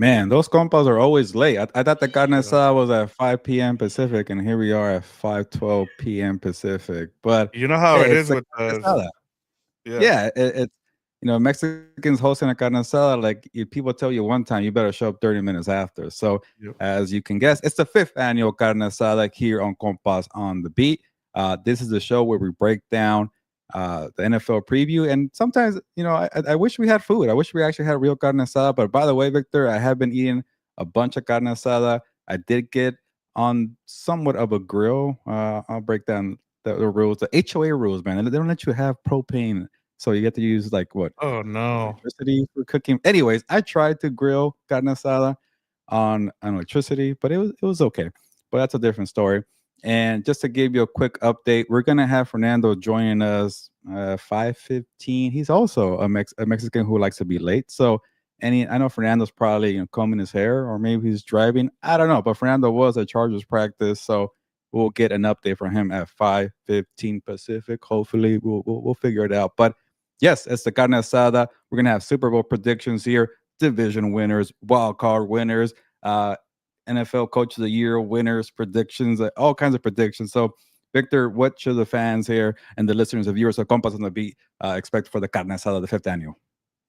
Man, those compas are always late. I thought the carne Yeah. asada was at 5 p.m. Pacific, and here we are at 5:12 p.m. Pacific. But You know how it hey, it's is the with carne us. asada. Yeah. Yeah, it's Mexicans hosting a carne asada. Like if people tell you one time, you better show up 30 minutes after. So Yep. as you can guess, it's the fifth annual carne asada here on Compas on the Beat. This is the show where we break down the NFL preview, and sometimes I wish we had food. I wish we actually had real carne asada. But by the way, Victor, I have been eating a bunch of carne asada. I did get on somewhat of a grill. I'll break down the rules, the HOA rules, man. They don't let you have propane, so you get to use like what Oh no. electricity for cooking. Anyways, I tried to grill carne asada on electricity, but it was okay. But that's a different story. And just to give you a quick update, we're gonna have Fernando joining us 5:15. He's also a Mexican who likes to be late. So I know Fernando's probably combing his hair or maybe he's driving. I don't know, but Fernando was at Chargers practice, so we'll get an update from him at 5:15 Pacific. Hopefully, we'll figure it out. But yes, it's the carne asada. We're gonna have Super Bowl predictions here, division winners, wild card winners, NFL Coach of the Year winners, predictions, all kinds of predictions. So, Victor, what should the fans here and the listeners and viewers of Compass on the Beat expect for the carne asada, the fifth annual?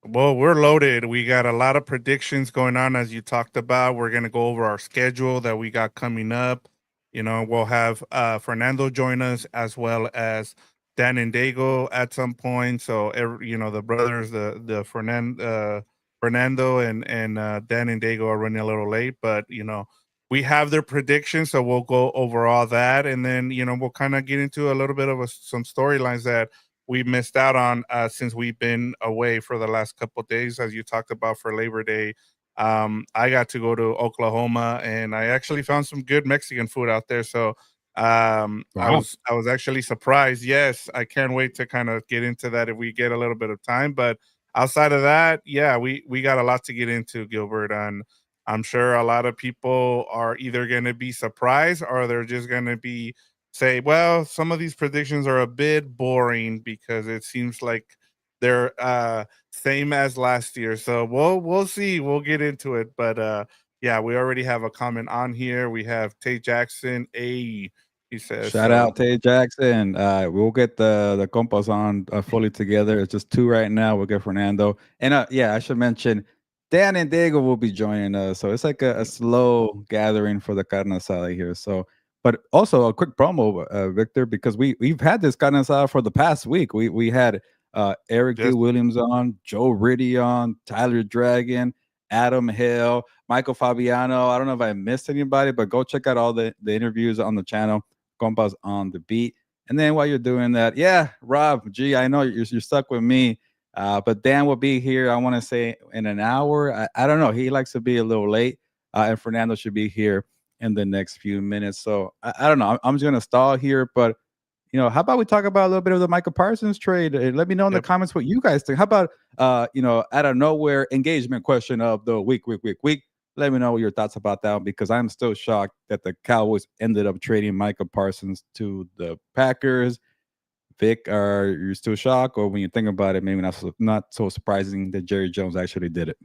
Well, we're loaded. We got a lot of predictions going on, as you talked about. We're gonna go over our schedule that we got coming up. We'll have Fernando join us as well as Dan and Dago at some point. So the brothers, the Fernando and Dan and Dago are running a little late, but we have their predictions, so we'll go over all that, and then we'll kind of get into a little bit of some storylines that we missed out on since we've been away for the last couple of days, as you talked about for Labor Day. I got to go to Oklahoma, and I actually found some good Mexican food out there. So I Wow. was actually surprised. Yes, I can't wait to kind of get into that if we get a little bit of time. But outside of that, yeah, we got a lot to get into, Gilbert, and I'm sure a lot of people are either going to be surprised or they're just going to be say, well, some of these predictions are a bit boring because it seems like they're same as last year. So we'll see. We'll get into it. But yeah, we already have a comment on here. We have Tate Jackson. He says Shout so. out Tay Jackson. We'll get the compas on fully together. It's just two right now. We'll get Fernando. And yeah, I should mention Dan and Diego will be joining us. So it's like a slow gathering for the carne asada here. So, but also a quick promo, Victor, because we've had this carne asada for the past week. We had Eric D. Yes. Williams on, Joe Riddy on, Tyler Dragon, Adam Hill, Michael Fabiano. I don't know if I missed anybody, but go check out all the interviews on the channel. Compas on the Beat. And then while you're doing that, yeah, Rob, gee, I know you're stuck with me, but Dan will be here, I want to say, in an hour. I don't know. He likes to be a little late, and Fernando should be here in the next few minutes. So I don't know. I'm just going to stall here, but how about we talk about a little bit of the Micah Parsons trade? Let me know in the Yep. comments what you guys think. How about out of nowhere engagement question of the week. Let me know your thoughts about that one, because I'm still shocked that the Cowboys ended up trading Micah Parsons to the Packers. Vic, are you still shocked, or when you think about it, maybe not so surprising that Jerry Jones actually did it?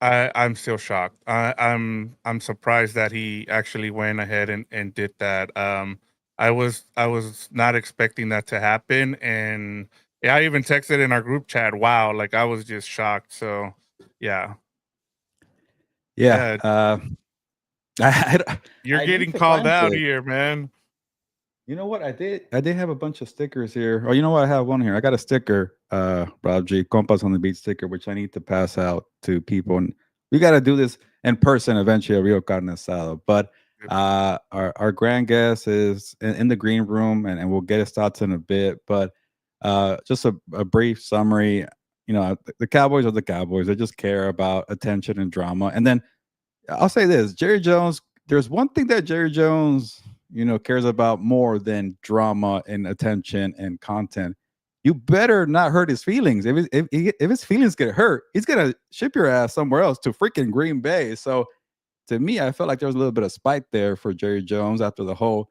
I'm still shocked. I'm surprised that he actually went ahead and did that. I was not expecting that to happen, and yeah, I even texted in our group chat. Wow, like I was just shocked. So yeah, Yeah, yeah, I, you're I need getting to called find out it. here, man. You know what? I did have a bunch of stickers here. Oh, you know what? I have one here. I got a sticker, Rob G, Compas on the Beat sticker, which I need to pass out to people. And we got to do this in person eventually at Rio Carne Asada. But our grand guest is in the green room, and we'll get his thoughts in a bit. But just a brief summary. The Cowboys are the Cowboys. They just care about attention and drama. And then I'll say this, Jerry Jones, there's one thing that Jerry Jones, cares about more than drama and attention and content. You better not hurt his feelings. If his feelings get hurt, he's gonna ship your ass somewhere else to freaking Green Bay. So to me, I felt like there was a little bit of spite there for Jerry Jones after the whole,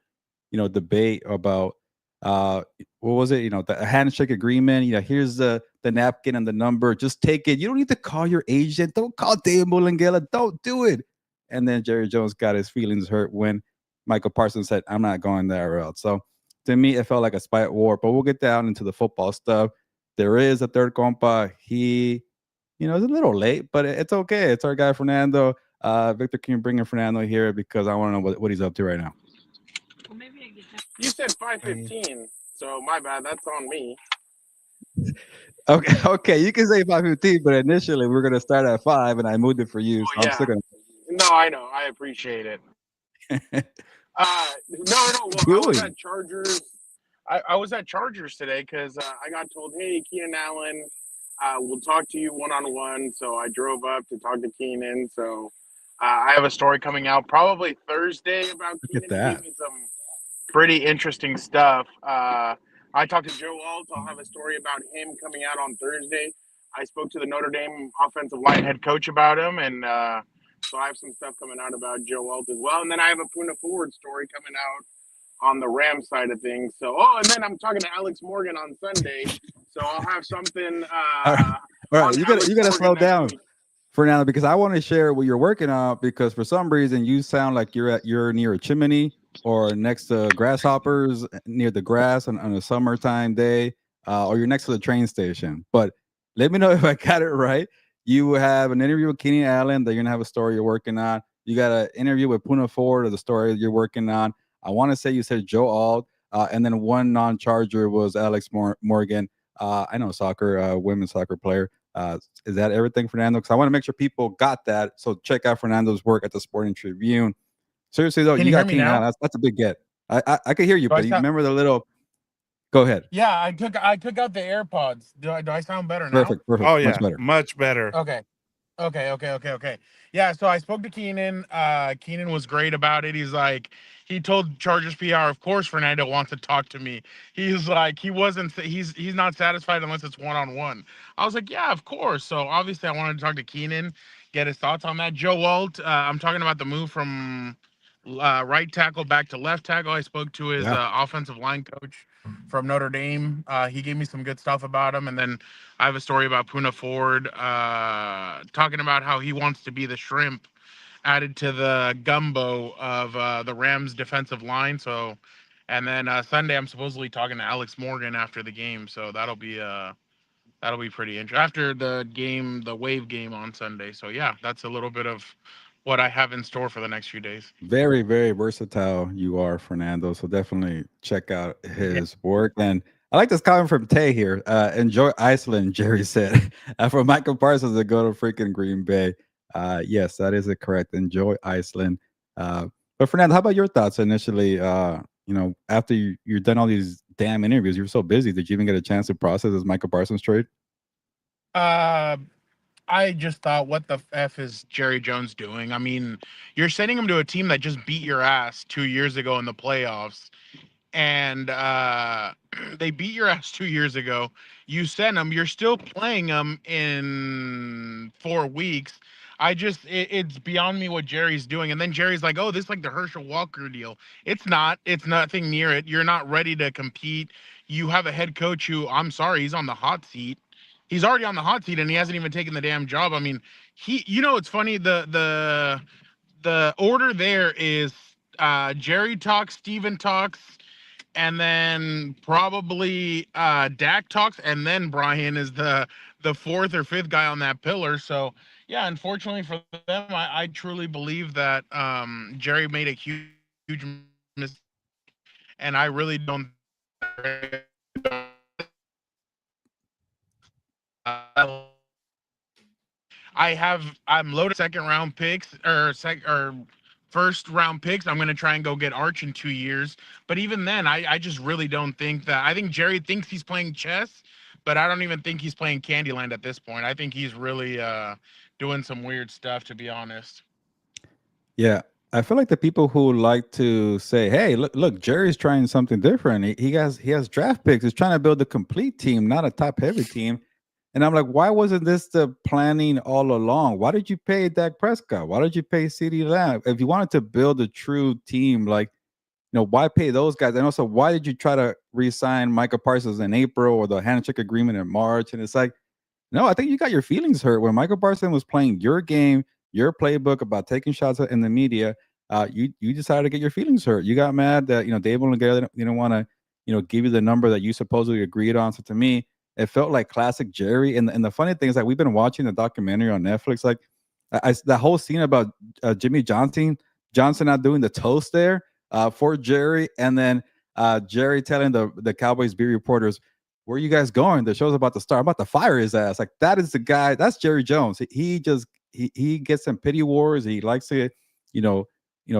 debate about uh what was it? The handshake agreement. Here's the napkin and the number. Just take it. You don't need to call your agent. Don't call Dave Mulangela. Don't do it. And then Jerry Jones got his feelings hurt when Michael Parsons said, I'm not going that route. So to me, it felt like a spite war. But we'll get down into the football stuff. There is a third compa. He, it's a little late, but it's okay. It's our guy, Fernando. Victor, can you bring in Fernando here? Because I want to know what he's up to right now. You said 5:15, so my bad. That's on me. Okay. You can say 5:15, but initially we're gonna start at 5, and I moved it for you. So yeah. I'm still gonna. No, I know. I appreciate it. No. Well, I was at Chargers. I was at Chargers today because I got told, hey, Keenan Allen, we'll talk to you one-on-one. So I drove up to talk to Keenan. So I have a story coming out probably Thursday about Keenan. He gave me some pretty interesting stuff. I talked to Joe Alt. I'll have a story about him coming out on Thursday. I spoke to the Notre Dame offensive line head coach about him, and so I have some stuff coming out about Joe Alt as well. And then I have a Puna Forward story coming out on the Rams side of things. So, and then I'm talking to Alex Morgan on Sunday. So I'll have something. All right. You gotta slow down, Fernando, because I want to share what you're working on. Because for some reason you sound like you're near a chimney or next to grasshoppers near the grass on a summertime day, or you're next to the train station. But let me know if I got it right. You have an interview with Keenan Allen that you're gonna have a story you're working on. You got an interview with Puna Ford of the story you're working on. I want to say you said Joe Alt, and then one non-Charger was Alex Morgan. I know soccer, women's soccer player. Is that everything, Fernando? Because I want to make sure people got that. So check out Fernando's work at the Sporting Tribune. Seriously though, you got Keenan Allen. That's a big get. I can hear you, but you remember the little. Go ahead. Yeah, I took out the AirPods. Do I sound better now? Perfect. Oh yeah, much better. Okay. Yeah, so I spoke to Keenan. Keenan was great about it. He told Chargers PR, of course Fernando wants to talk to me. He's like, he's not satisfied unless it's one-on-one. I was like, yeah, of course. So obviously I wanted to talk to Keenan, get his thoughts on that. Joe Alt, I'm talking about the move from right tackle back to left tackle. I spoke to his offensive line coach from Notre Dame. He gave me some good stuff about him. And then I have a story about Puna Ford talking about how he wants to be the shrimp added to the gumbo of the Rams defensive line. So, and then Sunday I'm supposedly talking to Alex Morgan after the game. So that'll be pretty interesting after the game, the Wave game on Sunday. So yeah, that's a little bit of what I have in store for the next few days. Very, very versatile you are, Fernando. So definitely check out his work. And I like this comment from Tay here. Enjoy Iceland, Jerry said. For Micah Parsons to go to freaking Green Bay. Yes, that is correct. Enjoy Iceland. But Fernando, how about your thoughts initially? After you're done all these damn interviews, you were so busy. Did you even get a chance to process this Micah Parsons trade? I just thought, what the F is Jerry Jones doing? I mean, you're sending him to a team that just beat your ass 2 years ago in the playoffs. And they beat your ass 2 years ago. You send them. You're still playing them in 4 weeks. It's beyond me what Jerry's doing. And then Jerry's like, oh, this is like the Herschel Walker deal. It's not. It's nothing near it. You're not ready to compete. You have a head coach who, I'm sorry, he's on the hot seat. He's already on the hot seat and he hasn't even taken the damn job. I mean, it's funny. The order there is Jerry talks, Steven talks, and then probably Dak talks, and then Brian is the fourth or fifth guy on that pillar. So yeah, unfortunately for them, I truly believe that Jerry made a huge mistake, and I really don't. I'm loaded second round picks or first round picks. I'm going to try and go get Arch in 2 years. But even then, I just really don't think that. I think Jerry thinks he's playing chess, but I don't even think he's playing Candyland at this point. I think he's really doing some weird stuff, to be honest. Yeah. I feel like the people who like to say, hey, look, Jerry's trying something different. He has draft picks. He's trying to build a complete team, not a top-heavy team. And I'm like, why wasn't this the planning all along? Why did you pay Dak Prescott? Why did you pay CeeDee Lamb? If you wanted to build a true team, why pay those guys? And also, why did you try to re-sign Micah Parsons in April or the handshake agreement in March? And it's like, No, I think you got your feelings hurt when Michael Parsons was playing your game, your playbook about taking shots in the media. You decided to get your feelings hurt. You got mad that Dave and Gale didn't want to give you the number that you supposedly agreed on. So to me, it felt like classic Jerry. And the funny thing is that we've been watching the documentary on Netflix. Like the whole scene about Jimmy Johnson not doing the toast there for Jerry, and then Jerry telling the Cowboys beat reporters, "Where are you guys going? The show's about to start. I'm about to fire his ass." Like that is the guy. That's Jerry Jones. He just he gets in pity wars. He likes to,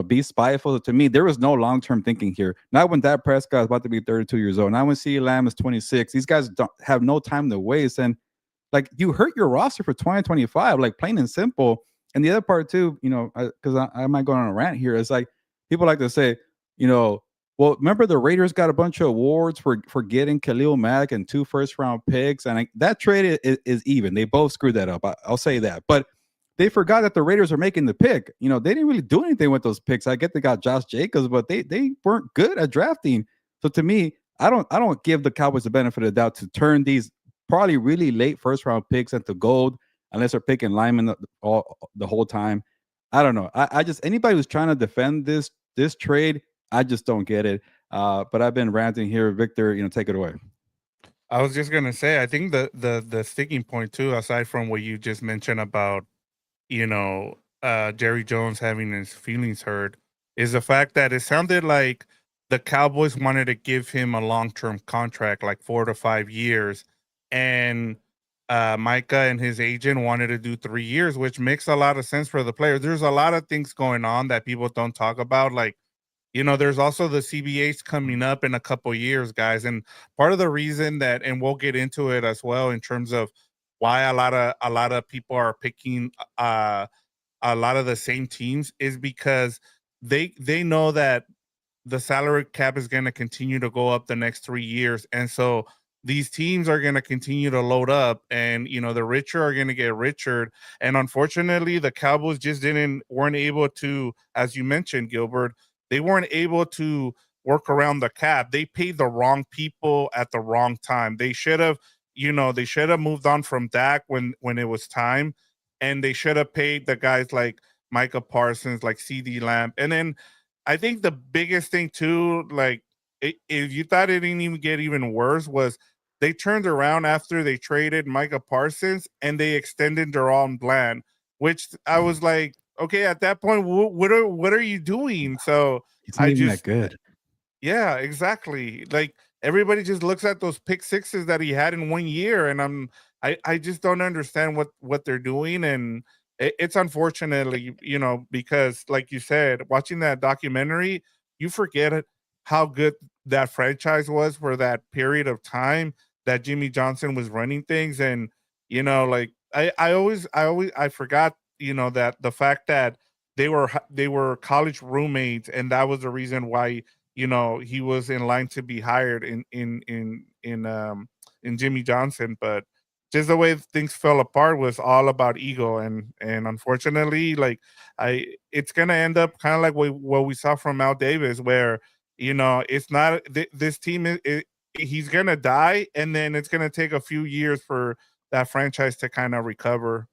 be spiteful. To me, there was no long term thinking here. Not when Dak Prescott is about to be 32 years old. Not when CeeDee Lamb is 26. These guys don't have no time to waste. And like you hurt your roster for 2025, like plain and simple. And the other part too, because I might go on a rant here, is like people like to say, well, remember the Raiders got a bunch of awards for getting Khalil Mack and 2 first-round picks, and that trade is even. They both screwed that up. I'll say that, but they forgot that the Raiders are making the pick. They didn't really do anything with those picks. I get they got Josh Jacobs, but they weren't good at drafting. So to me, I don't give the Cowboys the benefit of the doubt to turn these probably really late first-round picks into gold unless they're picking linemen the whole time. I don't know. I just anybody who's trying to defend this trade, I just don't get it. But I've been ranting here. Victor, take it away. I was just gonna say, I think the sticking point too, aside from what you just mentioned about, Jerry Jones having his feelings hurt, is the fact that it sounded like the Cowboys wanted to give him a long-term contract, like 4 to 5 years, and Micah and his agent wanted to do 3 years, which makes a lot of sense for the players. There's a lot of things going on that people don't talk about, like. There's also the CBAs coming up in a couple years, guys. And part of the reason that, and we'll get into it as well in terms of why a lot of people are picking a lot of the same teams, is because they know that the salary cap is going to continue to go up the next 3 years. And so these teams are going to continue to load up, and the richer are going to get richer. And unfortunately, the Cowboys just weren't able to, as you mentioned, Gilbert, they weren't able to work around the cap. They paid the wrong people at the wrong time. They should have, moved on from Dak when it was time, and they should have paid the guys like Micah Parsons, like CeeDee Lamb. And then I think the biggest thing too, like if you thought it didn't even get even worse, was they turned around after they traded Micah Parsons and they extended Deron Bland, which I was like, okay, at that point, what are you doing? So it's not even that good. Yeah, exactly. Like everybody just looks at those pick sixes that he had in 1 year, and I just don't understand what they're doing, and it's unfortunately, because like you said, watching that documentary, you forget how good that franchise was for that period of time that Jimmy Johnson was running things, and like I forgot that the fact that they were college roommates, and that was the reason why he was in line to be hired in Jimmy Johnson. But just the way things fell apart was all about ego, and unfortunately, like it's gonna end up kind of like what we saw from Al Davis, where it's not this team he's gonna die, and then it's gonna take a few years for that franchise to kind of recover.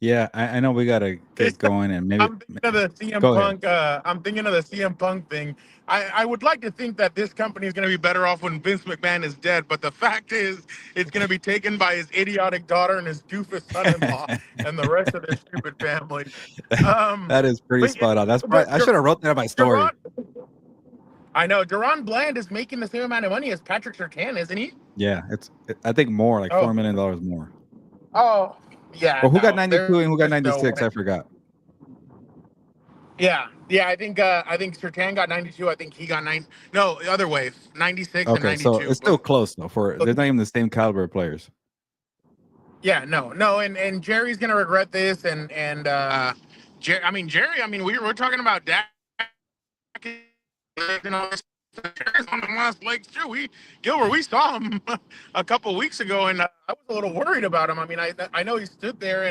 Yeah, I know we gotta get going, and maybe I'm thinking of the CM go Punk. I'm thinking of the CM Punk thing. I would like to think that this company is going to be better off when Vince McMahon is dead, but the fact is, it's going to be taken by his idiotic daughter and his doofus son-in-law and the rest of their stupid family. That is pretty spot on. That's probably, I should have wrote that in my story. I know Deron Bland is making the same amount of money as Patrick Surtain, isn't he? Yeah, I think more, like $4 million more. Oh. Yeah. Well, who got 92 and who got 96? I forgot. Yeah. I think Surtain got 92. I think he got 9. No, the other way, 96 and 92. So it's still close though. They're not even the same caliber of players. Yeah. No. And Jerry's gonna regret this. And Jerry. We're talking about Dak. On the last legs too. Gilbert, we saw him a couple weeks ago, and I was a little worried about him. I mean, I know he stood there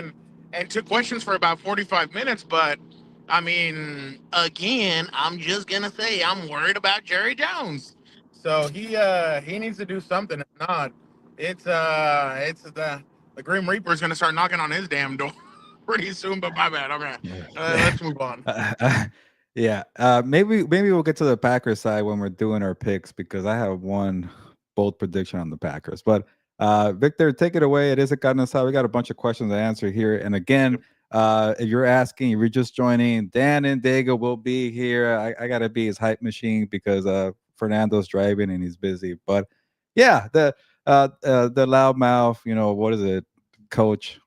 and took questions for about 45 minutes, but I mean, again, I'm just gonna say I'm worried about Jerry Jones. So he needs to do something. If not, It's the Grim Reaper is gonna start knocking on his damn door pretty soon. But my bad. Okay, let's move on. Yeah. Maybe we'll get to the Packers side when we're doing our picks because I have one bold prediction on the Packers. But Victor, take it away. It is a Carne Asada. We got a bunch of questions to answer here. And again, if you're asking, if you're just joining, Dan and Diego will be here. I gotta be his hype machine because Fernando's driving and he's busy. But yeah, the loudmouth, what is it, coach,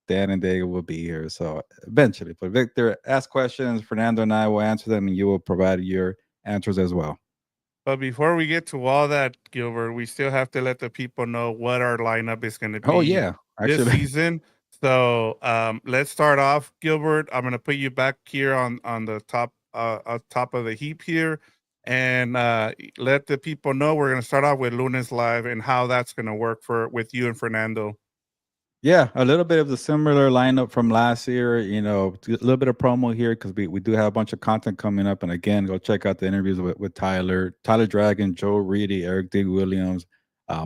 Dan and Diego will be here. So eventually, but Victor, ask questions. Fernando and I will answer them, and you will provide your answers as well. But before we get to all that, Gilbert, we still have to let the people know what our lineup is going to be Oh yeah, this actually, season. So let's start off, Gilbert. I'm going to put you back here on the top of the heap here, and let the people know we're going to start off with Lunes Live and how that's going to work with you and Fernando. yeah, a little bit of the similar lineup from last year. A little bit of promo here because we do have a bunch of content coming up. And again, go check out the interviews with Tyler Dragon, Joe Reedy, Eric D. Williams,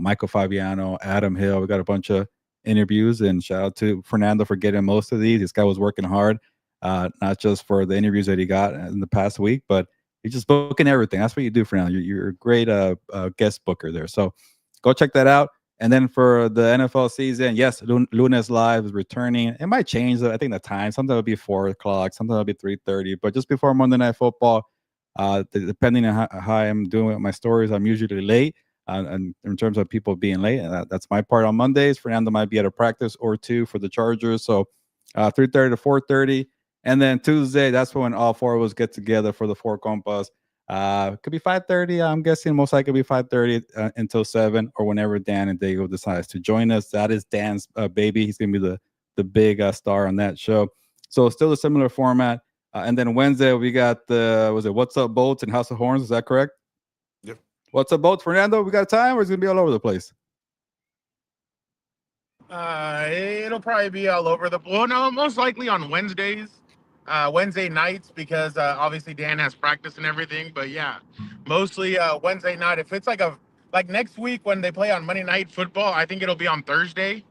Michael Fabiano, Adam Hill. We got a bunch of interviews, and shout out to Fernando for getting most of these. This guy was working hard, not just for the interviews that he got in the past week, but he's just booking everything. That's what you do, Fernando. You're a great guest booker there. So go check that out. And then for the NFL season, yes, Lunes Live is returning. It might change, I think, the time. Sometimes it'll be 4 o'clock, sometimes it'll be 3:30. But just before Monday Night Football, depending on how I'm doing with my stories, I'm usually late. And in terms of people being late, that's my part on Mondays. Fernando might be at a practice or two for the Chargers. So 3:30 to 4:30. And then Tuesday, that's when all four of us get together for the four Compas. Could be 5:30. I'm guessing most likely be 5:30 until 7 or whenever Dan and Diego decides to join us. That is Dan's baby. He's gonna be the big star on that show. So still a similar format. And then Wednesday we got What's Up Bolts and House of Horns. Is that correct? Yep. What's Up Bolts, Fernando? We got time, or is it gonna be all over the place? It'll probably be all over no, most likely on Wednesdays. Wednesday nights because obviously Dan has practice and everything. But yeah, mostly Wednesday night. If it's like next week when they play on Monday Night Football, I think it'll be on Thursday.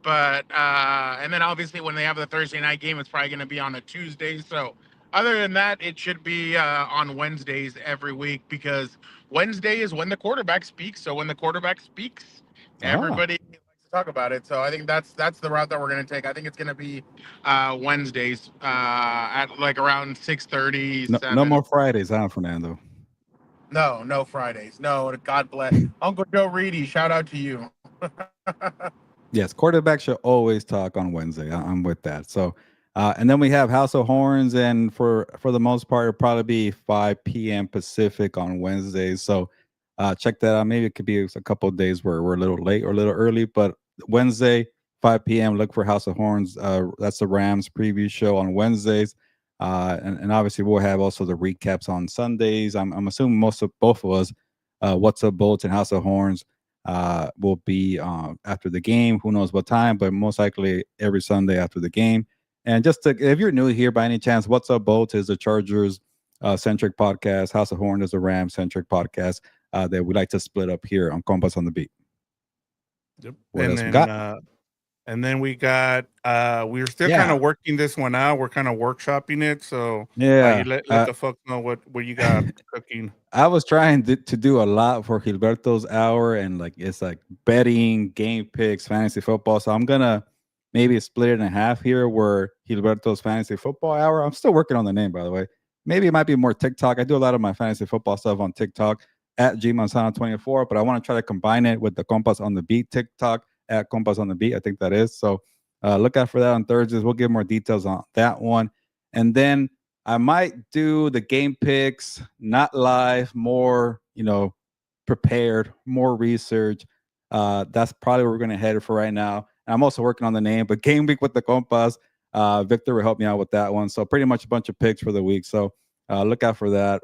But and then obviously when they have the Thursday night game, it's probably going to be on a Tuesday. So other than that, it should be on Wednesdays every week because Wednesday is when the quarterback speaks. So when the quarterback speaks, everybody likes to talk about it. So I think that's the route that we're going to take. I think it's going to be Wednesdays at like around 6:30. No more Fridays, huh, Fernando? No Fridays. No, God bless Uncle Joe Reedy. Shout out to you. Yes, quarterbacks should always talk on Wednesday. I'm with that. So, and then we have House of Horns, and for the most part, it'll probably be 5 p.m. Pacific on Wednesdays. So, check that out. Maybe it could be a couple of days where we're a little late or a little early, but Wednesday, 5 p.m. Look for House of Horns. That's the Rams preview show on Wednesdays, and obviously we'll have also the recaps on Sundays. I'm assuming both of us, What's Up Bolts and House of Horns, will be after the game. Who knows what time, but most likely every Sunday after the game. And if you're new here by any chance, What's Up Bolts is the Chargers centric podcast. House of Horn is a Rams centric podcast that we like to split up here on Compas on the Beat. Yep. What else we got? And then we got we're still kind of working this one out. We're kind of workshopping it. So yeah, you let the folks know what you got cooking. I was trying to do a lot for Heelberto's hour, and it's like betting, game picks, fantasy football. So I'm gonna maybe split it in half here, where Heelberto's fantasy football hour. I'm still working on the name, by the way. Maybe it might be more TikTok. I do a lot of my fantasy football stuff on TikTok at gmanzano24, but I want to try to combine it with the Compas on the Beat TikTok at Compas on the Beat. I think that is. So look out for that on Thursdays. We'll give more details on that one. And then I might do the game picks, not live, more, prepared, more research. That's probably where we're going to head for right now. And I'm also working on the name, but Game Week with the Compas, Victor will help me out with that one. So pretty much a bunch of picks for the week. So look out for that.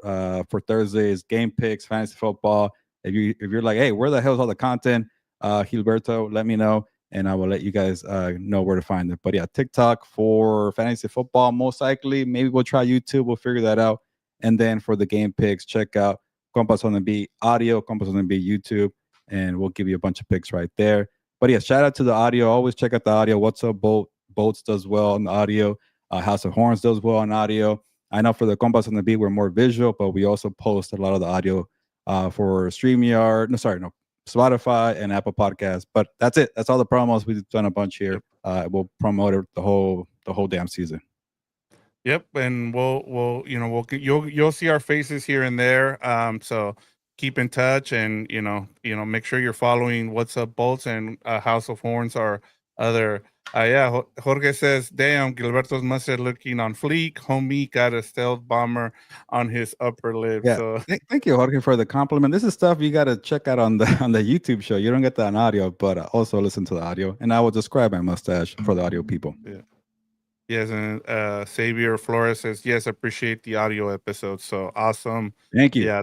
For Thursdays, game picks, fantasy football. If you're like, hey, where the hell is all the content? Heelberto, let me know, and I will let you guys know where to find it. But yeah, TikTok for fantasy football, most likely. Maybe we'll try YouTube. We'll figure that out. And then for the game picks, check out Compas on the Beat audio, Compas on the Beat YouTube, and we'll give you a bunch of picks right there. But yeah, shout out to the audio. Always check out the audio. What's Up Bolts does well on the audio. House of Horns does well on audio. I know for the Compas on the Beat, we're more visual, but we also post a lot of the audio for StreamYard. No, Spotify and Apple Podcasts. But that's it. That's all the promos. We've done a bunch here. We'll promote it the whole damn season. Yep, and you'll see our faces here and there. So keep in touch, and make sure you're following What's Up Bolts and House of Horns, our other. Jorge says, "Damn, Gilberto's mustard looking on fleek. Homie got a stealth bomber on his upper lip." Yeah, So thank you, Jorge, for the compliment. This is stuff you got to check out on the YouTube show. You don't get that on audio, but also listen to the audio, and I will describe my mustache for the audio people. Yeah. Yes, and Xavier Flores says, "Yes, appreciate the audio episode. So awesome. Thank you. Yeah,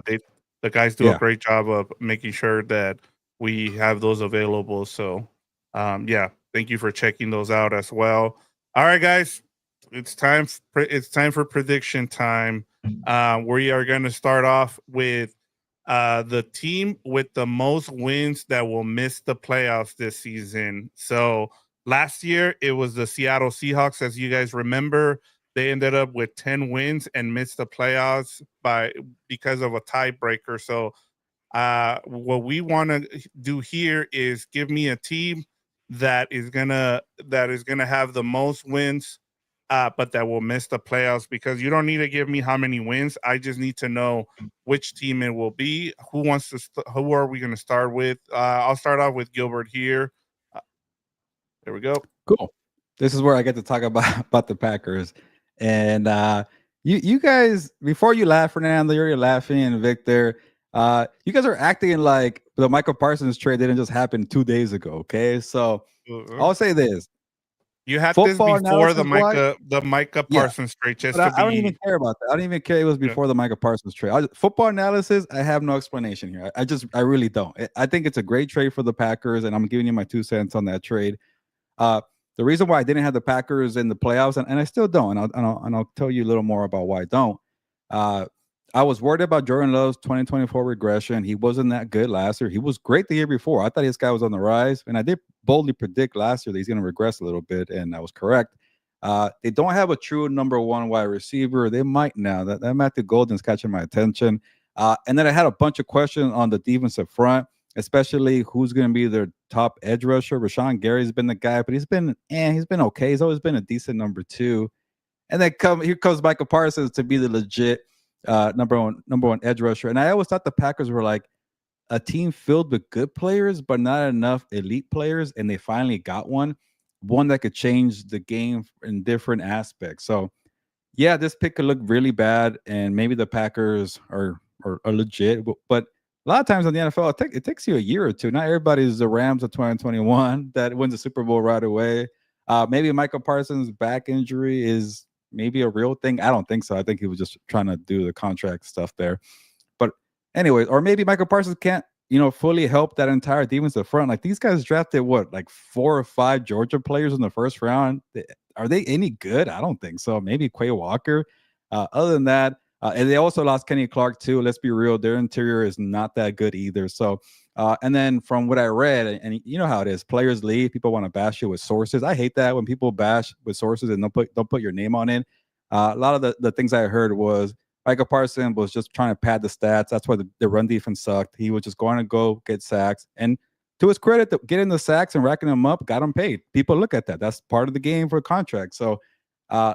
the guys do a great job of making sure that we have those available. So, thank you for checking those out as well. All right, guys, it's time for prediction time. We are going to start off with the team with the most wins that will miss the playoffs this season. So last year, it was the Seattle Seahawks. As you guys remember, they ended up with 10 wins and missed the playoffs because of a tiebreaker. So what we want to do here is give me a team that is gonna have the most wins, but that will miss the playoffs, because you don't need to give me how many wins. I just need to know which team it will be. Who are we going to start with? I'll start off with Gilbert here. There we go. Cool. This is where I get to talk about the Packers. And you guys, before you laugh, Fernando, you're laughing, and Victor, you guys are acting like the Micah Parsons trade didn't just happen 2 days ago. Okay, so I'll say this: you had this before the Micah Parsons trade. I don't even care about that. I don't even care. It was before the Micah Parsons trade. Football analysis, I have no explanation here. I really don't. I think it's a great trade for the Packers, and I'm giving you my 2 cents on that trade. The reason why I didn't have the Packers in the playoffs, and I still don't, and I'll tell you a little more about why I don't. I was worried about Jordan Love's 2024 regression. He wasn't that good last year. He was great the year before. I thought this guy was on the rise, and I did boldly predict last year that he's going to regress a little bit, and I was correct. They don't have a true number one wide receiver. They might now. That Matthew Golden's catching my attention. And then I had a bunch of questions on the defensive front, especially who's going to be their top edge rusher. Rashawn Gary's been the guy, but he's been okay. He's always been a decent number 2. And then here comes Micah Parsons to be the legit number one edge rusher. And I always thought the Packers were like a team filled with good players, but not enough elite players. And they finally got one that could change the game in different aspects. So yeah, this pick could look really bad, and maybe the Packers are legit, but a lot of times in the NFL, it takes you a year or two. Not everybody's the Rams of 2021 that wins the Super Bowl right away. Maybe Michael Parsons' back injury is maybe a real thing. I don't think so. I think he was just trying to do the contract stuff there. But anyway, or maybe Michael Parsons can't, fully help that entire defensive front. Like, these guys drafted 4 or 5 Georgia players in the first round. Are they any good? I don't think so. Maybe Quay Walker. Other than that, and they also lost Kenny Clark too. Let's be real, their interior is not that good either. So, and then from what I read, and you know how it is, players leave, people want to bash you with sources. I hate that when people bash with sources and don't put your name on it. A lot of the things I heard was Micah Parsons was just trying to pad the stats. That's why the run defense sucked. He was just going to go get sacks. And to his credit, getting the sacks and racking them up got him paid. People look at that. That's part of the game for a contract. So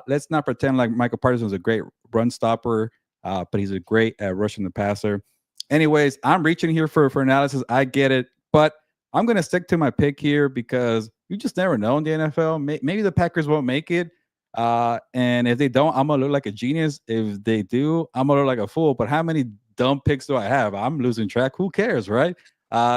let's not pretend like Micah Parsons was a great run stopper, but he's a great at rushing the passer. Anyways, I'm reaching here for analysis. I get it, but I'm going to stick to my pick here because you just never know in the NFL. Maybe the Packers won't make it. And if they don't, I'm going to look like a genius. If they do, I'm going to look like a fool. But how many dumb picks do I have? I'm losing track. Who cares, right?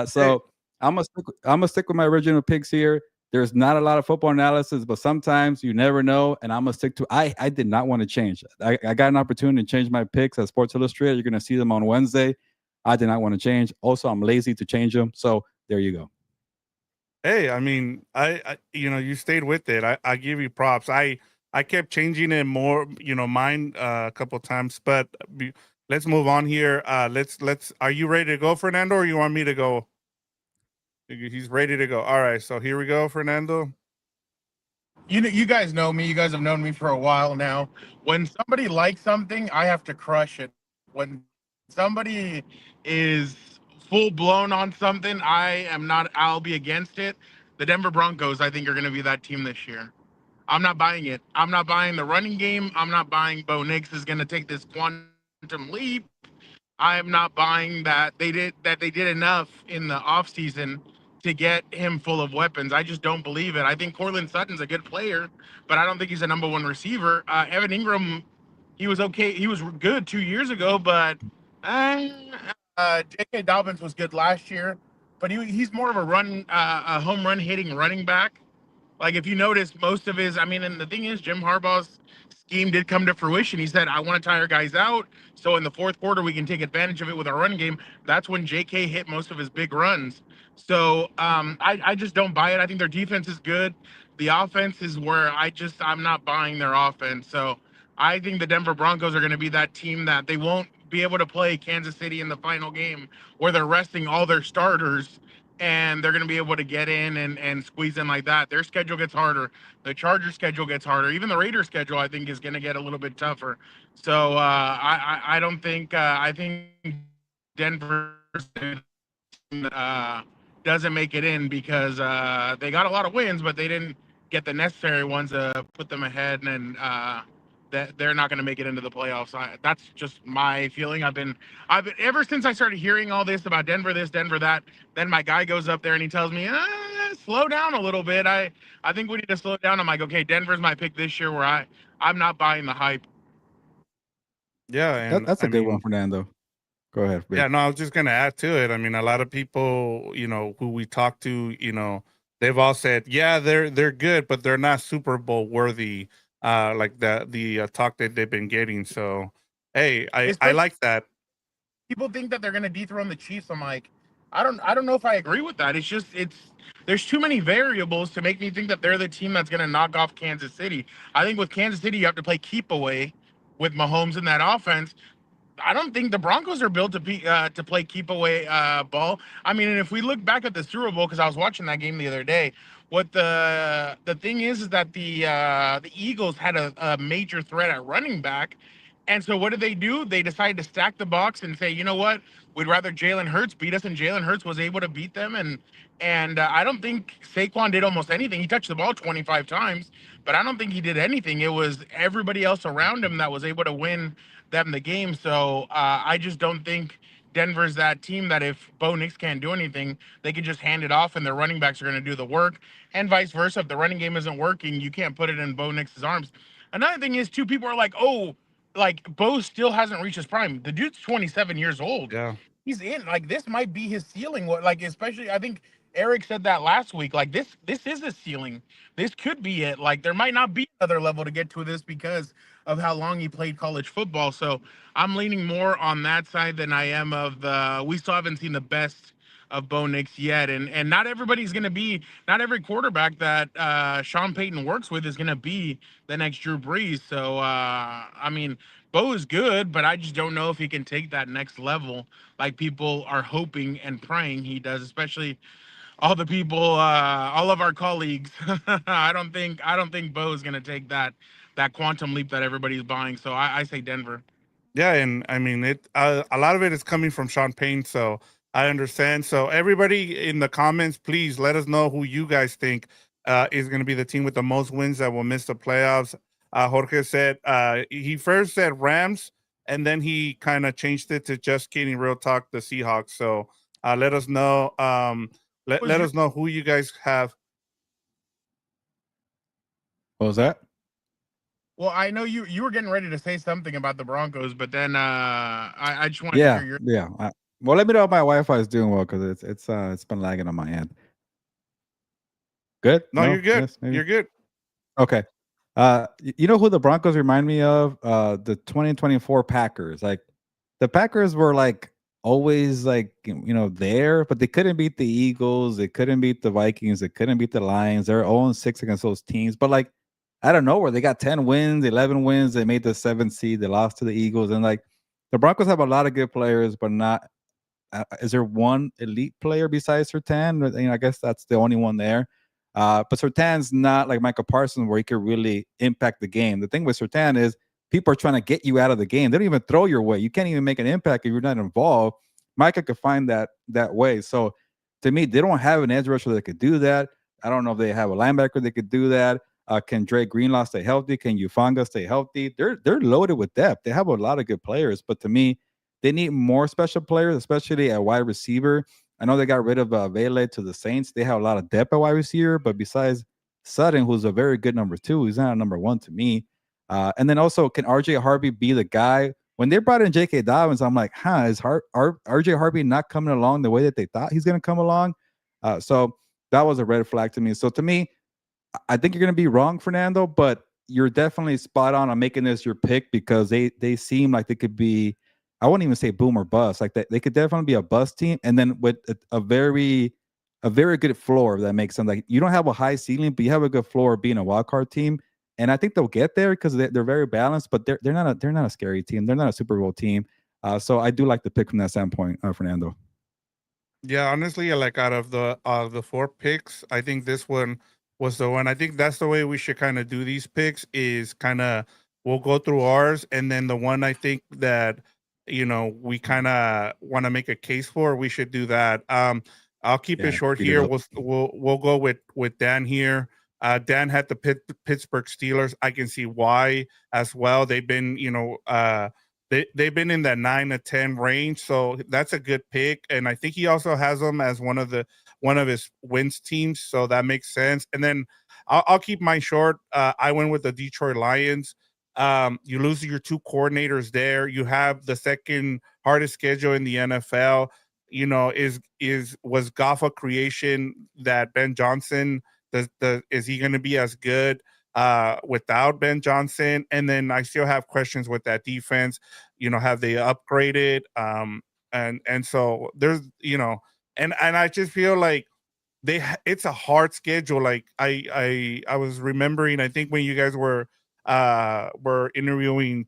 So I'm gonna stick with my original picks here. There's not a lot of football analysis, but sometimes you never know, and I'm gonna stick to. I did not want to change. I got an opportunity to change my picks at Sports Illustrated. You're gonna see them on Wednesday. I did not want to change. Also, I'm lazy to change them. So there you go. Hey, I mean, I you stayed with it. I give you props. I kept changing it more, mine a couple of times, but let's move on here. Let's. Are you ready to go, Fernando, or you want me to go? He's ready to go. All right, so here we go, Fernando. You guys know me. You guys have known me for a while now. When somebody likes something, I have to crush it. When somebody is full blown on something, I am not. I'll be against it. The Denver Broncos, I think, are going to be that team this year. I'm not buying it. I'm not buying the running game. I'm not buying Bo Nix is going to take this quantum leap. I am not buying that they did enough in the offseason to get him full of weapons. I just don't believe it. I think Cortland Sutton's a good player, but I don't think he's a number one receiver. Evan Ingram, he was okay. He was good 2 years ago, but J.K. Dobbins was good last year. But he's more of a home run hitting running back. Like if you notice, most of his, I mean, and the thing is, Jim Harbaugh's scheme did come to fruition. He said, "I want to tire guys out, so in the fourth quarter we can take advantage of it with our run game." That's when J.K. hit most of his big runs. So I just don't buy it. I think their defense is good. The offense is where I'm not buying their offense. So I think the Denver Broncos are going to be that team that they won't be able to play Kansas City in the final game, where they're resting all their starters and they're going to be able to get in and squeeze in like that. Their schedule gets harder. The Chargers schedule gets harder. Even the Raiders schedule, I think, is going to get a little bit tougher. So I don't think I think Denver doesn't make it in because they got a lot of wins, but they didn't get the necessary ones to put them ahead, and that they're not going to make it into the playoffs. That's just my feeling. I've been ever since I started hearing all this about Denver this, Denver that. Then my guy goes up there and he tells me, slow down a little bit. I think we need to slow down. I'm like, okay, Denver's my pick this year. Where I'm not buying the hype. Yeah, and That's a good one, Fernando. Go ahead. Vic. Yeah, no, I was just gonna add to it. I mean, a lot of people, who we talk to, they've all said, yeah, they're good, but they're not Super Bowl worthy. Like the talk that they've been getting. So, hey, I like that. People think that they're gonna dethrone the Chiefs. I'm like, I don't know if I agree with that. There's too many variables to make me think that they're the team that's gonna knock off Kansas City. I think with Kansas City, you have to play keep away with Mahomes in that offense. I don't think the Broncos are built to play keep away ball. I mean, and if we look back at the Super Bowl, because I was watching that game the other day, what the thing is that the Eagles had a major threat at running back, and so what did they do? They decided to stack the box and say, you know what, we'd rather Jalen Hurts beat us, and Jalen Hurts was able to beat them, and I don't think Saquon did almost anything. He touched the ball 25 times, but I don't think he did anything. It was everybody else around him that was able to win them the game. So I just don't think Denver's that team that if Bo Nix can't do anything, they can just hand it off and their running backs are going to do the work, and vice versa. If the running game isn't working, you can't put it in Bo Nix's arms. Another thing is, too, people are like, oh, like Bo still hasn't reached his prime. The dude's 27 years old. Yeah. He's in. Like, this might be his ceiling. Like, especially, I think Eric said that last week. Like, this is his ceiling. This could be it. Like, there might not be another level to get to this because of how long he played college football. So I'm leaning more on that side than I am of the. We still haven't seen the best of Bo Nix yet, and not everybody's going to be. Not every quarterback that Sean Payton works with is going to be the next Drew Brees. So I mean, Bo is good, but I just don't know if he can take that next level like people are hoping and praying he does, especially all the people, all of our colleagues. I don't think Bo is going to take that quantum leap that everybody's buying. So I say Denver. Yeah, and I mean a lot of it is coming from Sean Payne, so I understand. So everybody in the comments, please let us know who you guys think is going to be the team with the most wins that will miss the playoffs. Jorge said he first said Rams, and then he kind of changed it to just kidding, real talk, the Seahawks. So let us know. Let us know who you guys have. What was that? Well, I know you were getting ready to say something about the Broncos, but then I just want to hear your. Well, let me know if my Wi-Fi is doing well because it's been lagging on my end. Good? No, you're good. Yes, you're good. Okay. You know who the Broncos remind me of? The 2024 Packers. Like the Packers were like always like there, but they couldn't beat the Eagles, they couldn't beat the Vikings, they couldn't beat the Lions. They're 0-6 against those teams, but like I don't know where they got 10 wins, 11 wins. They made the 7th seed. They lost to the Eagles, and like the Broncos have a lot of good players, but not is there one elite player besides Sertan? I guess that's the only one there. But Sertan's not like Micah Parsons where he could really impact the game. The thing with Sertan is people are trying to get you out of the game. They don't even throw your way. You can't even make an impact if you're not involved. Micah could find that way. So to me, they don't have an edge rusher that could do that. I don't know if they have a linebacker that could do that. Can Dre Greenlaw stay healthy? Can Ufanga stay healthy? They're loaded with depth. They have a lot of good players, but to me, they need more special players, especially at wide receiver. I know they got rid of Vele to the Saints. They have a lot of depth at wide receiver, but besides Sutton, who's a very good number 2, he's not a number 1 to me. And then also, can RJ Harvey be the guy? When they brought in J.K. Dobbins, I'm like, is RJ Harvey not coming along the way that they thought he's going to come along? So that was a red flag to me. So to me, I think you're going to be wrong, Fernando, but you're definitely spot on making this your pick because they seem like they could be, I wouldn't even say boom or bust. Like that, they could definitely be a bust team, and then with a very good floor, if that makes sense. Like you don't have a high ceiling, but you have a good floor being a wild card team, and I think they'll get there because they're very balanced. But they're not a scary team. They're not a Super Bowl team. So I do like the pick from that standpoint, Fernando. Yeah, honestly, like out of the 4 picks, I think this one was the one. I think that's the way we should kind of do these picks. Is kind of we'll go through ours, and then the one I think that we kind of want to make a case for, we should do that. I'll keep it short here. We'll go with Dan here. Dan had the Pittsburgh Steelers. I can see why as well. They've been they've been in that 9 to 10 range, so that's a good pick. And I think he also has them as one of his wins teams, so that makes sense. And then I'll keep mine short. I went with the Detroit Lions. You lose your 2 coordinators there. You have the second hardest schedule in the NFL. Was Goff a creation that Ben Johnson is he going to be as good without Ben Johnson? And then I still have questions with that defense. Have they upgraded? And so there's and I just feel like it's a hard schedule. Like I was remembering, I think when you guys were interviewing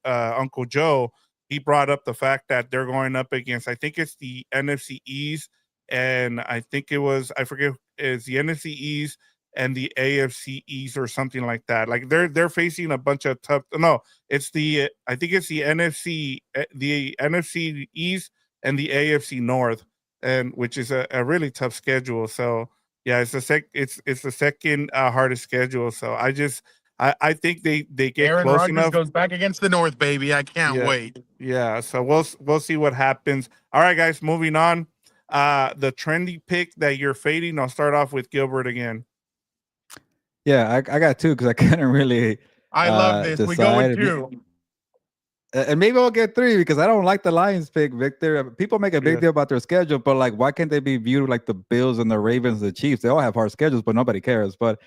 Uncle Joe, he brought up the fact that they're going up against, I think it's the NFC East, and I think I forget, it's the NFC East and the AFC East or something like that. Like they're facing a bunch of tough. No, I think it's the NFC East and the AFC North, and which is a really tough schedule. So yeah, it's the second hardest schedule. So I think they get Aaron close Rodgers enough. goes back against the North, baby. I can't wait. Yeah, so we'll see what happens. All right, guys, moving on. The trendy pick that you're fading. I'll start off with Gilbert again. Yeah, I got 2 because I couldn't really. I love this. We go with 2. And maybe I'll get 3 because I don't like the Lions pick, Victor. People make a big deal about their schedule, but like, why can't they be viewed like the Bills and the Ravens, the Chiefs? They all have hard schedules, but nobody cares. But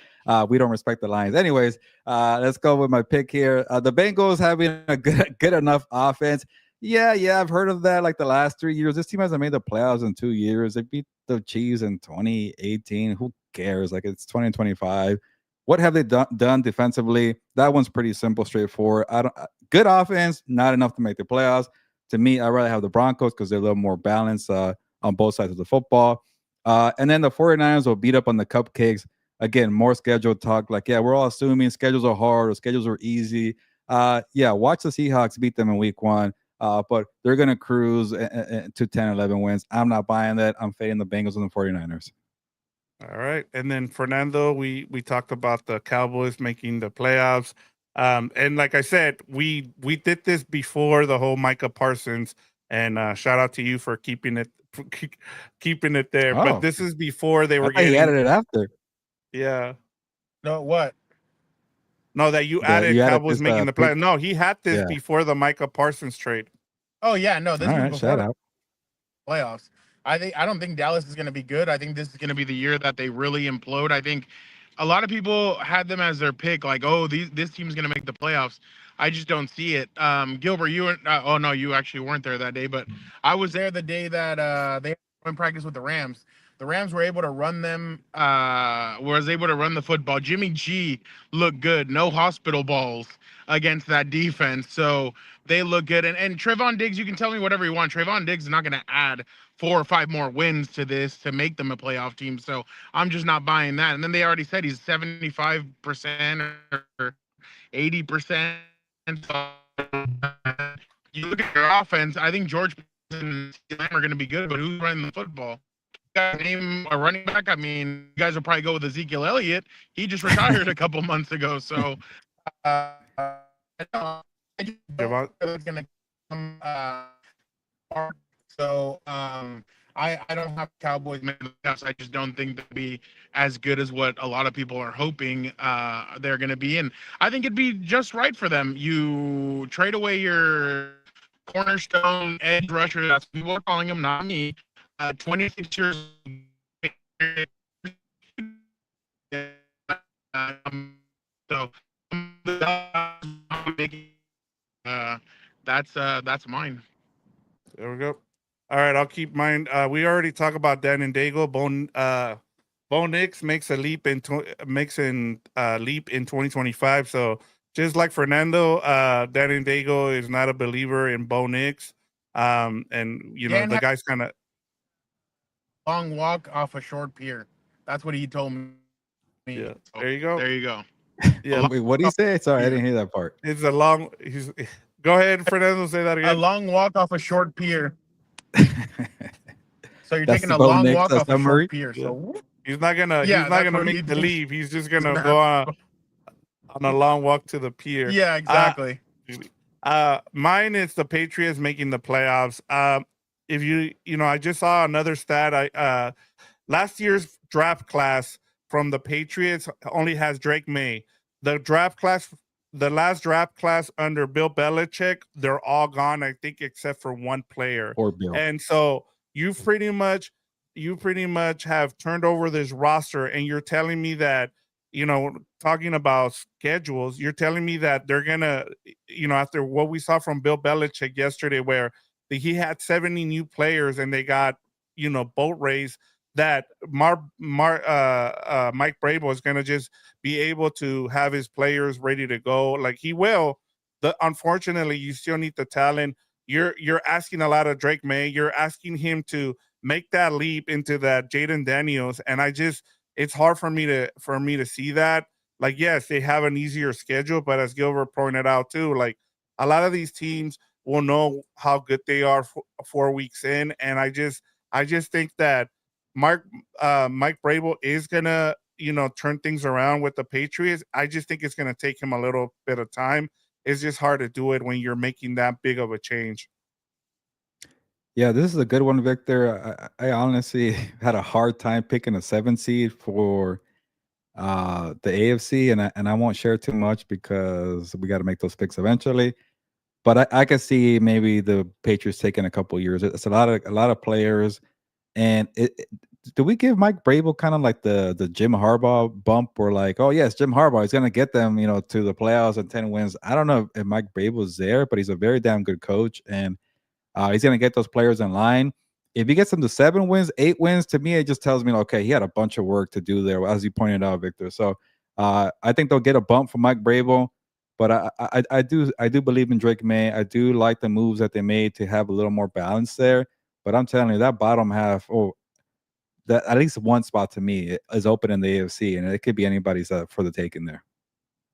we don't respect the Lions. Anyways, let's go with my pick here. The Bengals having a good enough offense. Yeah, I've heard of that. Like the last 3 years, this team hasn't made the playoffs in 2 years. They beat the Chiefs in 2018. Who cares? Like it's 2025. What have they done defensively? That one's pretty simple, straightforward. Good offense, not enough to make the playoffs. To me, I'd rather have the Broncos because they're a little more balanced on both sides of the football. And then the 49ers will beat up on the Cupcakes. Again, more schedule talk. Like, yeah, we're all assuming schedules are hard or schedules are easy. Yeah, watch the Seahawks beat them in week 1. But they're going to cruise to 10, 11 wins. I'm not buying that. I'm fading the Bengals and the 49ers. All right. And then Fernando, we talked about the Cowboys making the playoffs. And like I said, we did this before the whole Micah Parsons, and shout out to you for keeping it there. But this is before they were getting. He added it after. Yeah. No, what? No, that you added Cowboys making the playoffs. No, he had this before the Micah Parsons trade. Oh yeah, no, this is before the playoffs. I don't think Dallas is going to be good. I think this is going to be the year that they really implode. I think a lot of people had them as their pick, like, oh, this team's going to make the playoffs. I just don't see it. Gilbert, you were you actually weren't there that day, but I was there the day that they went practice with the Rams. The Rams were able to run them. Was able to run the football. Jimmy G looked good. No hospital balls against that defense. So they look good. And Trayvon Diggs, you can tell me whatever you want. Trayvon Diggs is not going to add 4 or 5 more wins to this to make them a playoff team. So I'm just not buying that. And then they already said he's 75% or 80%. So you look at their offense, I think George and Lamb are going to be good, but who's running the football? Name a running back. I mean, you guys will probably go with Ezekiel Elliott. He just retired a couple months ago. So I just don't Javon? think it's going to come. So I don't have Cowboys making the playoffs. I just don't think they'll be as good as what a lot of people are hoping they're going to be. And I think it'd be just right for them. You trade away your cornerstone edge rusher. That's what people are calling him, not me. 26 years. So that's mine. There we go. All right, I'll keep mine. We already talked about Dan and Dago. Bo Nix makes a leap in 2025. So just like Fernando, Dan and Dago is not a believer in Bo Nix. And you know, the guy's kind of long walk off a short pier. That's what he told me. Yeah. So, there you go. There you go. Yeah. Wait, what did he say? Sorry, I didn't hear that part. It's a long. Go ahead, Fernando. Say that A again. long walk off a short pier. So you're That's taking the a Bo long Nix walk off a summary? short pier. So He's not gonna. Yeah, he's not that's gonna what he make the thinks. leave. He's just gonna go on a long walk to the pier. yeah, exactly. Mine is the Patriots making the playoffs. If you know, I just saw another stat. Last year's draft class from the Patriots only has Drake May. The last draft class under Bill Belichick, they're all gone, I think, except for one player. Or Bill. And so you pretty much have turned over this roster, and you're telling me that, you know, talking about schedules, you're telling me that they're gonna, you know, after what we saw from Bill Belichick yesterday, where he had 70 new players and they got, you know, boat race, that Mike Brable is gonna just be able to have his players ready to go. Like he will. Unfortunately, you still need the talent. You're asking a lot of Drake May. You're asking him to make that leap into that Jaden Daniels, and it's hard for me to see that. Like, yes, they have an easier schedule, but as Gilbert pointed out too, like a lot of these teams will know how good they are 4 weeks in, and I just think that Mike Brable is gonna, you know, turn things around with the Patriots. I just think it's gonna take him a little bit of time. It's just hard to do it when you're making that big of a change. Yeah, this is a good one, Victor. I honestly had a hard time picking a 7 seed for the AFC, and I won't share too much because we got to make those picks eventually. But I could see maybe the Patriots taking a couple years. It's a lot of players, and do we give Mike Brable kind of like the Jim Harbaugh bump? Or like, oh yes, Jim Harbaugh is going to get them, you know, to the playoffs and 10 wins. I don't know if Mike Brable's there, but he's a very damn good coach, and he's going to get those players in line. If he gets them to 7 wins, 8 wins, to me, it just tells me, okay, he had a bunch of work to do there, as you pointed out, Victor. So I think they'll get a bump from Mike Brable, but I do believe in Drake May. I do like the moves that they made to have a little more balance there. But I'm telling you, that bottom half, that at least one spot to me is open in the AFC, and it could be anybody's for the taking there.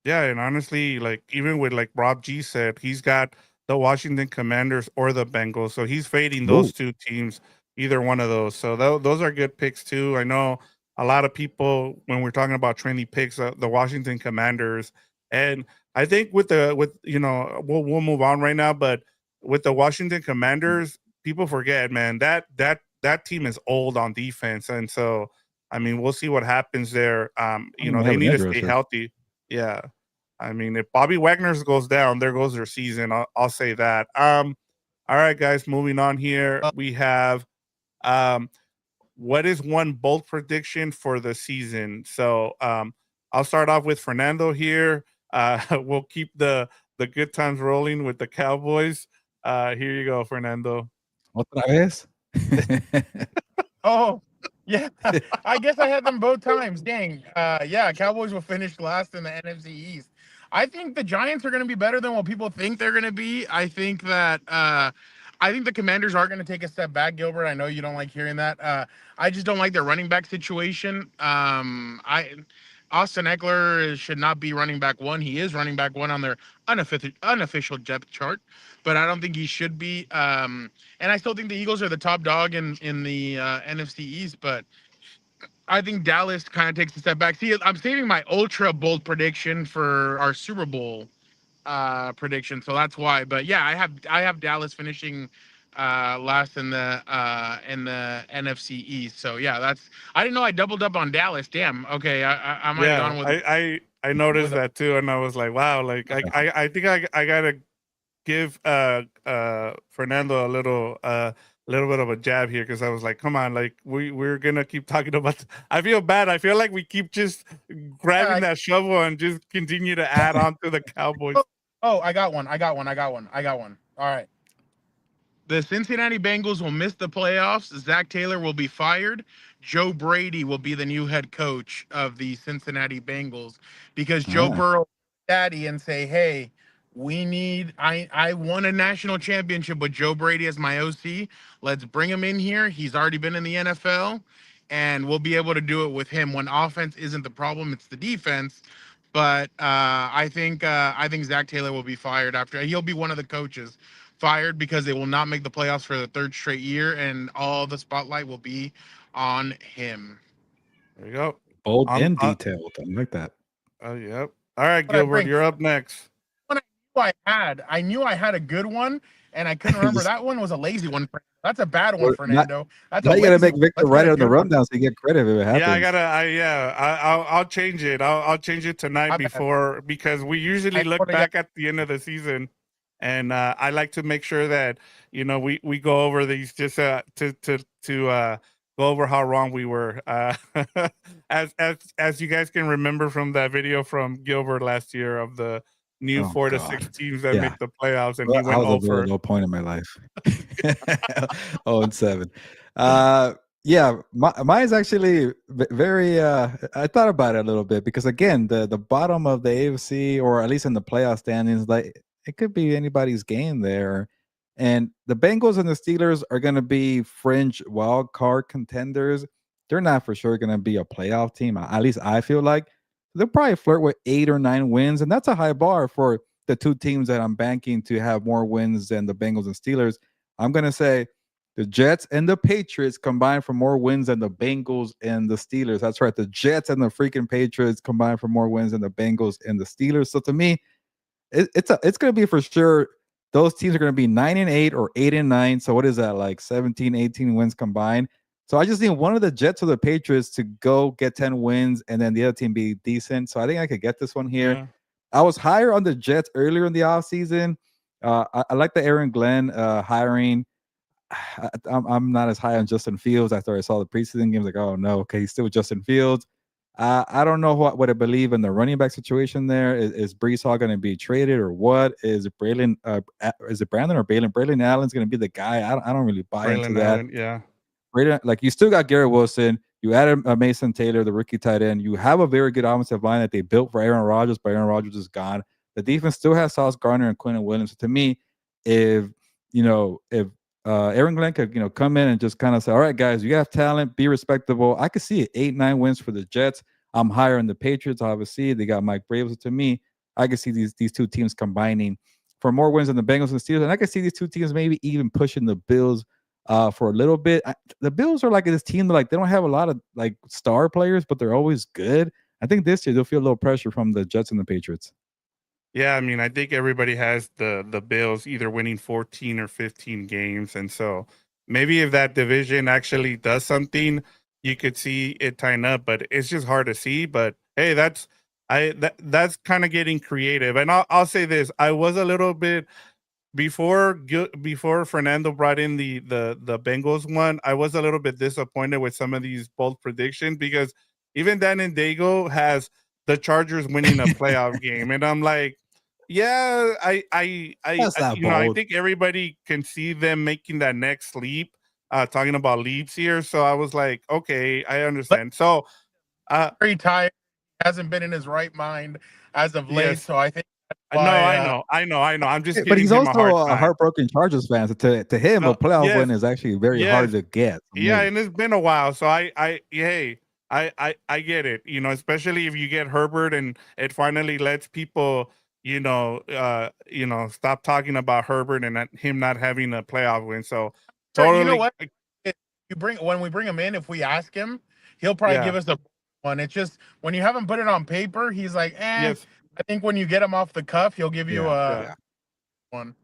Yeah, and honestly, like even with like Rob G said, he's got the Washington Commanders or the Bengals, so he's fading those two teams, either one of those. So those are good picks too. I know a lot of people, when we're talking about trendy picks, the Washington Commanders, and I think with you know, we'll move on right now, but with the Washington Commanders, people forget, man, that team is old on defense, and so I mean, we'll see what happens there. You know, they need to stay healthy. Yeah. I mean, if Bobby Wagner goes down, there goes their season. I'll say that. All right, guys, moving on here. We have what is one bold prediction for the season? So I'll start off with Fernando here. We'll keep the good times rolling with the Cowboys. Here you go, Fernando. ¿Otra vez? Oh, Yeah, I guess I had them both times. Dang. Yeah, Cowboys will finish last in the NFC East. I think the Giants are going to be better than what people think they're going to be. I think the Commanders are going to take a step back, Gilbert. I know you don't like hearing that. I just don't like their running back situation. Austin Eckler should not be running back one. He is running back one on their unofficial depth chart, but I don't think he should be. And I still think the Eagles are the top dog in the NFC East, but I think Dallas kind of takes a step back. See, I'm saving my ultra bold prediction for our Super Bowl prediction, so that's why. But yeah, I have Dallas finishing last in the NFC East. So yeah, I didn't know I doubled up on Dallas. Damn. Okay, I might have Yeah, gone with I noticed that too, and I was like, wow, like I think I gotta give Fernando a little bit of a jab here, because I was like, come on, like we're gonna keep talking about I feel bad. I feel like we keep just grabbing that shovel and just continue to add on to the Cowboys. Oh, I got one. All right. The Cincinnati Bengals will miss the playoffs. Zach Taylor will be fired. Joe Brady will be the new head coach of the Cincinnati Bengals, because Joe Burrow, daddy, and say, hey, I won a national championship with Joe Brady as my OC. Let's bring him in here. He's already been in the NFL, and we'll be able to do it with him. When offense isn't the problem, it's the defense. But I think Zach Taylor will be fired after. He'll be one of the coaches fired, because they will not make the playoffs for the third straight year, and all the spotlight will be on him. There you go. Bold and detailed. I like that. Oh, yep. All right, Gilbert, you're up next. I knew I had a good one, and I couldn't remember. That one was a lazy one. That's a bad one, Fernando. Now you got to make Victor write it on the rundown so you get credit if it happens. Yeah, I'll change it. I'll change it tonight because we usually look back at the end of the season. And I like to make sure that we go over these just to go over how wrong we were. As you guys can remember from that video from Gilbert last year of the new 4 to 6 teams that make the playoffs, and he went over. No point in my life. 0-7. Mine is actually very. I thought about it a little bit, because again, the bottom of the AFC, or at least in the playoff standings, like, it could be anybody's game there. And the Bengals and the Steelers are going to be fringe wild card contenders. They're not for sure going to be a playoff team. At least I feel like they'll probably flirt with 8 or 9 wins. And that's a high bar for the two teams that I'm banking to have more wins than the Bengals and Steelers. I'm going to say the Jets and the Patriots combined for more wins than the Bengals and the Steelers. That's right. The Jets and the freaking Patriots combined for more wins than the Bengals and the Steelers. So to me, it's going to be for sure. Those teams are going to be 9-8 or 8-9. So what is that, like 17, 18 wins combined? So I just need one of the Jets or the Patriots to go get 10 wins, and then the other team be decent. So I think I could get this one here. Yeah. I was higher on the Jets earlier in the offseason. I like the Aaron Glenn hiring. I'm not as high on Justin Fields after I saw the preseason games. Like, oh no, okay, he's still with Justin Fields. I don't know what I believe in the running back situation there. Is Breece Hall going to be traded, or what? Is it Brandon or Braylon? Braylon Allen's going to be the guy. I don't really buy into that. Allen, yeah. Braylon, like, you still got Garrett Wilson. You added Mason Taylor, the rookie tight end. You have a very good offensive line that they built for Aaron Rodgers, but Aaron Rodgers is gone. The defense still has Sauce Gardner and Quentin Williams. So to me, if Aaron Glenn could, come in and just kind of say, all right, guys, you have talent, be respectable. I could see 8-9 wins for the Jets. I'm higher in the Patriots, obviously. They got Mike Braves. To me, I could see these two teams combining for more wins than the Bengals and the Steelers. And I could see these two teams maybe even pushing the Bills for a little bit. The Bills are like this team that, like, they don't have a lot of like star players, but they're always good. I think this year they'll feel a little pressure from the Jets and the Patriots. Yeah, I mean, I think everybody has the Bills either winning 14 or 15 games. And so maybe if that division actually does something, you could see it tying up, but it's just hard to see. But hey, that's kind of getting creative. And I'll say this: I was a little bit before Fernando brought in the Bengals one. I was a little bit disappointed with some of these bold predictions, because even Dan and Dago has the Chargers winning a playoff game, and I'm like, yeah, I think everybody can see them making that next leap. talking about leaps here. So I was like, okay, I understand. So Very tired. Hasn't been in his right mind as of late. yes, So I think that's no, why. I know. I'm just But giving he's him a hard also a time. heartbroken Chargers fan. So to him, a playoff Yes, win is actually very hard yes, to get. So yeah, maybe. and it's been a while. So hey, I get it. You know, especially if you get Herbert and it finally lets people, stop talking about Herbert and him not having a playoff win. So Sure, you know totally, what? When we bring him in, if we ask him, he'll probably yeah, give us a one. It's just when you haven't put it on paper, he's like, yes, I think when you get him off the cuff, he'll give you Yeah. a one.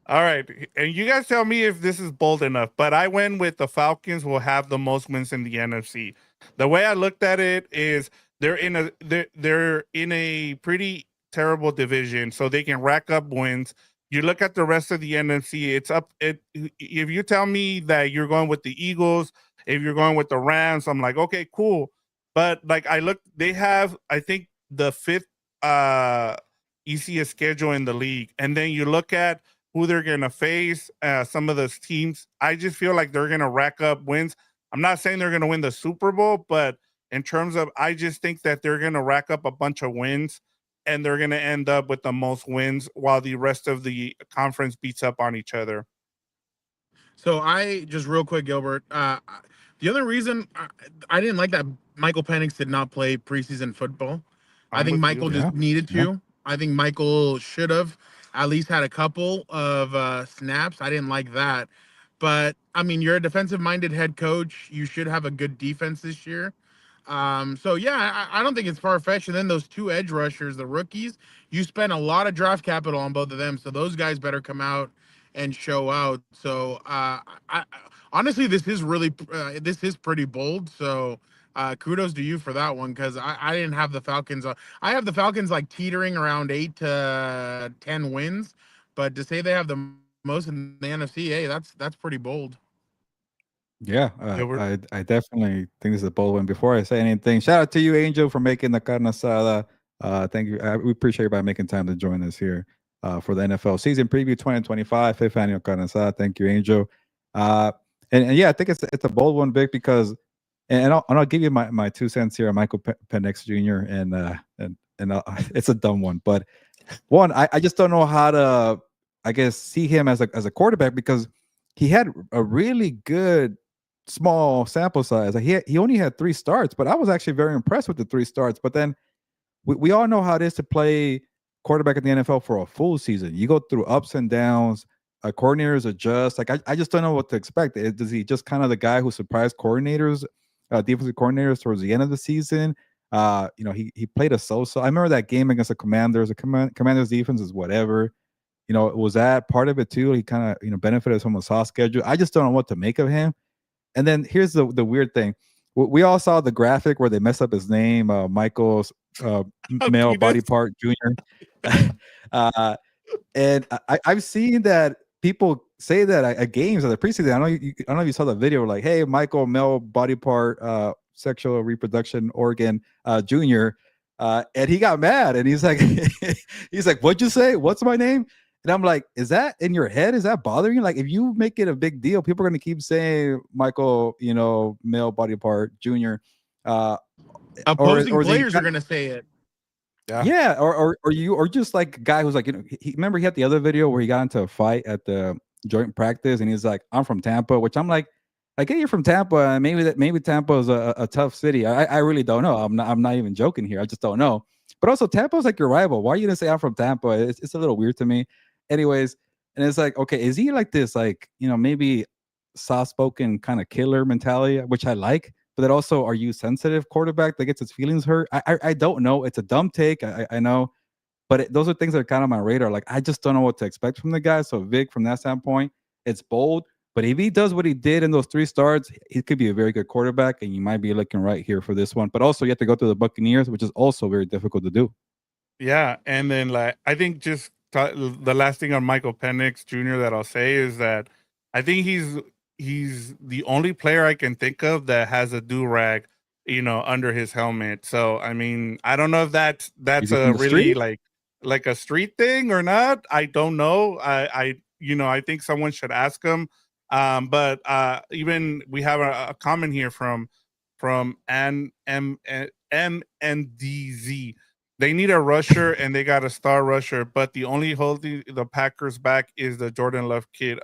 all right. And you guys tell me if this is bold enough, but I went with the Falcons will have the most wins in the NFC. The way I looked at it is they're in a pretty terrible division, so they can rack up wins. You look at the rest of the NFC, it's up it if you tell me that you're going with the Eagles, if you're going with the Rams, I'm like, okay, cool. But like they have I think the fifth easiest schedule in the league. And then you look at who they're going to face, some of those teams. I just feel like they're going to rack up wins. I'm not saying they're going to win the Super Bowl, but in terms of, I just think that they're going to rack up a bunch of wins and they're going to end up with the most wins while the rest of the conference beats up on each other. So I just real quick, Gilbert. The other reason I didn't like that Michael Penix did not play preseason football. I I'm think with Michael you. just needed to. I think Michael should have at least had a couple of snaps. I didn't like that. But I mean, you're a defensive minded head coach. You should have a good defense this year. So yeah, I don't think it's far fetched. And then those two edge rushers, the rookies, you spent a lot of draft capital on both of them. So those guys better come out and show out. So I honestly, this is pretty bold. So kudos to you for that one because I didn't have the Falcons. I have the Falcons like teetering around 8 to 10 wins, but to say they have the most in the NFC, hey, that's pretty bold. Yeah, Gilbert? I definitely think this is a bold one. Before I say anything, shout out to you, Angel, for making the Carne Asada. Thank you. We appreciate everybody making time to join us here for the NFL season preview 2025, fifth annual Carne Asada. Thank you, Angel. And yeah, I think it's a bold one, Vic, because and I'll give you my 2 cents here on Michael Penix Jr. and it's a dumb one, but one I just don't know how to I guess see him as a quarterback because he had a really good small sample size. Like he only had 3 starts, but I was actually very impressed with the 3 starts. But then we all know how it is to play quarterback in the NFL for a full season. You go through ups and downs. Coordinators adjust. Like I just don't know what to expect. Is he just kind of the guy who surprised coordinators, defensive coordinators towards the end of the season? He played a so-so. I remember that game against the Commanders. The Commanders defense is whatever. Was that part of it too? He kind of benefited from a soft schedule. I just don't know what to make of him. And then here's the weird thing. We all saw the graphic where they messed up his name, Michael's male body part junior. And I've seen that people say that at games at the preseason. I don't know if you saw the video, like, hey, Michael, male body part, sexual reproduction organ, junior. And he got mad and he's like, what'd you say? What's my name? And I'm like, is that in your head? Is that bothering you? Like, if you make it a big deal, people are going to keep saying Michael, male body part, junior. Opposing players are going to say it. Yeah, or just like a guy who's like, remember he had the other video where he got into a fight at the joint practice and he's like, I'm from Tampa, which I'm like, I get you're from Tampa, and maybe Tampa is a tough city. I really don't know. I'm not even joking here. I just don't know. But also Tampa's like your rival. Why are you gonna say I'm from Tampa? It's a little weird to me. Anyways, and it's like, okay, is he like this, like, maybe soft-spoken kind of killer mentality, which I like, but then also, are you sensitive quarterback that gets his feelings hurt? I don't know. It's a dumb take. I know, but those are things that are kind of on my radar. Like, I just don't know what to expect from the guy. So Vic, from that standpoint, it's bold. But if he does what he did in those 3 starts, he could be a very good quarterback, and you might be looking right here for this one. But also, you have to go through the Buccaneers, which is also very difficult to do. Yeah, and then I think just the last thing on Michael Penix Jr. that I'll say is that I think he's the only player I can think of that has a do-rag, under his helmet. So I mean, I don't know if that's a really like a street thing or not. I don't know. I think someone should ask him. But even we have a comment here from MNDZ. They need a rusher and they got a star rusher, but the only holding the Packers back is the Jordan Love kid.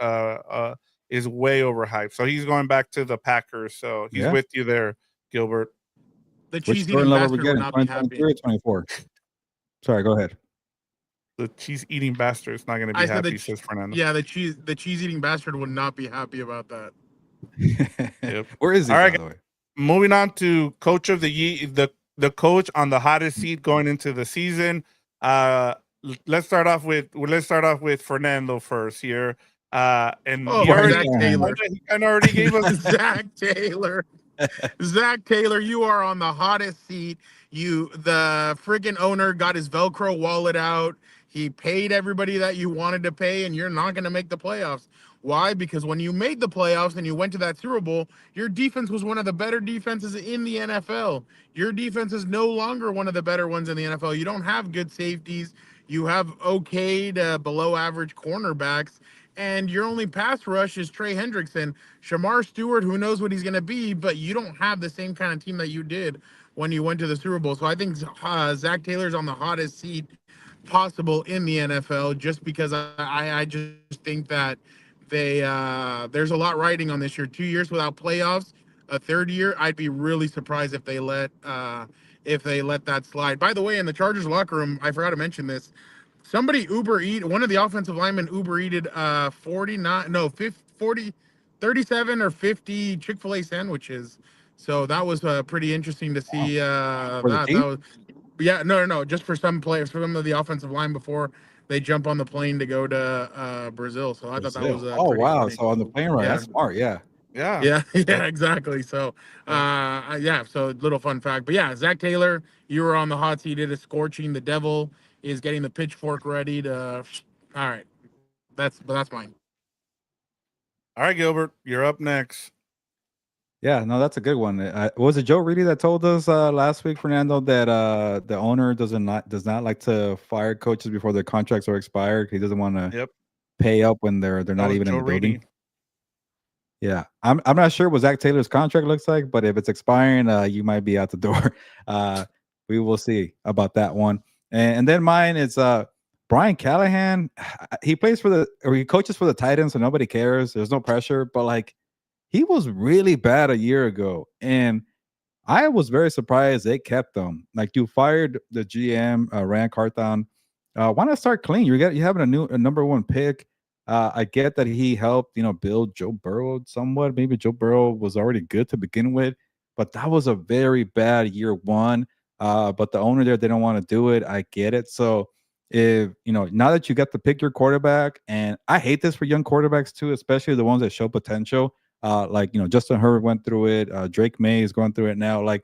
Is way overhyped, so he's going back to the Packers. So he's with you there, Gilbert. The Which cheese Jordan eating Love are we bastard would getting? not be happy. 2023 or 24? Sorry, go ahead. The cheese eating bastard is not going to be happy, says Fernando. Yeah, the cheese eating bastard would not be happy about that. Yep. Where is he? All right, by the way? Moving on to coach of the year, the coach on the hottest seat going into the season. Let's start off with Fernando first here. And Zach Taylor. He kind of already gave us Zach Taylor. Zach Taylor, you are on the hottest seat. The friggin' owner got his Velcro wallet out. He paid everybody that you wanted to pay, and you're not going to make the playoffs. Why? Because when you made the playoffs and you went to that Super Bowl, your defense was one of the better defenses in the NFL. Your defense is no longer one of the better ones in the NFL. You don't have good safeties. You have okay to below average cornerbacks. And your only pass rush is Trey Hendrickson. Shamar Stewart, who knows what he's going to be, but you don't have the same kind of team that you did when you went to the Super Bowl. So I think Zach Taylor's on the hottest seat possible in the NFL, just because I just think that there's a lot riding on this year. 2 years without playoffs, a third year, I'd be really surprised if they let that slide. By the way, in the Chargers locker room, I forgot to mention this. Somebody one of the offensive linemen Uber-eated 37 or 50 Chick-fil-A sandwiches. So that was pretty interesting to see. That was, no, just for some players, for some of the offensive line before they jump on the plane to go to Brazil. So I thought that was pretty funny. So on the plane ride, that's smart. Yeah, exactly. So so little fun fact. But yeah, Zach Taylor, you were on the hot seat. It is scorching. The devil is getting the pitchfork ready to. All right, that's mine. All right, Gilbert, you're up next. Yeah, no, that's a good one. Was it Joe Reedy that told us last week, Fernando, that the owner does not like to fire coaches before their contracts are expired? He doesn't want to pay up when they're not even in the building. Yeah, I'm not sure what Zach Taylor's contract looks like, but if it's expiring, you might be out the door. We will see about that one. And then mine is Brian Callahan. He coaches for the Titans, so nobody cares. There's no pressure, but like, he was really bad a year ago, and I was very surprised they kept him. Like, you fired the GM, Rand Carthon. Why not start clean? You having a number one pick. I get that he helped, build Joe Burrow somewhat. Maybe Joe Burrow was already good to begin with, but that was a very bad year one. But the owner there didn't want to do it. I get it. So if now that you got to pick your quarterback, and I hate this for young quarterbacks too, especially the ones that show potential. Justin Herbert went through it. Drake May is going through it now. Like,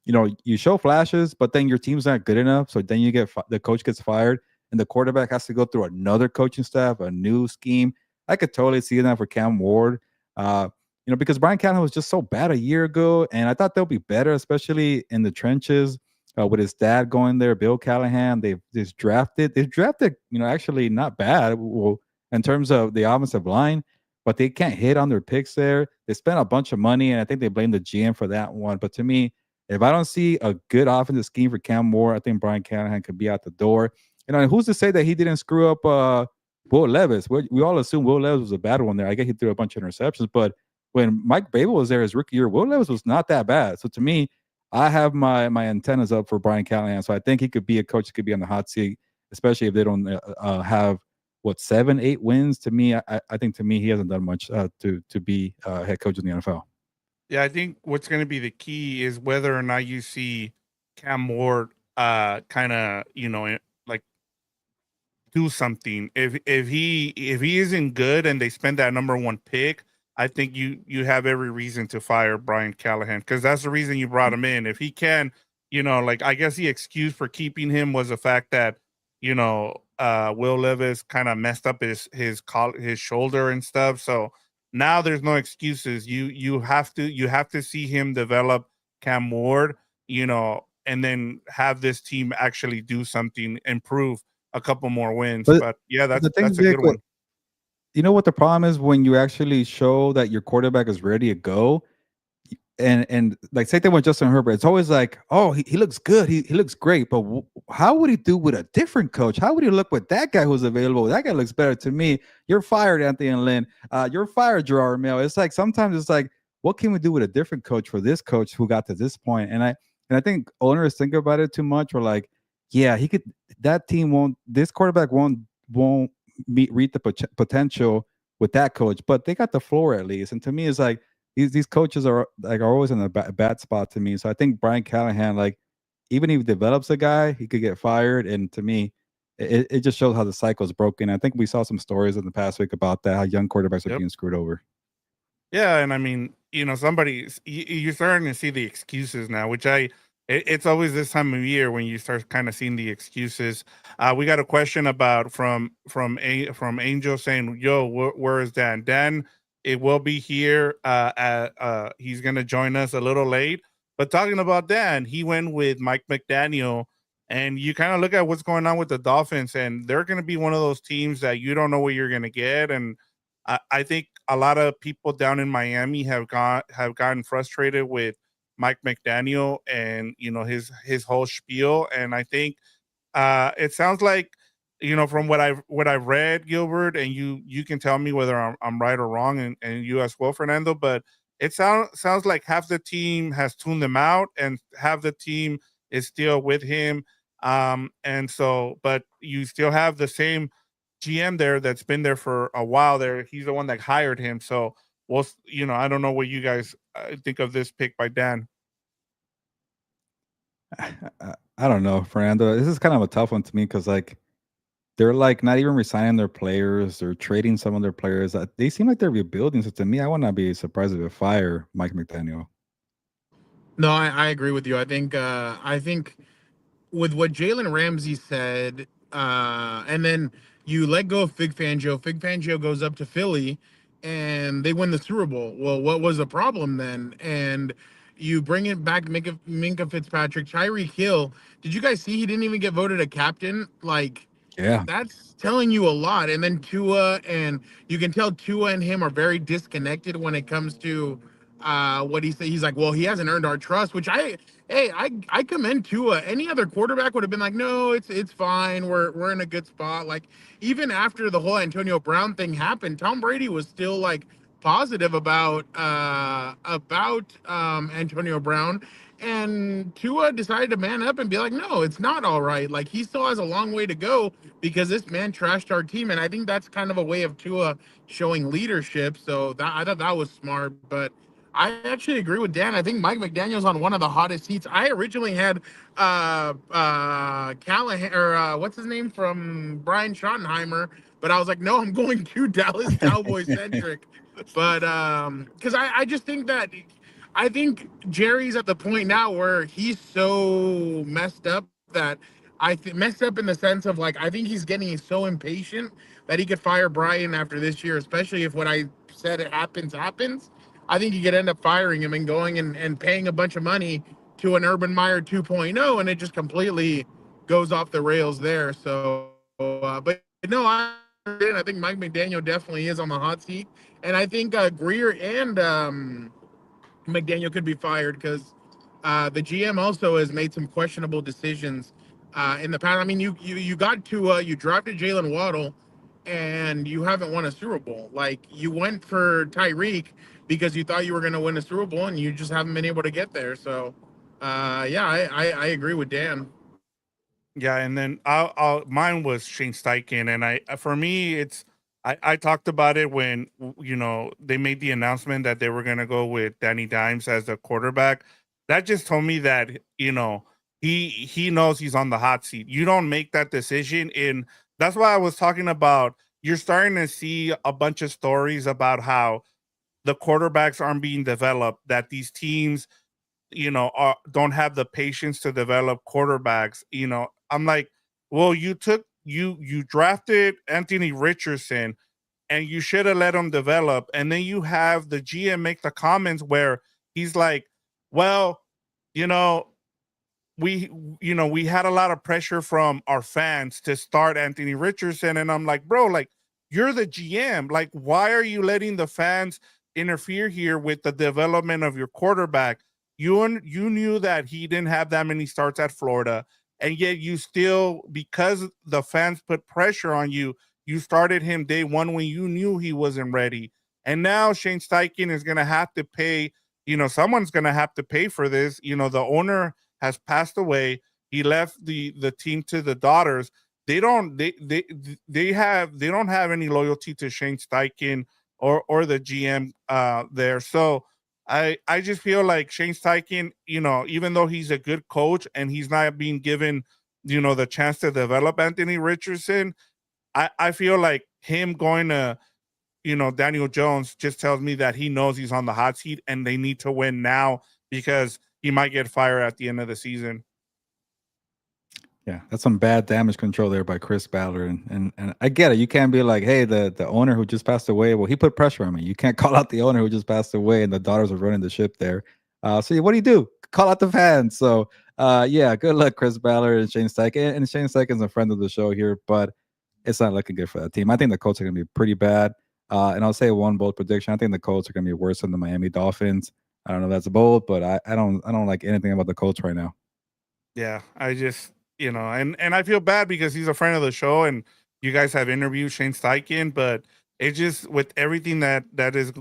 you show flashes, but then your team's not good enough. So then you the coach gets fired, and the quarterback has to go through another coaching staff, a new scheme. I could totally see that for Cam Ward. Because Brian Callahan was just so bad a year ago, and I thought they'll be better, especially in the trenches with his dad going there, Bill Callahan. They've drafted, actually not bad in terms of the offensive line, but they can't hit on their picks there. They spent a bunch of money, and I think they blame the GM for that one. But to me, if I don't see a good offensive scheme for Cam Moore, I think Brian Callahan could be out the door. And who's to say that he didn't screw up Will Levis? We all assume Will Levis was a bad one there. I guess he threw a bunch of interceptions, but when Mike Babel was there his rookie year, Will Levis was not that bad. So to me, I have my antennas up for Brian Callahan. So I think he could be a coach that could be on the hot seat, especially if they don't have 7-8 wins. To me, I think he hasn't done much to be head coach in the NFL. Yeah, I think what's going to be the key is whether or not you see Cam Ward kind of like do something. If he isn't good and they spend that number one pick, I think you have every reason to fire Brian Callahan, because that's the reason you brought him in. If he can, I guess the excuse for keeping him was the fact that Will Levis kind of messed up his shoulder and stuff. So now there's no excuses. You have to see him develop Cam Ward, and then have this team actually do something, improve a couple more wins. But yeah, that's a good one. you know what the problem is when you actually show that your quarterback is ready to go, and like same thing with Justin Herbert. It's always like, oh, he looks good, he looks great, but how would he do with a different coach? How would he look with that guy who's available? That guy looks better to me. You're fired, Anthony and Lynn. You're fired, Gerard Mayo. It's like sometimes it's like, what can we do with a different coach for this coach who got to this point? And I think owners think about it too much. We're like, yeah, he could. That team won't. This quarterback won't reach the potential with that coach, but they got the floor at least. And to me, it's like these coaches are always in a bad spot to me. So I think Brian Callahan, like, even if he develops a guy, he could get fired. And to me, it just shows how the cycle is broken. I think we saw some stories in the past week about that, how young quarterbacks are Yep. being screwed over. Yeah, and I mean, you're starting to see the excuses now, which it's always this time of year when you start kind of seeing the excuses. We got a question about from Angel saying, "Yo, where is Dan? Dan, it will be here. He's gonna join us a little late." But talking about Dan, he went with Mike McDaniel, and you kind of look at what's going on with the Dolphins, and they're gonna be one of those teams that you don't know what you're gonna get, and I think a lot of people down in Miami have gotten frustrated with Mike McDaniel and his whole spiel. And I think it sounds like from what I've read, Gilbert, and you can tell me whether I'm right or wrong, and you as well, Fernando. But it sounds like half the team has tuned them out, and half the team is still with him. And so, but you still have the same GM there that's been there for a while there. He's the one that hired him. So, I don't know what you guys think of this pick by Dan. I don't know, Fernando. This is kind of a tough one to me because like they're like not even resigning their players. They're trading some of their players. They seem like they're rebuilding. So to me, I would not be surprised if they fire Mike McDaniel. No, I agree with you. I think with what Jalen Ramsey said, and then you let go of Fig Fangio. Fig Fangio goes up to Philly, and they win the Super Bowl. Well, what was the problem then? And you bring it back, Minka Fitzpatrick, Tyreek Hill. Did you guys see he didn't even get voted a captain? Like, Yeah. that's telling you a lot. And then Tua, and you can tell Tua and him are very disconnected when it comes to what he said. He's like, well, he hasn't earned our trust, which I commend Tua. Any other quarterback would have been like, no, it's fine. We're in a good spot. Like, even after the whole Antonio Brown thing happened, Tom Brady was still like positive about Antonio Brown. And Tua decided to man up and be like, no, it's not all right. Like, he still has a long way to go because this man trashed our team. And I think that's kind of a way of Tua showing leadership. So I thought that was smart. But I actually agree with Dan. I think Mike McDaniel's on one of the hottest seats. I originally had Callahan, or what's his name, from Brian Schottenheimer, but I was like, no, I'm going to Dallas Cowboys centric. But because I just think that I think Jerry's at the point now where he's so messed up that messed up in the sense of, like, I think he's getting so impatient that he could fire Brian after this year, especially if what I said it happens. I think you could end up firing him and going and paying a bunch of money to an Urban Meyer 2.0, and it just completely goes off the rails there. So, but no, I think Mike McDaniel definitely is on the hot seat, and I think Greer and McDaniel could be fired because the GM also has made some questionable decisions in the past. I mean, you got to you drafted Jalen Waddle, and you haven't won a Super Bowl. Like, you went for Tyreek because you thought you were going to win a Super Bowl, and you just haven't been able to get there. So, yeah, I agree with Dan. Yeah, and then mine was Shane Steichen, and for me, I talked about it when they made the announcement that they were gonna go with Danny Dimes as the quarterback. That just told me that he knows he's on the hot seat. You don't make that decision, and that's why I was talking about. You're starting to see a bunch of stories about how the quarterbacks aren't being developed. That these teams don't have the patience to develop quarterbacks. I'm like, well, you drafted Anthony Richardson and you should have let him develop. And then you have the GM make the comments where he's like, well, you know, we had a lot of pressure from our fans to start Anthony Richardson. And I'm like, bro, like, you're the GM. Like, why are you letting the fans interfere here with the development of your quarterback? You knew that he didn't have that many starts at Florida, and yet you still, because the fans put pressure on you, you started him day one when you knew he wasn't ready. And now Shane Steichen is going to have to pay. Someone's going to have to pay for this. The owner has passed away. He left the team to the daughters. They don't they don't have any loyalty to Shane Steichen or the GM there. So I just feel like Shane Steichen, even though he's a good coach and he's not being given, the chance to develop Anthony Richardson, I feel like him going to, Daniel Jones just tells me that he knows he's on the hot seat and they need to win now because he might get fired at the end of the season. Yeah, that's some bad damage control there by Chris Ballard, and I get it. You can't be like, hey, the owner who just passed away. Well, he put pressure on me. You can't call out the owner who just passed away, and the daughters are running the ship there. So what do? Call out the fans. So yeah, good luck, Chris Ballard and Shane Steichen. And Shane Steichen's a friend of the show here, but it's not looking good for that team. I think the Colts are going to be pretty bad. And I'll say one bold prediction. I think the Colts are going to be worse than the Miami Dolphins. I don't know if that's bold, but I don't like anything about the Colts right now. Yeah, I just. And I feel bad because he's a friend of the show and you guys have interviewed Shane Steichen, but it just, with everything that has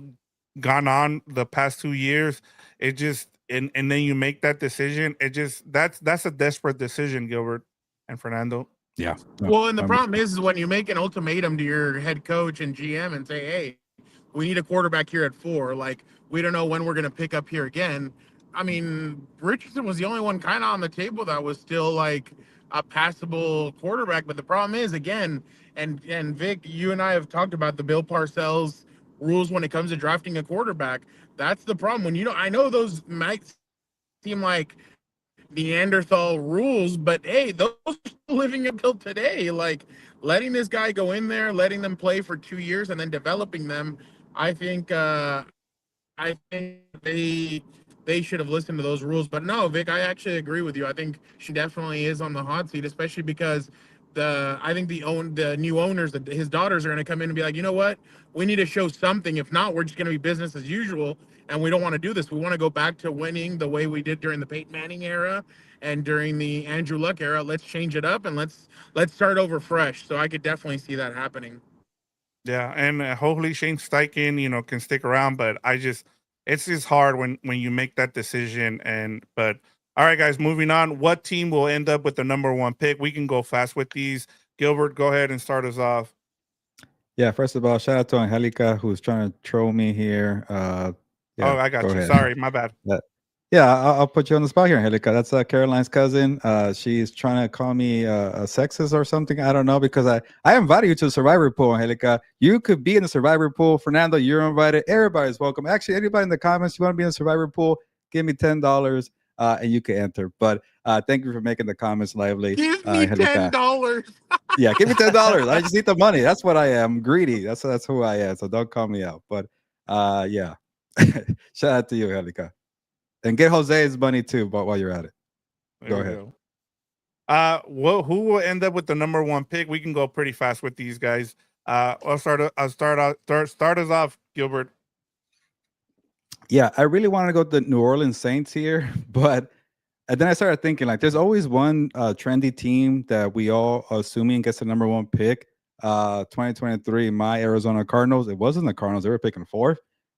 gone on the past 2 years, it just, and then you make that decision. It just, that's a desperate decision, Gilbert and Fernando. Yeah. Well, and the problem is when you make an ultimatum to your head coach and GM and say, hey, we need a quarterback here at 4. Like, we don't know when we're going to pick up here again. I mean, Richardson was the only one kind of on the table that was still like a passable quarterback. But the problem is, again, and Vic, you and I have talked about the Bill Parcells rules when it comes to drafting a quarterback. That's the problem. When I know those might seem like Neanderthal rules, but hey, those are living until today. Like, letting this guy go in there, letting them play for 2 years, and then developing them. I think they should have listened to those rules. But no, Vic, I actually agree with you. I think she definitely is on the hot seat, especially because I think the new owners, his daughters, are going to come in and be like, you know what, we need to show something. If not, we're just going to be business as usual, and we don't want to do this. We want to go back to winning the way we did during the Peyton Manning era and during the Andrew Luck era. Let's change it up and let's start over fresh. So I could definitely see that happening. Yeah, and hopefully Shane Steichen, can stick around. But it's just hard when you make that decision. But all right, guys, moving on. What team will end up with the number 1 pick? We can go fast with these. Gilbert, go ahead and start us off. Yeah, first of all, shout out to Angelica who's trying to troll me here. Yeah, I got you. Ahead. Sorry, my bad. Yeah, I'll put you on the spot here, Angelica. That's Caroline's cousin. She's trying to call me a sexist or something. I don't know, because I invited you to the Survivor Pool, Angelica. You could be in the Survivor Pool. Fernando, you're invited. Everybody's welcome. Actually, anybody in the comments, you want to be in the Survivor Pool, give me $10 and you can enter. But thank you for making the comments lively. Give me $10. Yeah, give me $10. I just need the money. That's what I am. I'm greedy. That's who I am. So don't call me out. But yeah, shout out to you, Angelica. And get Jose's money too, but while you're at it. Go ahead. Who will end up with the number 1 pick? We can go pretty fast with these guys. I'll start us off, Gilbert. Yeah, I really want to go to the New Orleans Saints here, but and then I started thinking, like, there's always one trendy team that we all assuming gets the number 1 pick. 2023, my Arizona Cardinals. It wasn't the Cardinals; they were picking 4th.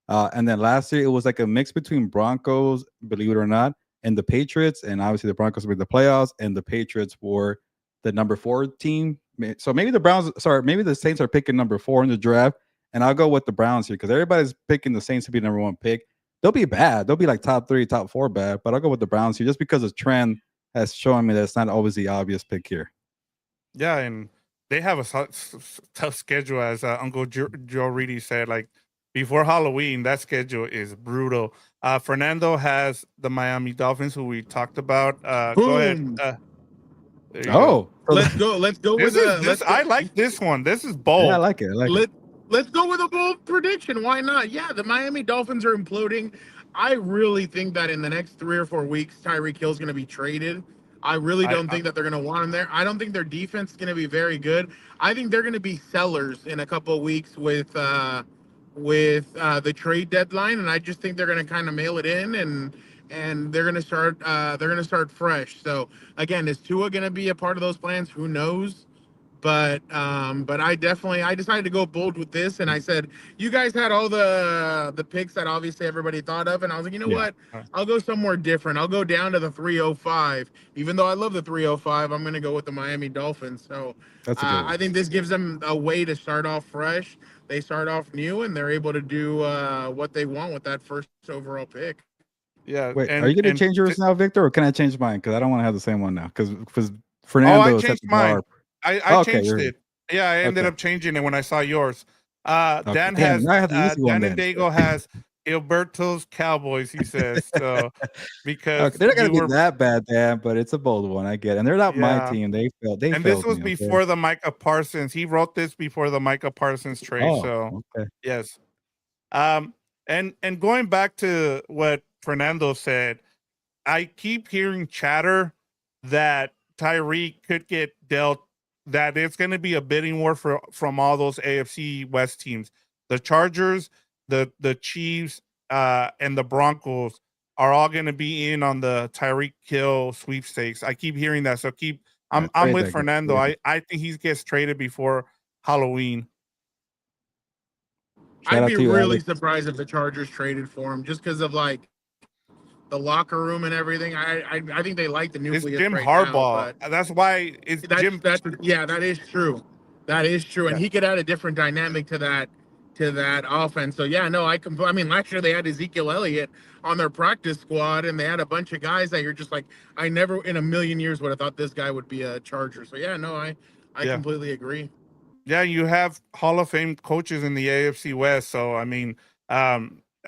And then last year, it was like a mix between Broncos, believe it or not, and the Patriots. And obviously, the Broncos made the playoffs, and the Patriots were the number 4 team. So maybe maybe the Saints are picking number 4 in the draft. And I'll go with the Browns here because everybody's picking the Saints to be number 1 pick. They'll be bad. They'll be like top 3, top 4 bad. But I'll go with the Browns here just because the trend has shown me that it's not always the obvious pick here. Yeah, and they have a tough schedule, as Uncle Joe Reedy said. Like, before Halloween, that schedule is brutal. Fernando has the Miami Dolphins, who we talked about. Go ahead. Let's go with this. I like this one. This is bold. Yeah, I like it. Let's go with a bold prediction. Why not? Yeah, the Miami Dolphins are imploding. I really think that in the next 3 or 4 weeks, Tyreek Hill is going to be traded. I really don't think that they're going to want him there. I don't think their defense is going to be very good. I think they're going to be sellers in a couple of weeks with the trade deadline, and I just think they're going to kind of mail it in and they're going to start fresh. So again, is Tua going to be a part of those plans? Who knows? But I decided to go bold with this, and I said, you guys had all the picks that obviously everybody thought of, and I was like, you know what? I'll go somewhere different. I'll go down to the 305. Even though I love the 305, I'm going to go with the Miami Dolphins. So That's a good one. I think this gives them a way to start off fresh. They start off new, and they're able to do what they want with that first overall pick. Yeah. Wait, are you going to change yours now, Victor, or can I change mine? Because I don't want to have the same one now. Because Fernando. I changed mine. I changed it. Yeah, I ended up changing it when I saw yours. Dan has Dan and Dago has Heelberto's Cowboys. He says so because they're not going to be that bad, Dan, but it's a bold one. I get it. And they're not my team. They failed. And this was before the Micah Parsons. He wrote this before the Micah Parsons trade. Yes. And going back to what Fernando said, I keep hearing chatter that Tyreek could get dealt. That it's going to be a bidding war from all those AFC West teams. The Chargers, the Chiefs, and the Broncos are all going to be in on the Tyreek Hill sweepstakes. I keep hearing that, so I'm with Fernando. I think he gets traded before Halloween. I'd be really surprised if the Chargers traded for him, just because of like the locker room and everything. I think they like the nucleus. It's Jim right Harbaugh. Now, that's why it's Jim. That is true. That is true, and he could add a different dynamic to that offense. So yeah, no, I mean, last year they had Ezekiel Elliott on their practice squad, and they had a bunch of guys that you're just like, I never in a million years would have thought this guy would be a Charger. So yeah, no, I completely agree. Yeah, you have Hall of Fame coaches in the AFC West. So I mean,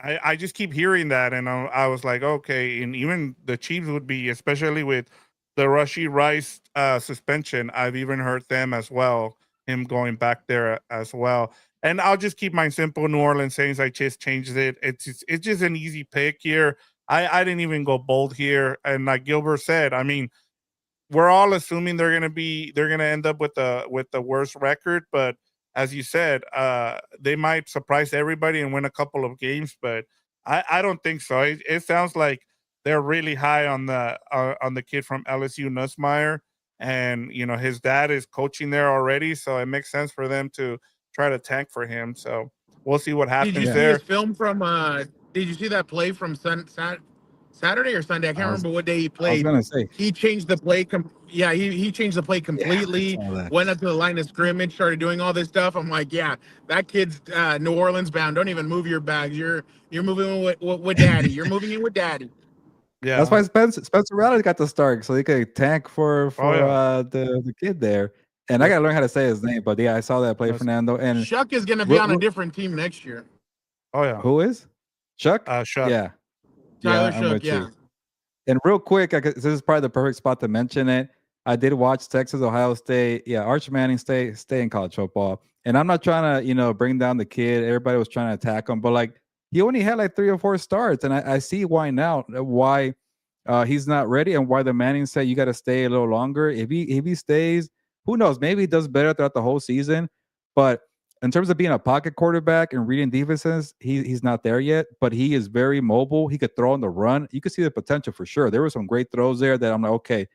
I just keep hearing that, and I was like, okay, and even the Chiefs would be, especially with the Rashee Rice suspension. I've even heard them as well, him going back there as well. And I'll just keep mine simple. New Orleans Saints. I just changed it. It's just an easy pick here. I didn't even go bold here. And like Gilbert said, I mean, we're all assuming they're gonna end up with the worst record, but as you said, they might surprise everybody and win a couple of games, but I don't think so. It sounds like they're really high on the kid from LSU, Nussmeier, and his dad is coaching there already, so it makes sense for them to try to tank for him. So we'll see what happens there. Did you see his film from? Did you see that play from Saturday or Sunday? I can't remember what day he played. I was gonna say he changed the play. He changed the play completely. Went up to the line of scrimmage, started doing all this stuff. I'm like, yeah, that kid's New Orleans bound. Don't even move your bags. You're moving with daddy. You're moving in with daddy. Yeah, that's why Spencer Rattler got the start, so he could tank for the kid there. And I gotta learn how to say his name, but yeah, I saw that play, Fernando. And Shuck is gonna be on a different team next year. Oh yeah, who is Shuck? Shuck. Yeah. Tyler Shuck, yeah. And real quick, this is probably the perfect spot to mention it. I did watch Texas, Ohio State. Yeah, Arch Manning stay in college football. And I'm not trying to, bring down the kid. Everybody was trying to attack him, but like he only had like 3 or 4 starts, and I see why now. Why he's not ready, and why the Manning said you got to stay a little longer. If he stays, who knows? Maybe he does better throughout the whole season. But in terms of being a pocket quarterback and reading defenses, he's not there yet, but he is very mobile. He could throw on the run. You could see the potential for sure. There were some great throws there that I'm like, okay,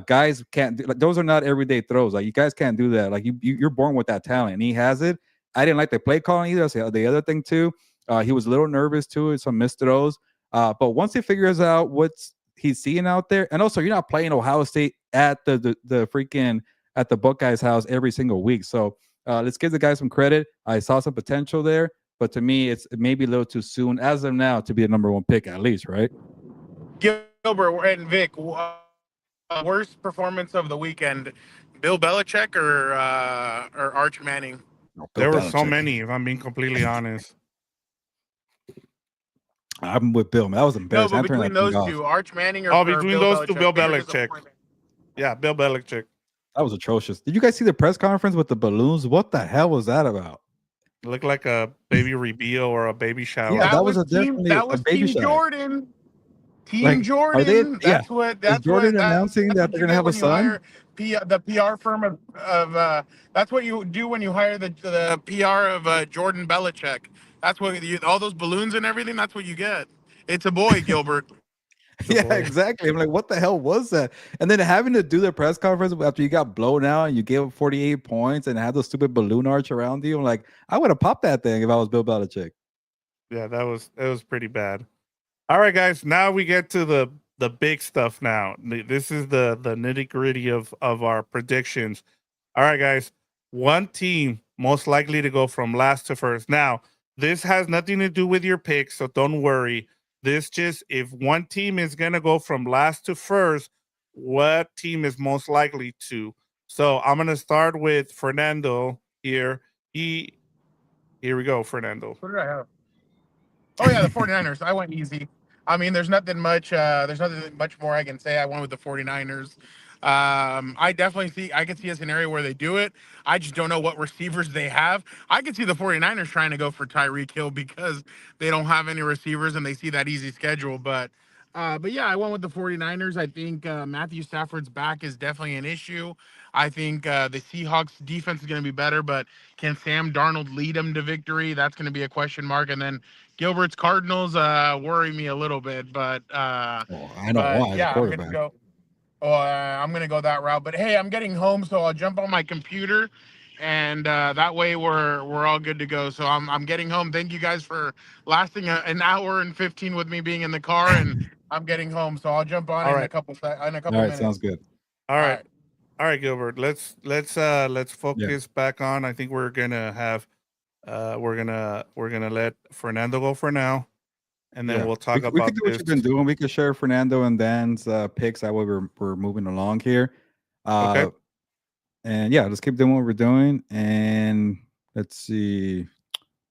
guys can't do, like, those are not everyday throws. Like you guys can't do that. Like you're born with that talent, and he has it. I didn't like the play calling either. That's the other thing too. He was a little nervous too, some missed throws. But once he figures out what's he's seeing out there, and also you're not playing Ohio State at the freaking at the Buckeyes house every single week. So let's give the guy some credit. I saw some potential there, but to me, it's maybe a little too soon as of now to be a #1 pick at least, right? Gilbert and Vic, worst performance of the weekend, Bill Belichick or Arch Manning? No, there were so many, if I'm being completely honest. I'm with Bill. Man. That was embarrassing. No, but between those two, Arch Manning or between those two, Bill Belichick. Yeah, Bill Belichick. That was atrocious. Did you guys see the press conference with the balloons? What the hell was that about? It looked like a baby reveal or a baby shower. Yeah, that was definitely that was a baby Team shower. Jordan. Team Like, are they? Jordan. Yeah. Is That's Jordan what announcing that's that what they're you gonna get have a when you son? hire the PR firm of that's what you do when you hire the PR of Jordan Belichick. That's what all those balloons and everything. That's what you get. It's a boy, Gilbert. The Yeah, boy. exactly. I'm like, what the hell was that? And then having to do the press conference after you got blown out and you gave up 48 points and had the stupid balloon arch around you. I'm like, I would have popped that thing if I was Bill Belichick. Yeah, it was pretty bad. All right, guys. Now we get to the big stuff. Now this is the nitty gritty of our predictions. All right, guys. One team most likely to go from last to first. Now this has nothing to do with your picks, so don't worry. This just if one team is gonna go from last to first, what team is most likely to? So I'm gonna start with Fernando here. Here we go, Fernando. What did I have? Oh yeah, the 49ers. I went easy. I mean, there's nothing much more I can say. I went with the 49ers. I can see a scenario where they do it. I just don't know what receivers they have. I can see the 49ers trying to go for Tyreek Hill because they don't have any receivers and they see that easy schedule. But yeah, I went with the 49ers. I think Matthew Stafford's back is definitely an issue. I think the Seahawks defense is going to be better, but can Sam Darnold lead them to victory? That's going to be a question mark. And then Gilbert's Cardinals worry me a little bit, Oh, I know why. The yeah, I'm gonna quarterback. go. Oh, I'm gonna go that route. But hey, I'm getting home, so I'll jump on my computer, and that way we're all good to go. So I'm getting home. Thank you guys for lasting an hour and 15 with me being in the car, and I'm getting home, so I'll jump on All in right. a All couple right, sounds minutes. good. All All right. right. All right, Gilbert. Let's Yeah. focus back on. I think we're gonna have we're gonna let Fernando go for now, and then Yeah. we'll talk We could about do what this. you've been doing. We could share Fernando and Dan's picks. That way we're moving along here. Okay. And yeah, let's keep doing what we're doing. And let's see.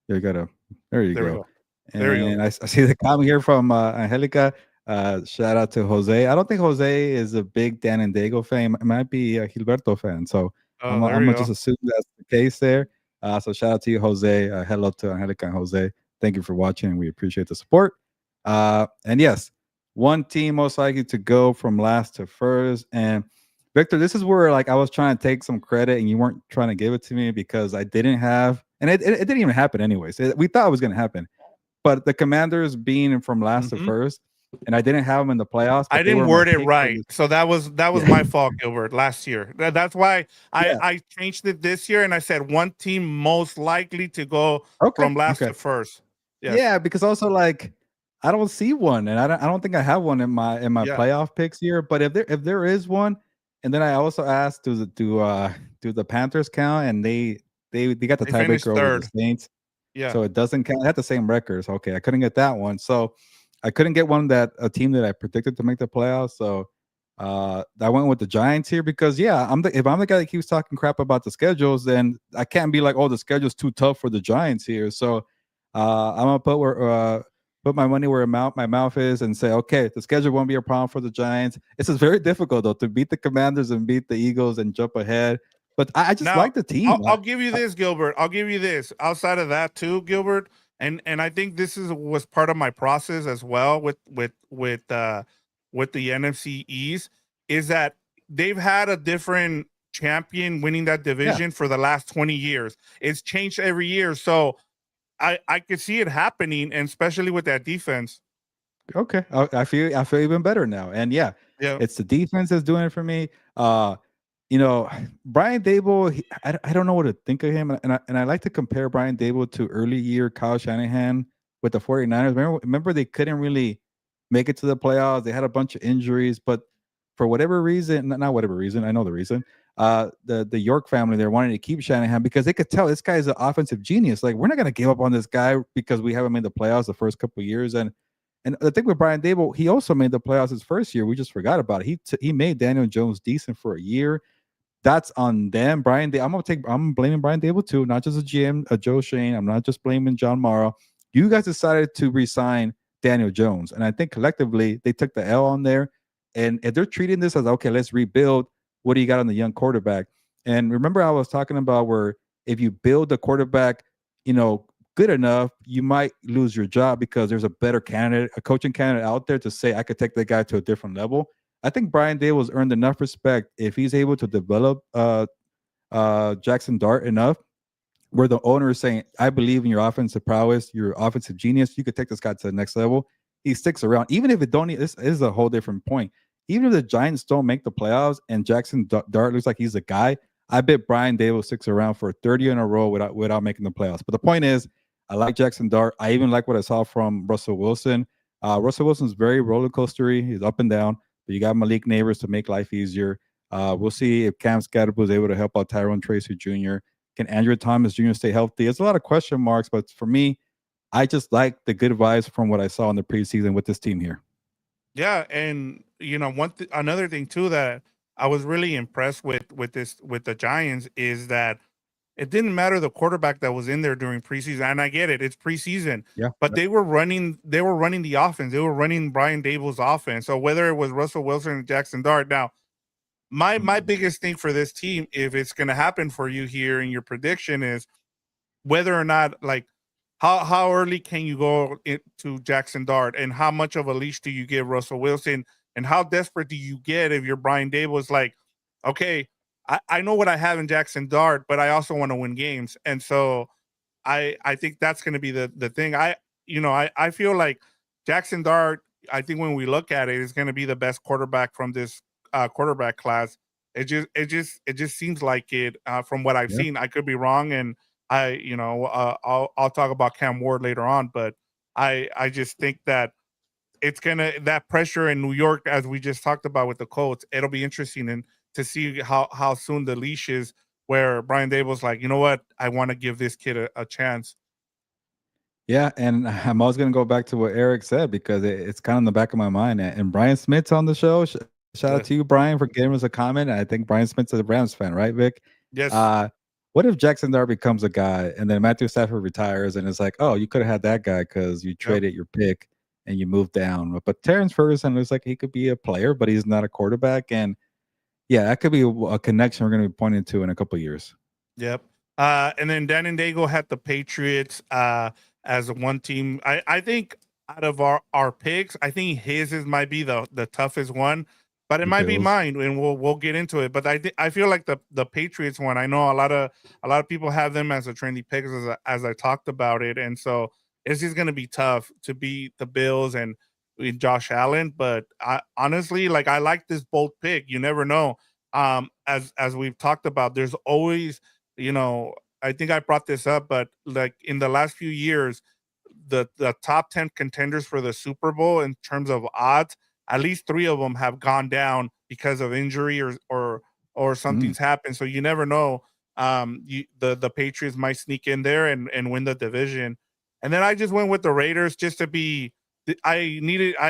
You gotta. There you There we go. go. There we go. And I see the comment here from Angelica. Shout out to Jose. I don't think Jose is a big Dan and Dago fan. It might be a Heelberto fan. So Oh, there I'm we gonna go. just assume that's the case there. So shout out to you, Jose. Hello to Angelica and Jose. Thank you for watching. We appreciate the support. And yes, one team most likely to go from last to first. And Victor, this is where like I was trying to take some credit and you weren't trying to give it to me because I didn't have, and it didn't even happen anyways. We thought it was going to happen, but the Commanders being from last to first, and I didn't have them in the playoffs, I but they didn't were my word it pick for right, this. so that was Yeah. my fault, Gilbert. Last year, that's why Yeah. I changed it this year, and I said one team most likely to go Okay. from last Okay. to first. Yes. Yeah, because also like I don't see one, and I don't think I have one in my Yeah. playoff picks here. But if there is one, and then I also asked do the Panthers count, and they got the They finished tiebreaker over the third. Saints, Yeah. so it doesn't count. They had the same records. Okay, I couldn't get that one, so I couldn't get one that a team that I predicted to make the playoffs. So I went with the Giants here because yeah, if I'm the guy that keeps talking crap about the schedules, then I can't be like, oh, the schedule's too tough for the Giants here. So I'm gonna put my money where my mouth is and say, okay, the schedule won't be a problem for the Giants. It's just very difficult though to beat the Commanders and beat the Eagles and jump ahead. But I just Now, like the team. I'll give you this, Gilbert. I'll give you this. Outside of that, too, Gilbert, and I think this was part of my process as well with the NFC East is that they've had a different champion winning that division for the last 20 years. It's changed every year, so I could see it happening, and especially with that defense. Okay, I feel even better now. And yeah, Yeah. it's the defense that's doing it for me. You know, Brian Dable, I don't know what to think of him, and I like to compare Brian Dable to early year Kyle Shanahan with the 49ers. Remember they couldn't really make it to the playoffs. They had a bunch of injuries, but for whatever reason, not whatever reason, I know the reason. The York family, they're wanting to keep Shanahan because they could tell this guy is an offensive genius. Like, we're not gonna give up on this guy because we haven't made the playoffs the first couple of years. And the thing with Brian Dable, he also made the playoffs his first year. We just forgot about it. He made Daniel Jones decent for a year. That's on them. I'm blaming Brian Dable too, not just a GM, a Joe Shane. I'm not just blaming John Morrow. You guys decided to resign Daniel Jones, and I think collectively they took the L on there. And if they're treating this as okay, let's rebuild. What do you got on the young quarterback? And remember, I was talking about where if you build the quarterback, good enough, you might lose your job because there's a better candidate, a coaching candidate out there to say, I could take that guy to a different level. I think Brian Dable's earned enough respect if he's able to develop Jackson Dart enough where the owner is saying, I believe in your offensive prowess, your offensive genius. You could take this guy to the next level. He sticks around. Even if it don't, this is a whole different point. Even if the Giants don't make the playoffs and Jackson Dart looks like he's a guy, I bet Brian Dable sticks around for 30 in a row without making the playoffs. But the point is, I like Jackson Dart. I even like what I saw from Russell Wilson. Russell Wilson's very roller coastery. He's up and down, but you got Malik Neighbors to make life easier. We'll see if Cam Scatterbo is able to help out Tyrone Tracy Jr. Can Andrew Thomas Jr. stay healthy? There's a lot of question marks, but for me, I just like the good vibes from what I saw in the preseason with this team here. Yeah, and another thing too that I was really impressed with the Giants is that it didn't matter the quarterback that was in there during preseason, and I get it, it's preseason. Yeah, but they were running the offense. They were running Brian Dable's offense. So whether it was Russell Wilson and Jackson Dart, now my biggest thing for this team, if it's going to happen for you here in your prediction, is whether or not, like, how early can you go into Jackson Dart, and how much of a leash do you give Russell Wilson, and how desperate do you get if you're Brian Dable is like, okay, I know what I have in Jackson Dart, but I also want to win games. And so I think that's going to be the thing. I feel like Jackson Dart, I think when we look at it, is going to be the best quarterback from this quarterback class. It just seems like it from what I've seen. I could be wrong, and I'll talk about Cam Ward later on, but I just think that that pressure in New York, as we just talked about with the Colts, it'll be interesting and to see how soon the leash is, where Brian Dable's like, you know what, I want to give this kid a chance. Yeah, and I'm always going to go back to what Eric said because it's kind of in the back of my mind. And Brian Smith's on the show. Shout out to you, Brian, for giving us a comment. I think Brian Smith's a Rams fan, right, Vic? Yes. What if Jackson Dart becomes a guy and then Matthew Stafford retires and it's like, oh, you could have had that guy because you traded your pick and you moved down. But Terrence Ferguson looks like he could be a player, but he's not a quarterback. And yeah, that could be a connection we're going to be pointing to in a couple of years. Yep. And then Dan and Dago had the Patriots as one team. I think out of our picks, I think his might be the toughest one, but it might be mine, and we'll get into it. But I feel like the Patriots one, I know a lot of people have them as a trendy pick as I talked about it, and so it's just gonna be tough to beat the Bills and Josh Allen. But honestly, like, I like this bold pick. You never know. As we've talked about, there's always, I think I brought this up, but like in the last few years, the top 10 contenders for the Super Bowl in terms of odds, at least 3 of them have gone down because of injury or something's happened. So you never know. The Patriots might sneak in there and win the division. And then I just went with the Raiders just to be. I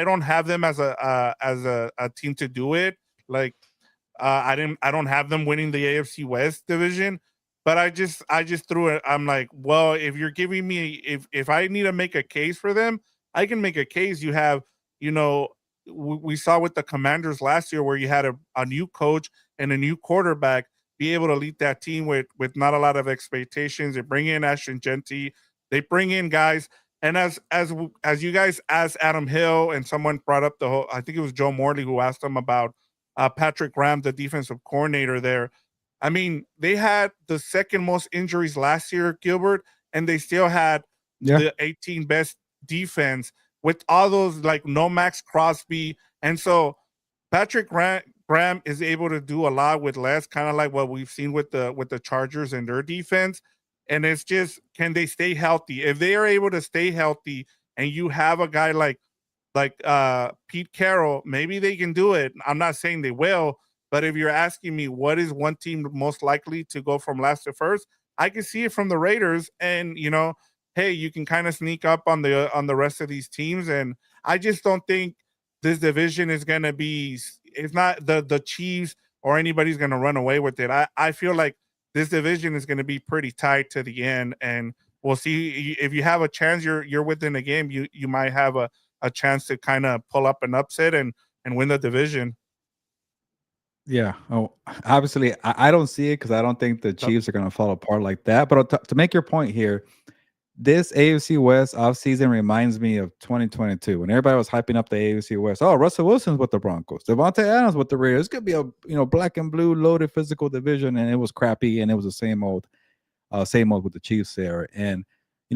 don't have them as a team to do it. Like, I don't have them winning the AFC West division, but I just threw it. I'm like, well, if you're giving me, if I need to make a case for them, I can make a case. You have, we saw with the Commanders last year where you had a new coach and a new quarterback be able to lead that team with not a lot of expectations. They bring in Ashton Genty, they bring in guys. And as you guys asked Adam Hill, and someone brought up I think it was Joe Morley who asked him about Patrick Graham, the defensive coordinator there. I mean, they had the second most injuries last year, Gilbert, and they still had the 18 best defense with all those, like, no Max Crosby. And so Patrick Graham is able to do a lot with less, kind of like what we've seen with the Chargers and their defense. And it's just, can they stay healthy? If they are able to stay healthy and you have a guy like Pete Carroll, maybe they can do it. I'm not saying they will, but if you're asking me what is one team most likely to go from last to first, I can see it from the Raiders. And hey, you can kind of sneak up on the rest of these teams. And I just don't think this division is going to be. It's not the Chiefs or anybody's going to run away with it. I feel like this division is going to be pretty tight to the end, and we'll see. If you have a chance, you're within a game, you might have a chance to kind of pull up an upset and win the division. Yeah. Oh, obviously, I don't see it because I don't think the Chiefs are going to fall apart like that. But to make your point here, this AFC West offseason reminds me of 2022 when everybody was hyping up the AFC West. Oh, Russell Wilson's with the Broncos, Devontae Adams with the Raiders. It's gonna be a black and blue loaded physical division, and it was crappy, and it was the same old with the Chiefs there. And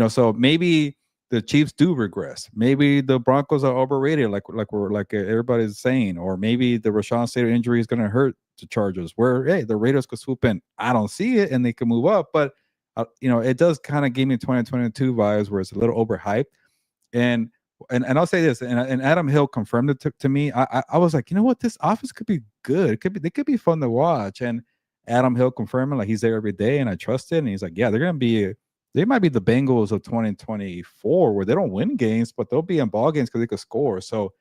so maybe the Chiefs do regress. Maybe the Broncos are overrated, like everybody's saying, or maybe the Rashawn Slater injury is gonna hurt the Chargers. Where the Raiders could swoop in. I don't see it, and they can move up, but. It does kind of give me 2022 vibes where it's a little overhyped. And I'll say this, and Adam Hill confirmed it to me. I was like, you know what, this offense could be good. They could be fun to watch. And Adam Hill confirming, like, he's there every day, and I trust it. And he's like, yeah, they might be the Bengals of 2024, where they don't win games, but they'll be in ball games because they could score. So,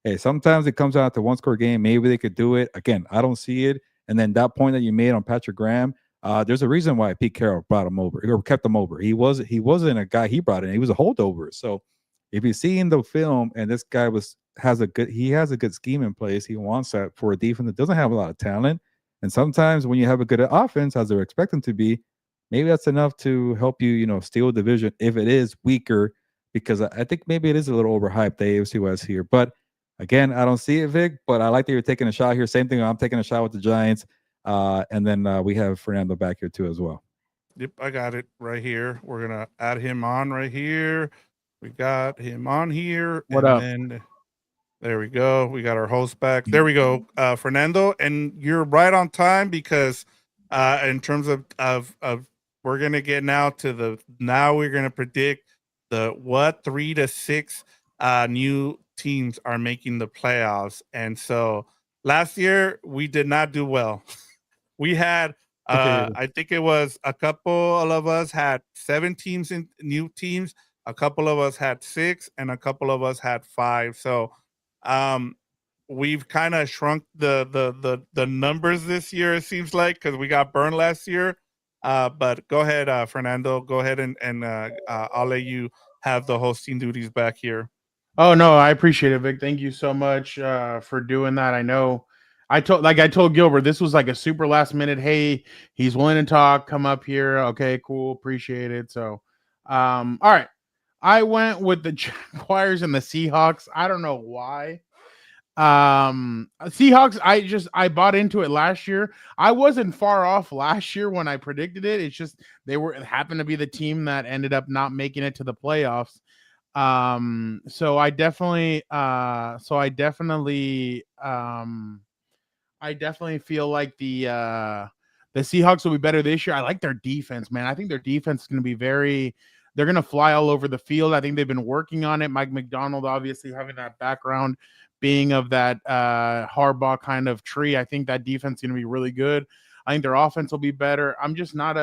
hey, sometimes it comes out to one-score game. Maybe they could do it. Again, I don't see it. And then that point that you made on Patrick Graham. There's a reason why Pete Carroll brought him over or kept him over. He wasn't a guy he brought in. He was a holdover. So if you see in the film and this guy has a good scheme in place, he wants that for a defense that doesn't have a lot of talent. And sometimes when you have a good offense, as they're expecting to be, maybe that's enough to help you, steal a division if it is weaker. Because I think maybe it is a little overhyped, the AFC West here. But again, I don't see it, Vic. But I like that you're taking a shot here. Same thing. I'm taking a shot with the Giants. And then we have Fernando back here too as well. Yep, I got it right here. We're gonna add him on right here. We got him on here. What and up? Then there we go. We got our host back. There we go, Fernando. And you're right on time because in terms of we're gonna get now we're gonna predict what 3 to 6 new teams are making the playoffs. And so last year we did not do well. We had, I think it was a couple of us had 7 teams in new teams. A couple of us had 6, and a couple of us had 5. So, we've kind of shrunk the numbers this year. It seems like because we got burned last year. But go ahead, Fernando. Go ahead and I'll let you have the hosting duties back here. Oh no, I appreciate it, Vic. Thank you so much for doing that. I know. I told Gilbert, this was like a super last minute. Hey, he's willing to talk. Come up here. Okay, cool. Appreciate it. So, all right. I went with the Jaguars and the Seahawks. I don't know why. Seahawks, I bought into it last year. I wasn't far off last year when I predicted it. It's just it happened to be the team that ended up not making it to the playoffs. So I definitely feel like the Seahawks will be better this year. I like their defense, man. I think their defense is going to be they're going to fly all over the field. I think they've been working on it. Mike McDonald, obviously having that background, being of that Harbaugh kind of tree. I think that defense is going to be really good. I think their offense will be better. I'm just not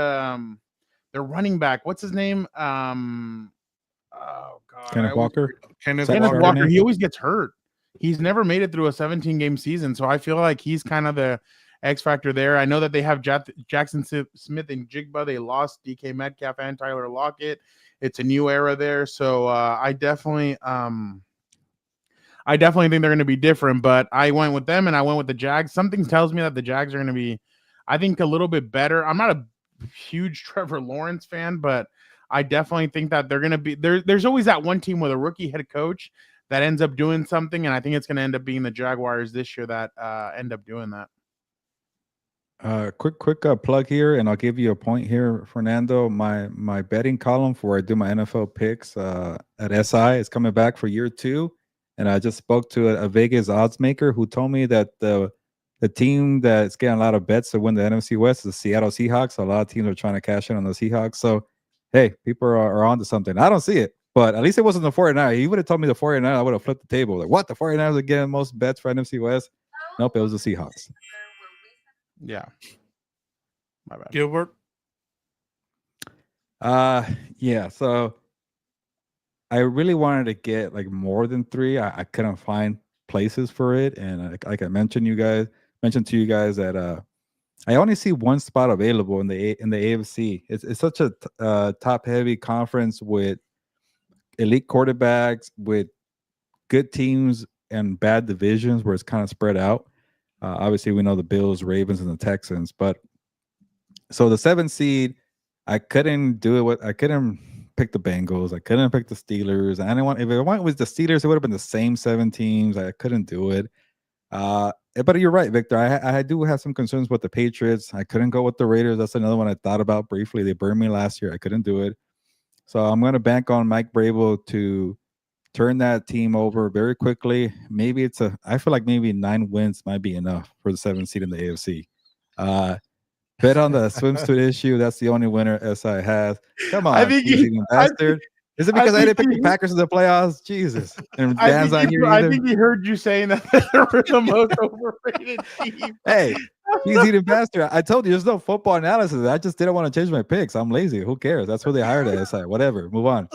their running back. What's his name? Oh God, Kenneth Walker. Kenneth Walker. He always gets hurt. He's never made it through a 17-game season, so I feel like he's kind of the X factor there. I know that they have Jackson Smith and Jigba. They lost DK Metcalf and Tyler Lockett. It's a new era there, so I definitely think they're going to be different. But I went with them, and I went with the Jags. Something tells me that the Jags are going to be, I think, a little bit better. I'm not a huge Trevor Lawrence fan, but I definitely think that they're going to be there. There's always that one team with a rookie head coach that ends up doing something, and I think it's going to end up being the Jaguars this year that end up doing that. Quick plug here, and I'll give you a point here, Fernando. My betting column for where I do my NFL picks at SI is coming back for year 2, and I just spoke to a Vegas odds maker who told me that the team that's getting a lot of bets to win the NFC West is the Seattle Seahawks. A lot of teams are trying to cash in on the Seahawks. So, hey, people are onto something. I don't see it. But at least it wasn't the 49ers. He would have told me the 49ers. I would have flipped the table. Like, what? The 49ers are getting most bets for NFC West? Nope, it was the Seahawks. Yeah. My bad. Gilbert? Yeah. So I really wanted to get like more than 3. I couldn't find places for it. And like I mentioned to you guys that I only see one spot available in the AFC. It's such a top-heavy conference with elite quarterbacks, with good teams and bad divisions where it's kind of spread out. Obviously, we know the Bills, Ravens, and the Texans. But so the 7th seed, I couldn't do it. I couldn't pick the Bengals. I couldn't pick the Steelers. I didn't want. If I went with the Steelers, it would have been the same 7 teams. I couldn't do it. But you're right, Victor. I do have some concerns with the Patriots. I couldn't go with the Raiders. That's another one I thought about briefly. They burned me last year. I couldn't do it. So I'm going to bank on Mike Brable to turn that team over very quickly. Maybe I feel like maybe 9 wins might be enough for the 7th seed in the AFC. Bet on the swimsuit issue. That's the only winner SI has. Come on, cheating bastard. Is it because I didn't pick the Packers in the playoffs? Jesus. And Dan's not here either. I think he heard you saying that they were the most overrated team. Hey, he's eating bastard. I told you there's no football analysis. I just didn't want to change my picks. I'm lazy. Who cares? That's what they hired at SI. Whatever. Move on.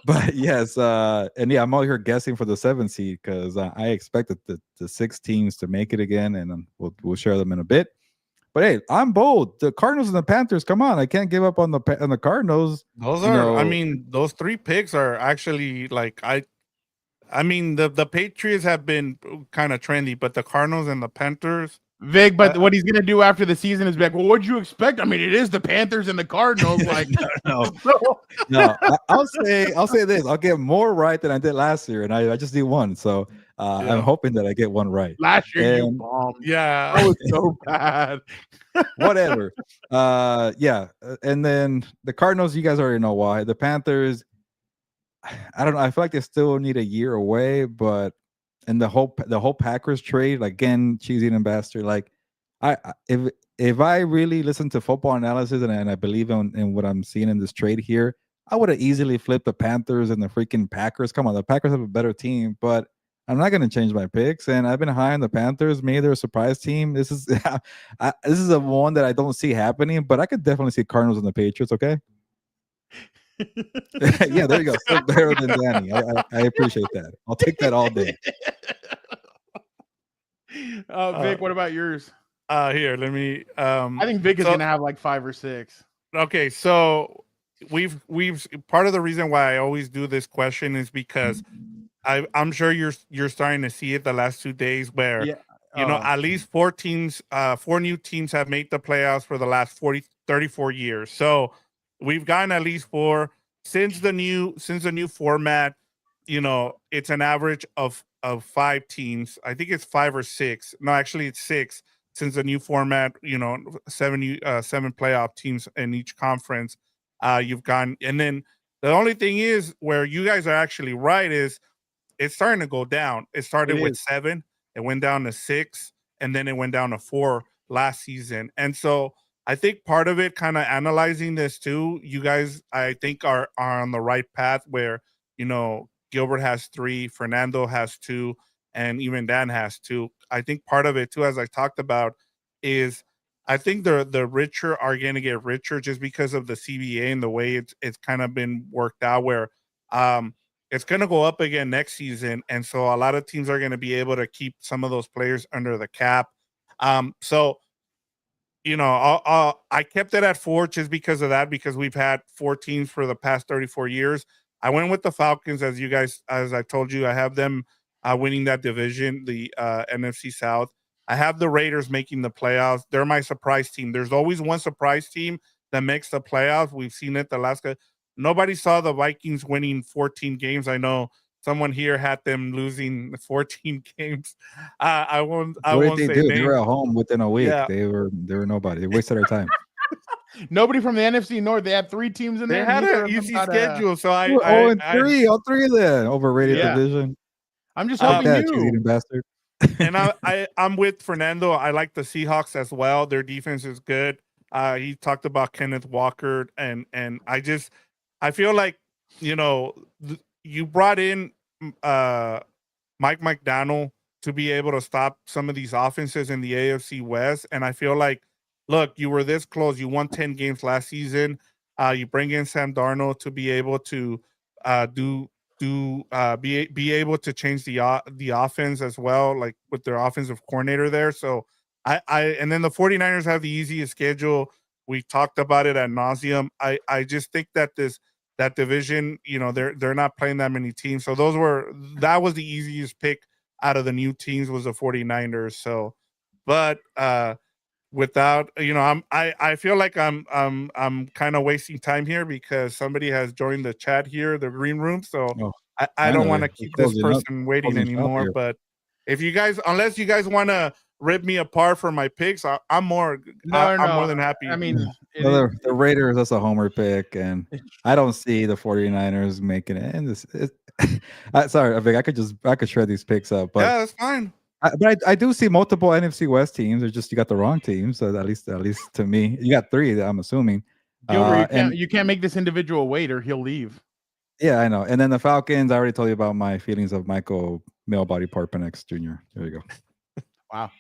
But yes, and yeah, I'm out here guessing for the 7th seed because I expected the 6 teams to make it again, and we'll share them in a bit. But hey, I'm bold. The Cardinals and the Panthers. Come on, I can't give up on the Cardinals. Those are, I mean, those 3 picks are actually like I mean, the Patriots have been kind of trendy, but the Cardinals and the Panthers. Vic, but what he's gonna do after the season is be like, well, what'd you expect? I mean, it is the Panthers and the Cardinals. Like, no. I'll say this: I'll get more right than I did last year, and I just need 1. So I'm hoping that I get 1 right. Last year, you bombed. Yeah, that was so bad. Whatever. Yeah, and then the Cardinals. You guys already know why. The Panthers. I don't know. I feel like they still need a year away, but. And the whole Packers trade, like, again, cheesy and bastard. Like, if I really listen to football analysis and I believe in what I'm seeing in this trade here, I would have easily flipped the Panthers and the freaking Packers. Come on, the Packers have a better team, but I'm not going to change my picks. And I've been high on the Panthers. Maybe they're a surprise team. This is this is a one that I don't see happening, but I could definitely see Cardinals and the Patriots. Okay. Yeah, there you go. Still better than Danny. I appreciate that. I'll take that all day. Vic, what about yours? Here, let me. I think Vic is gonna have like 5 or 6. Okay, so we've part of the reason why I always do this question is because I'm sure you're starting to see it the last 2 days where you know at least 4 new teams have made the playoffs for the last 34 years. So we've gotten at least 4 since the new format. You know, it's an average of 5 teams. I think it's 5 or 6. No, actually, it's 6 since the new format. You know, 7 playoff teams in each conference. You've gone, and then the only thing is where you guys are actually right is it's starting to go down. It started with 7, it went down to 6, and then it went down to 4 last season. And so I think part of it, kind of analyzing this too, you guys, I think are on the right path where, you know, Gilbert has 3, Fernando has 2, and even Dan has 2. I think part of it too, as I talked about, is I think the richer are going to get richer just because of the CBA and the way it's kind of been worked out where it's going to go up again next season. And so a lot of teams are going to be able to keep some of those players under the cap. So, you know, I kept it at 4 just because of that, because we've had 4 teams for the past 34 years. I went with the Falcons, as I told you, I have them winning that division, the NFC South. I have the Raiders making the playoffs. They're my surprise team. There's always one surprise team that makes the playoffs. We've seen it the last. Nobody saw the Vikings winning 14 games. I know someone here had them losing 14 games. I won't say names. They were at home within a week. Yeah. They were nobody. They wasted our time. Nobody from the NFC North. They had 3 teams in there. They had an easy schedule. So I 3 all 3 of them overrated division. I'm just hoping you bastard. And I'm with Fernando. I like the Seahawks as well. Their defense is good. He talked about Kenneth Walker, and I feel like, you know, you brought in Mike McDaniel to be able to stop some of these offenses in the AFC West, and I feel like, look, you were this close. You won 10 games last season. You bring in Sam Darnold to be able to be able to change the offense as well, like with their offensive coordinator there. So and then the 49ers have the easiest schedule. We talked about it ad nauseum. I just think that that division, you know, they're not playing that many teams. So that was the easiest pick out of the new teams was the 49ers. So, but without, I feel like I'm kind of wasting time here because somebody has joined the chat here, the green room. So Oh, I don't want to finally. keep this Closing up. person waiting Closing shop anymore. here. But if you guys, unless you guys want to rip me apart for my picks, I'm more than happy. I mean, Well, the Raiders, that's a homer pick, and I don't see the 49ers making it. And sorry, Vic, I could shred these picks up, but yeah, that's fine. But I do see multiple NFC West teams. It's just you got the wrong teams. So at least to me, you got three. I'm assuming. Gilbert, you can't make this individual wait, or he'll leave. Yeah, I know. And then the Falcons. I already told you about my feelings of Michael Male Body Part Penix Jr. There you go. Wow.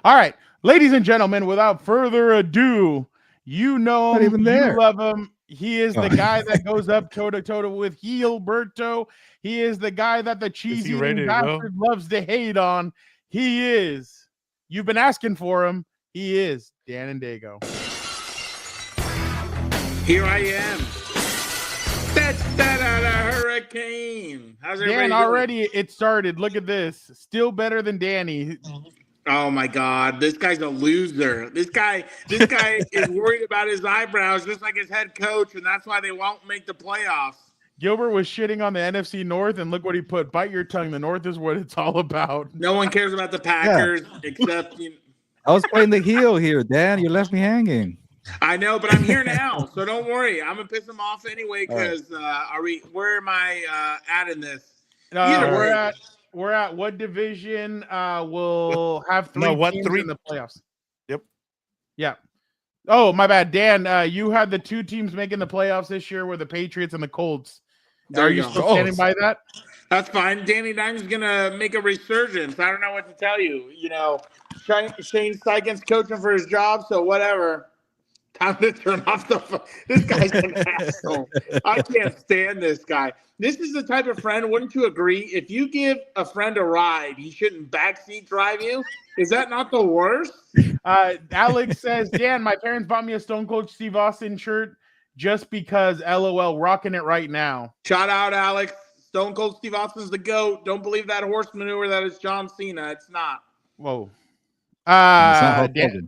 All right, ladies and gentlemen, without further ado, you know Not even him, there. you love him. He is the guy that goes up toe to toe with Heelberto. He is the guy that the cheesy bastard loves to hate on. He is. You've been asking for him. He is Dan and Dago. Here I am. That's that out of hurricane. How's everybody Dan, already it started. Look at this. Still better than Danny. Oh my God, this guy's a loser. This guy is worried about his eyebrows, just like his head coach, and that's why they won't make the playoffs. Gilbert was shitting on the NFC North, and look what he put. Bite your tongue. The North is what it's all about. No one cares about the Packers except you. I was playing the heel here, Dan. You left me hanging. I know, but I'm here now, so don't worry. I'm gonna piss him off anyway. Because where am I at in this? We're at what division will have three teams in the playoffs? Yep. Yeah. Oh, my bad. Dan, you had the two teams making the playoffs this year were the Patriots and the Colts. Are you still standing by that? That's fine. Danny Dimes going to make a resurgence. I don't know what to tell you. Shane Steichen's coaching for his job, so whatever. Time to turn off the phone. This guy's an asshole. I can't stand this guy. This is the type of friend, wouldn't you agree? If you give a friend a ride, he shouldn't backseat drive you. Is that not the worst? Alex says, Dan, my parents bought me a Stone Cold Steve Austin shirt just because LOL, rocking it right now. Shout out, Alex. Stone Cold Steve Austin's the GOAT. Don't believe that horse manure that is John Cena. It's not. Whoa. It's not Hulk Hogan.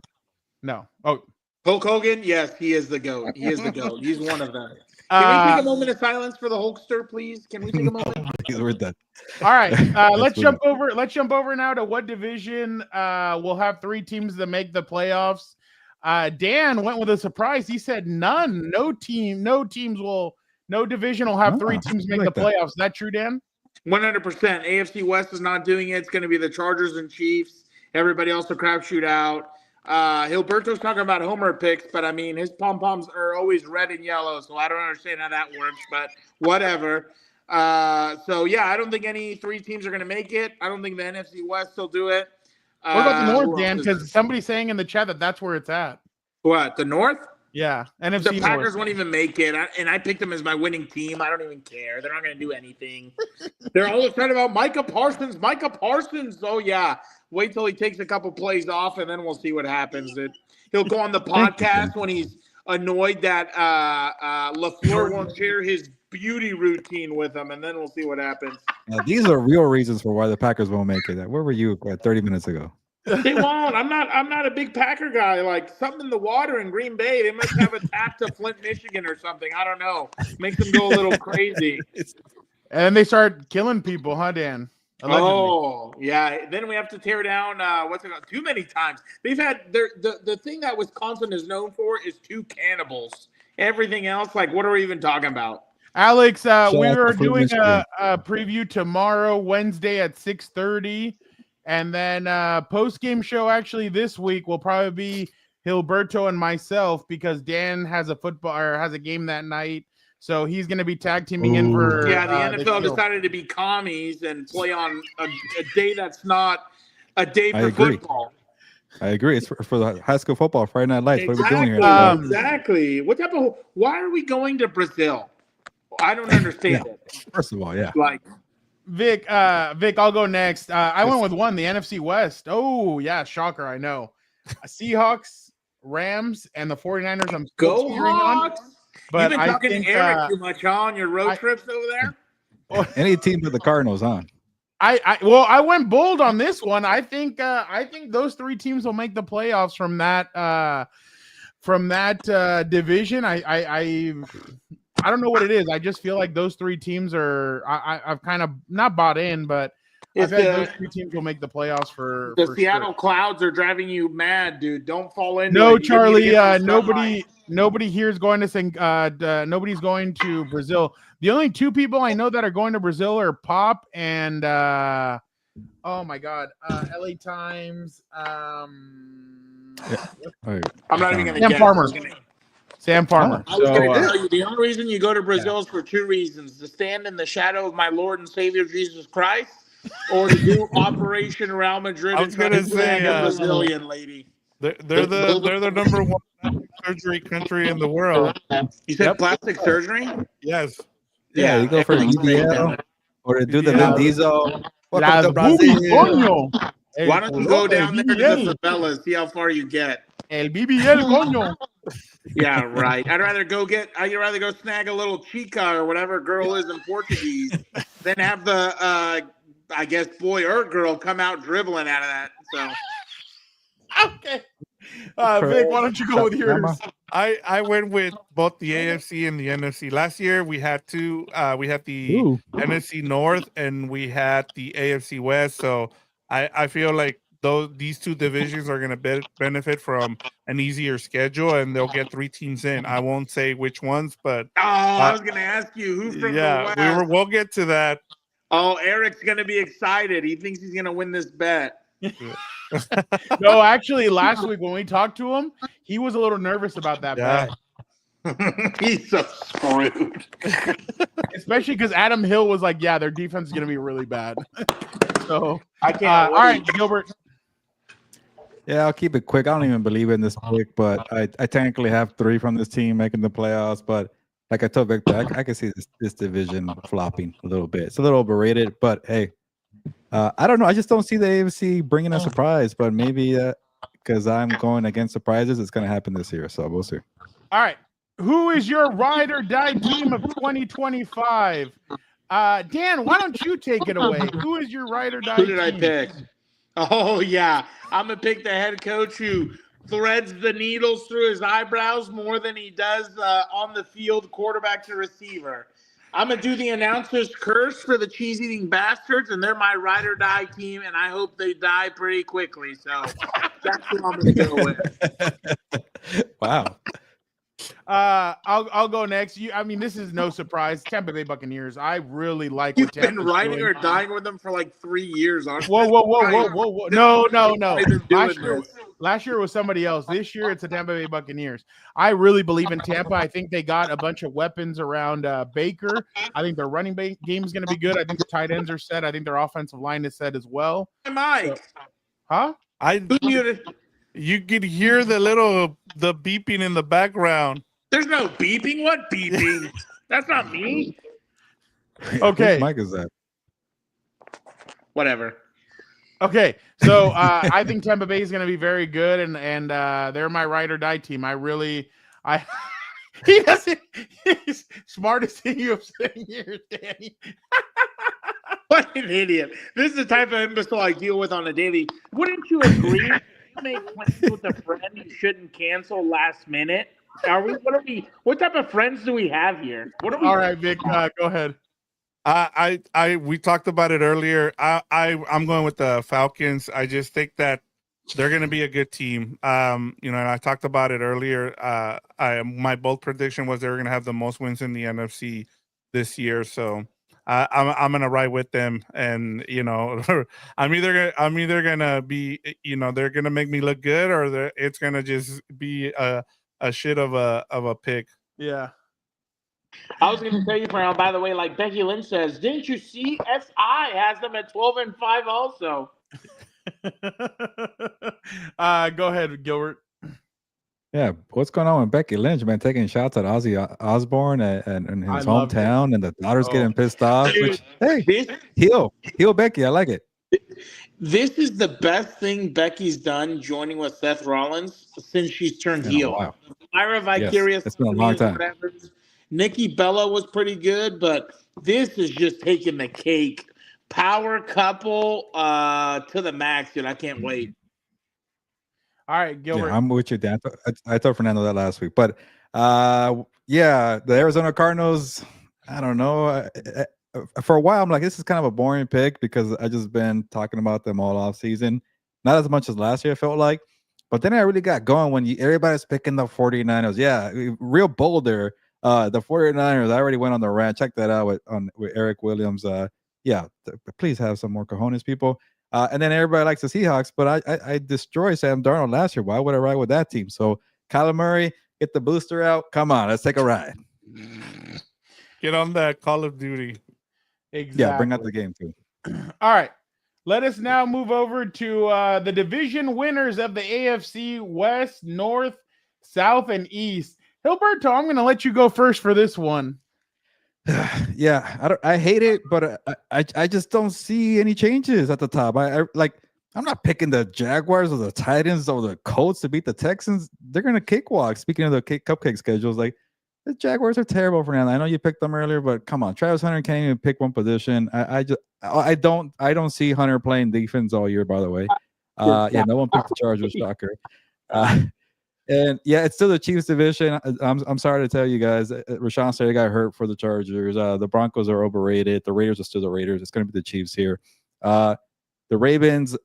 No. Oh, Hulk Hogan? Yes, he is the GOAT. He is the GOAT. He's one of them. Can we take a moment of silence for the Hulkster, please? Can we take a moment? We're done. All right. Let's jump over now to what division will have three teams that make the playoffs. Dan went with a surprise. He said none. No division will have three teams make the playoffs. Is that true, Dan? 100%. AFC West is not doing it. It's going to be the Chargers and Chiefs. Everybody else will crapshoot out. Heelberto's talking about homer picks, but I mean, his pom-poms are always red and yellow, so I don't understand how that works, but whatever. So yeah, I don't think any three teams are going to make it. I don't think the NFC West will do it. What about the North, Dan? Because somebody's saying in the chat that that's where it's at. What, the North? Yeah, NFC The Packers North. won't even make it, and I picked them as my winning team. I don't even care. They're not going to do anything. They're all excited about Micah Parsons. Micah Parsons. Oh, yeah. Wait till he takes a couple plays off, and then we'll see what happens. He'll go on the podcast when he's annoyed that LaFleur won't share his beauty routine with him, and then we'll see what happens. Now, these are real reasons for why the Packers won't make it. Where were you 30 minutes ago? They won't. I'm not a big Packer guy. Like something in the water in Green Bay. They must have a tap to Flint, Michigan or something. I don't know. Makes them go a little crazy. And they start killing people, huh, Dan? Allegedly. Oh, yeah. Then we have to tear down what's it called? Too many times. They've had the thing that Wisconsin is known for is two cannibals. Everything else, like what are we even talking about? Alex, we are doing a preview tomorrow, Wednesday at 6:30. And then post-game show actually this week will probably be Heelberto and myself because Dan has a game that night. So he's going to be tag teaming in for the NFL decided to be commies and play on a day that's not a day for football. I agree. It's for the high school football, Friday Night Lights. Exactly. What are we doing here? Exactly. Why are we going to Brazil? I don't understand it. First of all, yeah. Like Vic, I'll go next. I went with one, the NFC West. Oh, yeah, shocker, I know. Seahawks, Rams, and the 49ers. I'm go Hawks! But you've been talking to Eric too much on your road trips over there? Any team but the Cardinals, huh? I went bold on this one. I think those three teams will make the playoffs from that division. I don't know what it is. I just feel like those three teams are. I've kind of not bought in, but I feel like those three teams will make the playoffs for Seattle sure. Clouds are driving you mad, dude. Don't fall into No, it. You need to Charlie. get some sunlight. Nobody here is going to nobody's going to Brazil. The only two people I know that are going to Brazil are Pop and oh my God, LA Times. I'm not even going to Sam guess. Farmer. Sam Farmer. I was going to tell you, the only reason you go to Brazil is for two reasons: to stand in the shadow of my Lord and Savior Jesus Christ, or to do Operation Real Madrid. I was going to say a Brazilian lady. They're the number one surgery country in the world. You said plastic surgery? Yes. Yeah, you go for BBL or to do the Vin Diesel. Las boobies, coño. Why don't you go down there to the favelas, see how far you get? El BBL, coño. Yeah, right. I'd rather go snag a little chica or whatever girl is in Portuguese than have the I guess boy or girl come out dribbling out of that. So okay. Vic, why don't you go with yours? I went with both the AFC and the NFC. Last year we had two. We had the NFC North and we had the AFC West. So I feel like these two divisions are going to benefit from an easier schedule, and they'll get three teams in. I won't say which ones, but I was going to ask you who's from the West. We'll get to that. Oh, Eric's going to be excited. He thinks he's going to win this bet. No, actually, last week when we talked to him, he was a little nervous about that bet. He's so screwed. Especially because Adam Hill was like, yeah, their defense is going to be really bad. So, I can't. All right, Gilbert. Yeah, I'll keep it quick. I don't even believe in this pick, but I technically have three from this team making the playoffs. But like I told Victor, I can see this division flopping a little bit. It's a little overrated, but hey, I don't know. I just don't see the AFC bringing a surprise, but maybe because I'm going against surprises, it's going to happen this year. So we'll see. All right. Who is your ride or die team of 2025? Dan, why don't you take it away? Who is your ride or die team? Who did I pick? Oh, yeah. I'm going to pick the head coach who threads the needles through his eyebrows more than he does on the field, quarterback to receiver. I'm going to do the announcer's curse for the cheese-eating bastards, and they're my ride or die team, and I hope they die pretty quickly. So that's who I'm going to go with. Wow. I'll go next. I mean, this is no surprise. Tampa Bay Buccaneers. I really like. You've been riding or dying with them for like 3 years. Whoa! No. Last year was somebody else. This year it's the Tampa Bay Buccaneers. I really believe in Tampa. I think they got a bunch of weapons around Baker. I think their running game is going to be good. I think the tight ends are set. I think their offensive line is set as well. Mike, huh? You could hear the beeping in the background. There's no beeping. What beeping? That's not me. Okay. Whose mic is that? Whatever. Okay, so I think Tampa Bay is going to be very good, and they're my ride or die team. He doesn't. He's smartest thing you've seen here, Danny. What an idiot! This is the type of imbecile I deal with on a daily. Wouldn't you agree? You make plans with a friend you shouldn't cancel last minute. What type of friends do we have here? All right, Vic, go ahead. We talked about it earlier. I'm going with the Falcons. I just think that they're going to be a good team. And I talked about it earlier. My bold prediction was they were going to have the most wins in the NFC this year. So I'm gonna ride with them, and I'm either gonna be, they're gonna make me look good, or it's gonna just be a shit of a pick. Yeah. I was gonna tell you, Brown. By the way, like Becky Lynch says, didn't you see SI has them at 12-5 also? Go ahead, Gilbert. Yeah, what's going on with Becky Lynch, man? Taking shots at Ozzy Osbourne and his hometown, and the daughter's getting pissed off. Dude, heel Becky, I like it. This is the best thing Becky's done joining with Seth Rollins since she's turned heel. Wow. Myra Vicarious. Yes, it's been a long time. Nikki Bella was pretty good, but this is just taking the cake. power couple to the max, dude. I can't wait. All right, Gilbert. Yeah, I'm with you, Dan. I told Fernando that last week, but yeah, the Arizona Cardinals. I don't know. For a while, I'm like, this is kind of a boring pick because I just been talking about them all off season. Not as much as last year, I felt like, but then I really got going when everybody's picking the 49ers. Yeah, real boulder. The 49ers. I already went on the rant. Check that out with Eric Williams. Yeah, please have some more cojones, people. And then everybody likes the Seahawks, but I destroyed Sam Darnold last year. Why would I ride with that team? So Kyler Murray, get the booster out. Come on, let's take a ride. Get on that Call of Duty. Exactly. Yeah, bring out the game too. All right. Let us now move over to the division winners of the AFC West, North, South, and East. Heelberto, I'm going to let you go first for this one. Yeah, I hate it, but I just don't see any changes at the top. I'm not picking the Jaguars or the Titans or the Colts to beat the Texans. They're gonna cakewalk. Speaking of the cupcake schedules, like the Jaguars are terrible, Fernando. I know you picked them earlier, but come on, Travis Hunter can't even pick one position. I don't see Hunter playing defense all year. By the way, yeah, no one picked the Chargers. Shocker. And yeah, it's still the Chiefs division. I'm sorry to tell you guys, Rashawn Slater got hurt for the Chargers. The Broncos are overrated. The Raiders are still the Raiders. It's going to be the Chiefs here. The Ravens,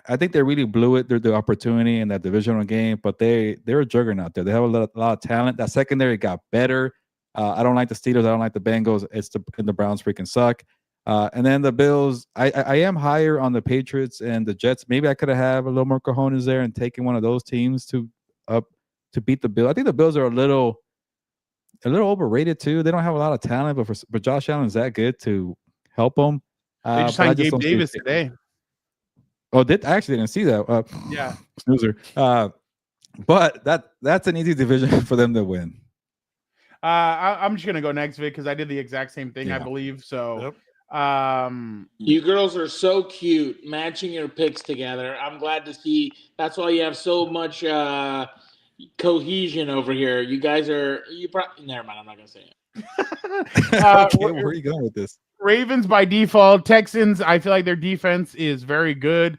I think they really blew it. They're the opportunity in that divisional game, but they're a juggernaut there. They have a lot of talent. That secondary got better. I don't like the Steelers. I don't like the Bengals. The Browns freaking suck. And then the Bills, I am higher on the Patriots and the Jets. Maybe I could have a little more cojones there and taken one of those teams to beat the Bills. I think the Bills are a little overrated too. They don't have a lot of talent, but Josh Allen's that good to help them. They just signed Gabe Davis today. Oh, I actually didn't see that. Yeah, snoozer. But that's an easy division for them to win. I'm just gonna go next, Vic, because I did the exact same thing, I believe. So, you girls are so cute, matching your picks together. I'm glad to see. That's why you have so much cohesion over here. You guys are. Never mind. I'm not gonna say it. Okay, where are you going with this? Ravens by default. Texans, I feel like their defense is very good.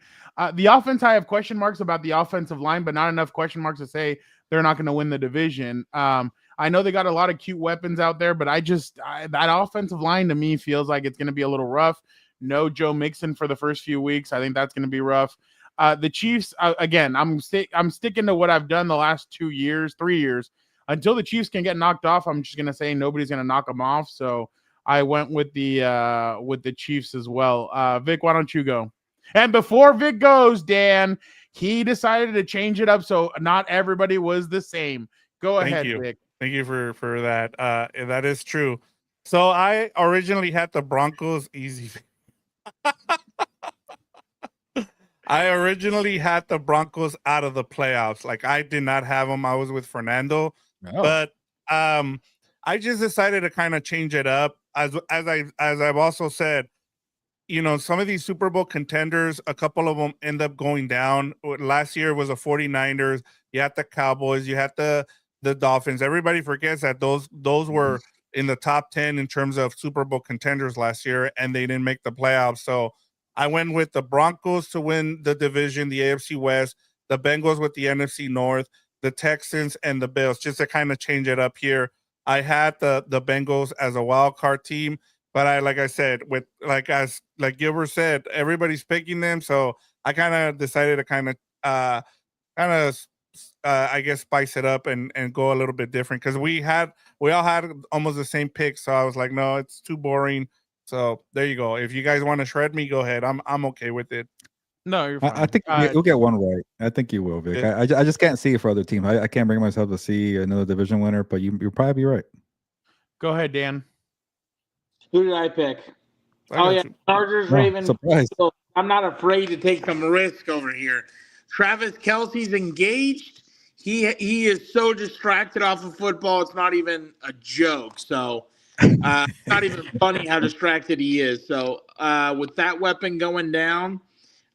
The offense, I have question marks about the offensive line, but not enough question marks to say they're not going to win the division. I know they got a lot of cute weapons out there, but that offensive line to me feels like it's going to be a little rough. No Joe Mixon for the first few weeks. I think that's going to be rough. The Chiefs, again, I'm sticking to what I've done the last 3 years. Until the Chiefs can get knocked off, I'm just going to say nobody's going to knock them off. So I went with the Chiefs as well. Vic, why don't you go? And before Vic goes, Dan, he decided to change it up so not everybody was the same. Go ahead, Vic. Thank you for that. That is true. So I originally had the Broncos easy. I originally had the Broncos out of the playoffs. Like I did not have them. I was with Fernando, but I just decided to kind of change it up. As I've also said, you know, some of these Super Bowl contenders, a couple of them end up going down. Last year was the 49ers. You had the Cowboys. You had the Dolphins. Everybody forgets that those were in the top 10 in terms of Super Bowl contenders last year, and they didn't make the playoffs. So I went with the Broncos to win the division, the AFC West, the Bengals with the NFC North, the Texans, and the Bills, just to kind of change it up here. I had the Bengals as a wild card team, but like Gilbert said, everybody's picking them, so I kind of decided to I guess spice it up and go a little bit different because we all had almost the same pick, so I was like, no, it's too boring. So there you go. If you guys want to shred me, go ahead. I'm okay with it. No, you're fine. I think you'll get one right. I think you will, Vic. I just can't see it for other teams. I can't bring myself to see another division winner, but you'll probably be right. Go ahead, Dan. Who did I pick? Chargers, Ravens. So I'm not afraid to take some risk over here. Travis Kelce's engaged. He is so distracted off of football. It's not even a joke. So not even funny how distracted he is. So with that weapon going down,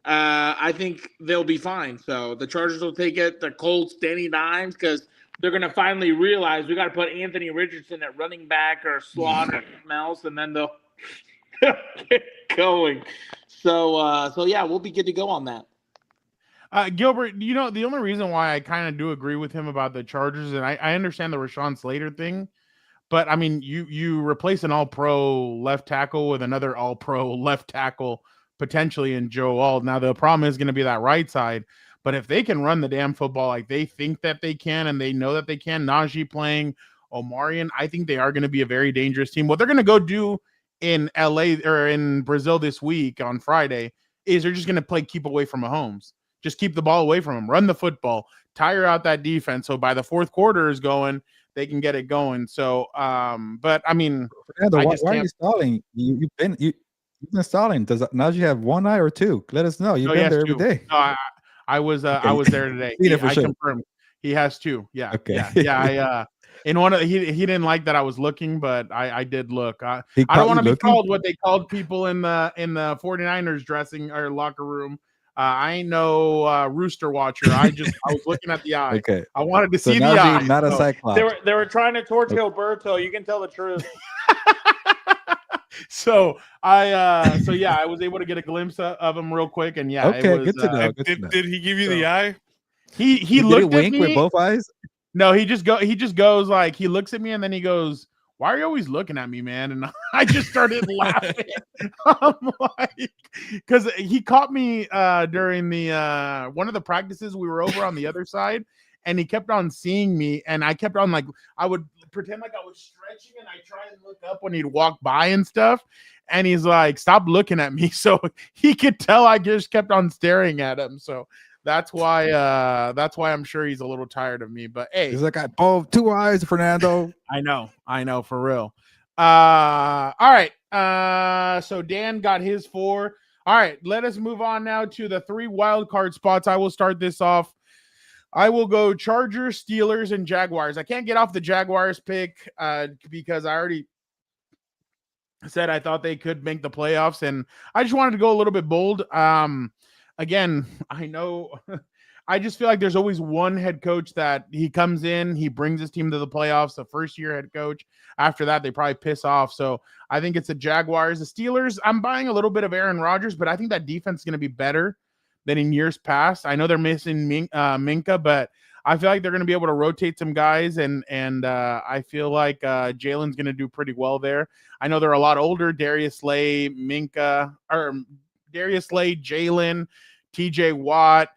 I think they'll be fine. So the Chargers will take it. The Colts, Danny Dimes, because they're going to finally realize we got to put Anthony Richardson at running back or Slaughter or something else, and then they'll going. So yeah, we'll be good to go on that. Gilbert, the only reason why I kind of do agree with him about the Chargers, and I understand the Rashawn Slater thing, but I mean, you replace an all-pro left tackle with another all-pro left tackle potentially in Joe Alt. Now the problem is going to be that right side, but if they can run the damn football like they think that they can, and they know that they can, Najee playing, Omarion, I think they are going to be a very dangerous team. What they're going to go do in LA or in Brazil this week on Friday is they're just going to keep away from Mahomes. Just keep the ball away from him, run the football, tire out that defense. So by the fourth quarter is going, they can get it going. So, but I mean, Fernando, why are you stalling? You've been stalling. Does Najee have one eye or two? Let us know. You've been there every day. No, I was there today. I confirmed. He has two. Yeah. Okay. Yeah. In one of he didn't like that I was looking, but I did look. I don't want to be called what they called people in the 49ers dressing or locker room. I ain't no rooster watcher. I was looking at the eye. Okay. I wanted to see the eye. Not a cyclops. They were trying to torch Heelberto. You can tell the truth. So I was able to get a glimpse of him real quick, and yeah, okay, it was, good to know. Did he give you the eye? He looked at me with both eyes. No, he just goes like, he looks at me and then he goes, "Why are you always looking at me, man?" And I just started laughing. I'm like, because he caught me during the one of the practices. We were over on the other side, and he kept on seeing me, and I kept on like, I would pretend like I was stretching, and I try and look up when he'd walk by and stuff. And he's like, "Stop looking at me." So he could tell I just kept on staring at him. So that's why I'm sure he's a little tired of me. But hey, he's like, "I both two eyes, Fernando." I know for real. All right. So Dan got his 4. All right, let us move on now to the 3 wild card spots. I will start this off. I will go Chargers, Steelers, and Jaguars. I can't get off the Jaguars pick because I already said I thought they could make the playoffs, and I just wanted to go a little bit bold. Again, I know I just feel like there's always one head coach that he comes in, he brings his team to the playoffs, the first year head coach. After that, they probably piss off. So I think it's the Jaguars. The Steelers, I'm buying a little bit of Aaron Rodgers, but I think that defense is going to be better than in years past. I know they're missing Minka, but I feel like they're going to be able to rotate some guys, and I feel like Jalen's going to do pretty well there. I know they're a lot older. Darius Slay, Jalen, TJ Watt,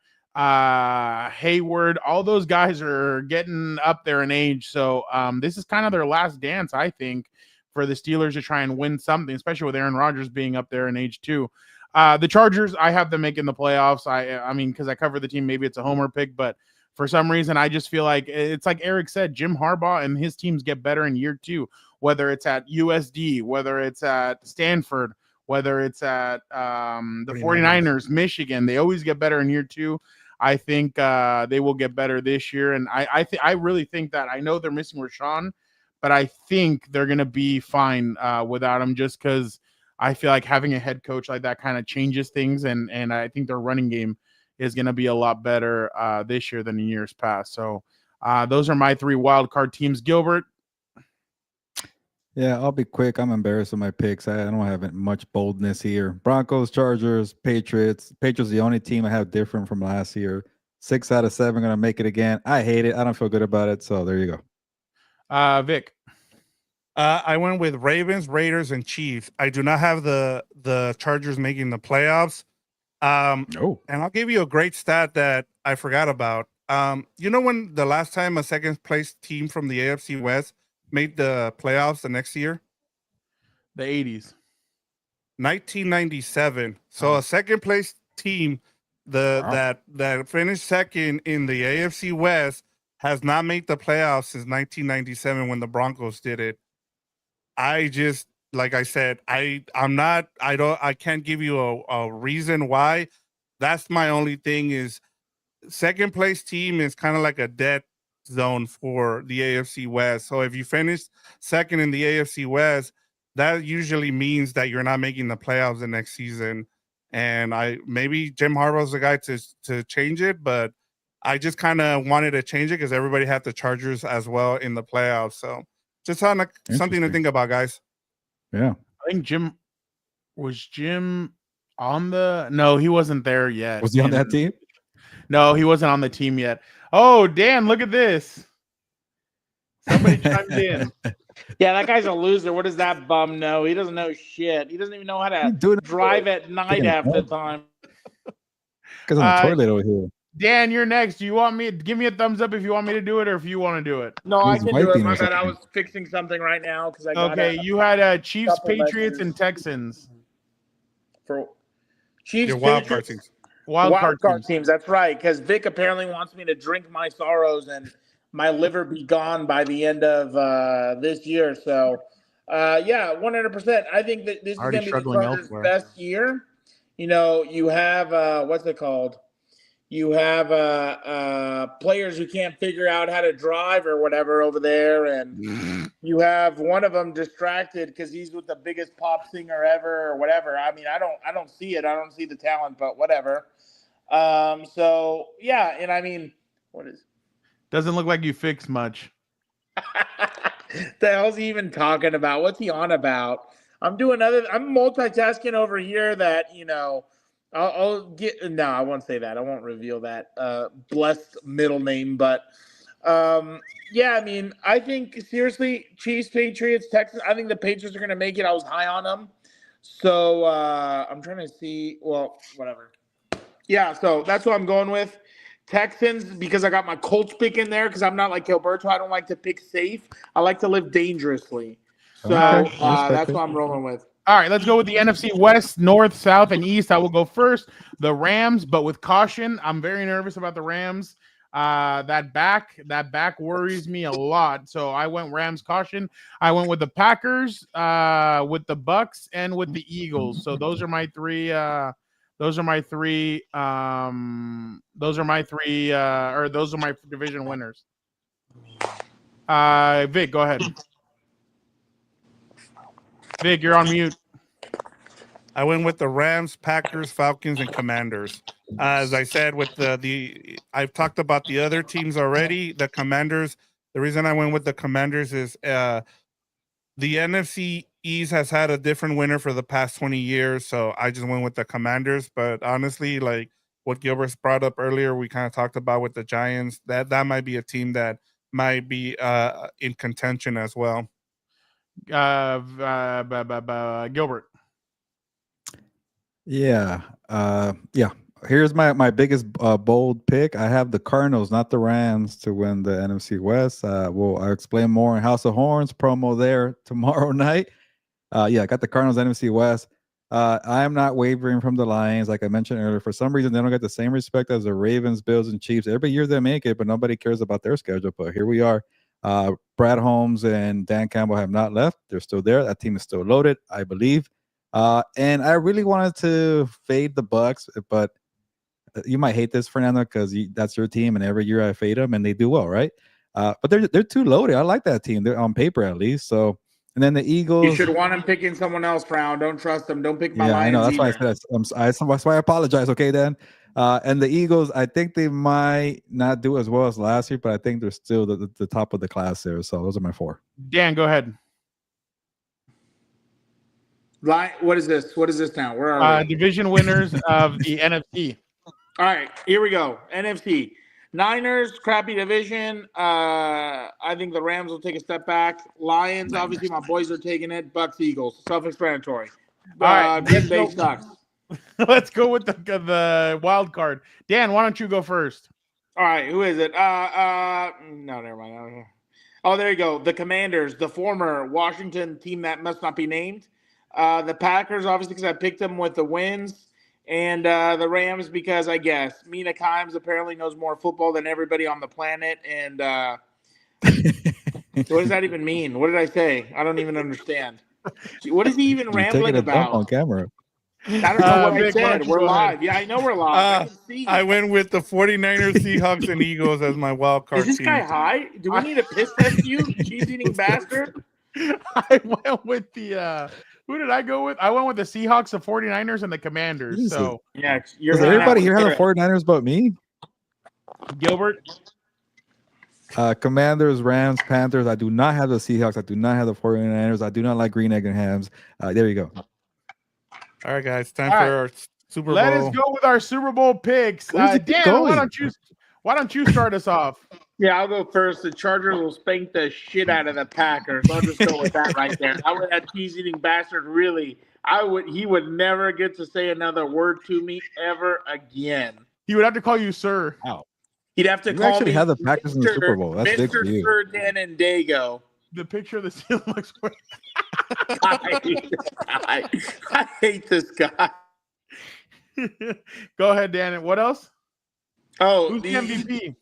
Hayward, all those guys are getting up there in age. So this is kind of their last dance, I think, for the Steelers to try and win something, especially with Aaron Rodgers being up there in age too. The Chargers, I have them making the playoffs. I mean, because I cover the team, maybe it's a homer pick, but for some reason, I just feel like it's like Eric said, Jim Harbaugh and his teams get better in year 2, whether it's at USD, whether it's at Stanford, whether it's at the 49ers, Michigan. They always get better in year 2. I think they will get better this year. And I really think that, I know they're missing Rashawn, but I think they're going to be fine without him, just because I feel like having a head coach like that kind of changes things. And I think their running game is going to be a lot better this year than in years past. So those are my 3 wild card teams. Gilbert? Yeah, I'll be quick. I'm embarrassed of my picks. I don't have much boldness here. Broncos, Chargers, Patriots. Patriots the only team I have different from last year. 6 out of 7 going to make it again. I hate it. I don't feel good about it. So there you go. Vic? I went with Ravens, Raiders, and Chiefs. I do not have the Chargers making the playoffs. And I'll give you a great stat that I forgot about. You know when the last time a second place team from the AFC West made the playoffs the next year? The 80s. 1997. So a second place team that finished second in the AFC West has not made the playoffs since 1997 when the Broncos did it. I just, like I said, I can't give you a reason why. That's my only thing, is second place team is kind of like a dead zone for the AFC West. So if you finish second in the AFC West, that usually means that you're not making the playoffs the next season. And maybe Jim Harbaugh's the guy to change it, but I just kind of wanted to change it because everybody had the Chargers as well in the playoffs. So just something to think about, guys. Yeah. I think Jim Was Jim on the? No, he wasn't there yet. Was he on that team? No, he wasn't on the team yet. Oh, Dan, look at this. Somebody chimed in. Yeah, that guy's a loser. What does that bum know? He doesn't know shit. He doesn't even know how to drive at night half the time. Because on the toilet over here. Dan, you're next. Do you want me? Give me a thumbs up if you want me to do it, or if you want to do it. No, I can do it. My bad. I was fixing something right now because I got. Okay, you had Chiefs, Patriots, and Texans. For Chiefs, Your wild card teams. Wild card teams. That's right. Because Vic apparently wants me to drink my sorrows and my liver be gone by the end of this year. So, yeah, 100%. I think that this is going to be the Chargers' best year. You know, you have what's it called? You have players who can't figure out how to drive or whatever over there, and you have one of them distracted because he's with the biggest pop singer ever or whatever. I mean, I don't see it. I don't see the talent, but whatever. So yeah, and I mean, what is? Doesn't look like you fixed much. The hell's he even talking about? What's he on about? I'm multitasking over here. That I'll get. No, I won't say that. I won't reveal that blessed middle name. But yeah, I mean, I think seriously, Chiefs, Patriots, Texans. I think the Patriots are going to make it. I was high on them, so I'm trying to see. Well, whatever. Yeah, so that's what I'm going with. Texans, because I got my Colts pick in there because I'm not like Heelberto. I don't like to pick safe. I like to live dangerously. So that's what I'm rolling with. All right, let's go with the NFC West, North, South, and East. I will go first. The Rams, but with caution. I'm very nervous about the Rams. That back worries me a lot. So I went Rams caution. I went with the Packers, with the Bucks, and with the Eagles. So those are my three. Those are my division winners. Vic, go ahead. Vic, you're on mute. I went with the Rams, Packers, Falcons, and Commanders. As I said, with the I've talked about the other teams already. The Commanders. The reason I went with the Commanders is the NFC East has had a different winner for the past 20 years, so I just went with the Commanders. But honestly, like what Gilbert brought up earlier, we kind of talked about with the Giants. That might be a team that might be in contention as well. Gilbert. Yeah. Here's my biggest bold pick. I have the Cardinals, not the Rams, to win the NFC West. I'll explain more in House of Horns promo there tomorrow night. I got the Cardinals NFC West. I am not wavering from the Lions. Like I mentioned earlier, for some reason, they don't get the same respect as the Ravens, Bills, and Chiefs. Every year they make it, but nobody cares about their schedule. But here we are. Brad Holmes and Dan Campbell have not left. They're still there. That team is still loaded, I believe. And I really wanted to fade the Bucks, but you might hate this, Fernando, because that's your team, and every year I fade them, and they do well, right? But they're too loaded. I like that team. They're on paper at least. So, and then the Eagles. You should want them picking someone else, Brown. Don't trust them. Don't pick my Lions. I know. That's either. why I said that's why I apologize. Okay, Dan. And the Eagles, I think they might not do as well as last year, but I think they're still the top of the class there. So those are my four. Dan, go ahead. What is this? What is this now? Where are we? Division winners of the NFC. All right, here we go. NFC. Niners, crappy division. I think the Rams will take a step back. Lions, obviously my boys are taking it. Bucks, Eagles. Self-explanatory. All right. Green Bay sucks. Let's go with the wild card. Dan, why don't you go first? All right, who is it? No, never mind. Oh, there you go. The Commanders, the former Washington team that must not be named. The Packers, obviously, because I picked them with the wins. And the Rams, because I guess Mina Kimes apparently knows more football than everybody on the planet. And what does that even mean? What did I say? I don't even understand. What is he even rambling about? On camera. I don't know what I said. We're live. Yeah, I know we're live. I went with the 49ers, Seahawks, and Eagles as my wild card. Is this guy high? Do we need to piss test you, cheese-eating bastard? I went with the who did I go with? I went with the Seahawks, the 49ers, and the Commanders. Jesus. So yeah, does everybody here have the 49ers but me? Gilbert. Commanders, Rams, Panthers. I do not have the Seahawks. I do not have the 49ers. I do not like green egg and hams. There you go. All right, guys. Time All for right. our Super Bowl. Let us go with our Super Bowl picks. Where's it Dan, going? why don't you start us off? Yeah, I'll go first. The Chargers will spank the shit out of the Packers. I'll just go with that right there. That cheese-eating bastard really, he would never get to say another word to me ever again. He would have to call you sir. He'd have to You call actually me have the Packers in the Super Bowl. That's big for Mr. you. Sir Dan and Dago. The picture of the seal looks weird. I hate this guy. Go ahead, Dan. And what else? Oh, Who's the MVP?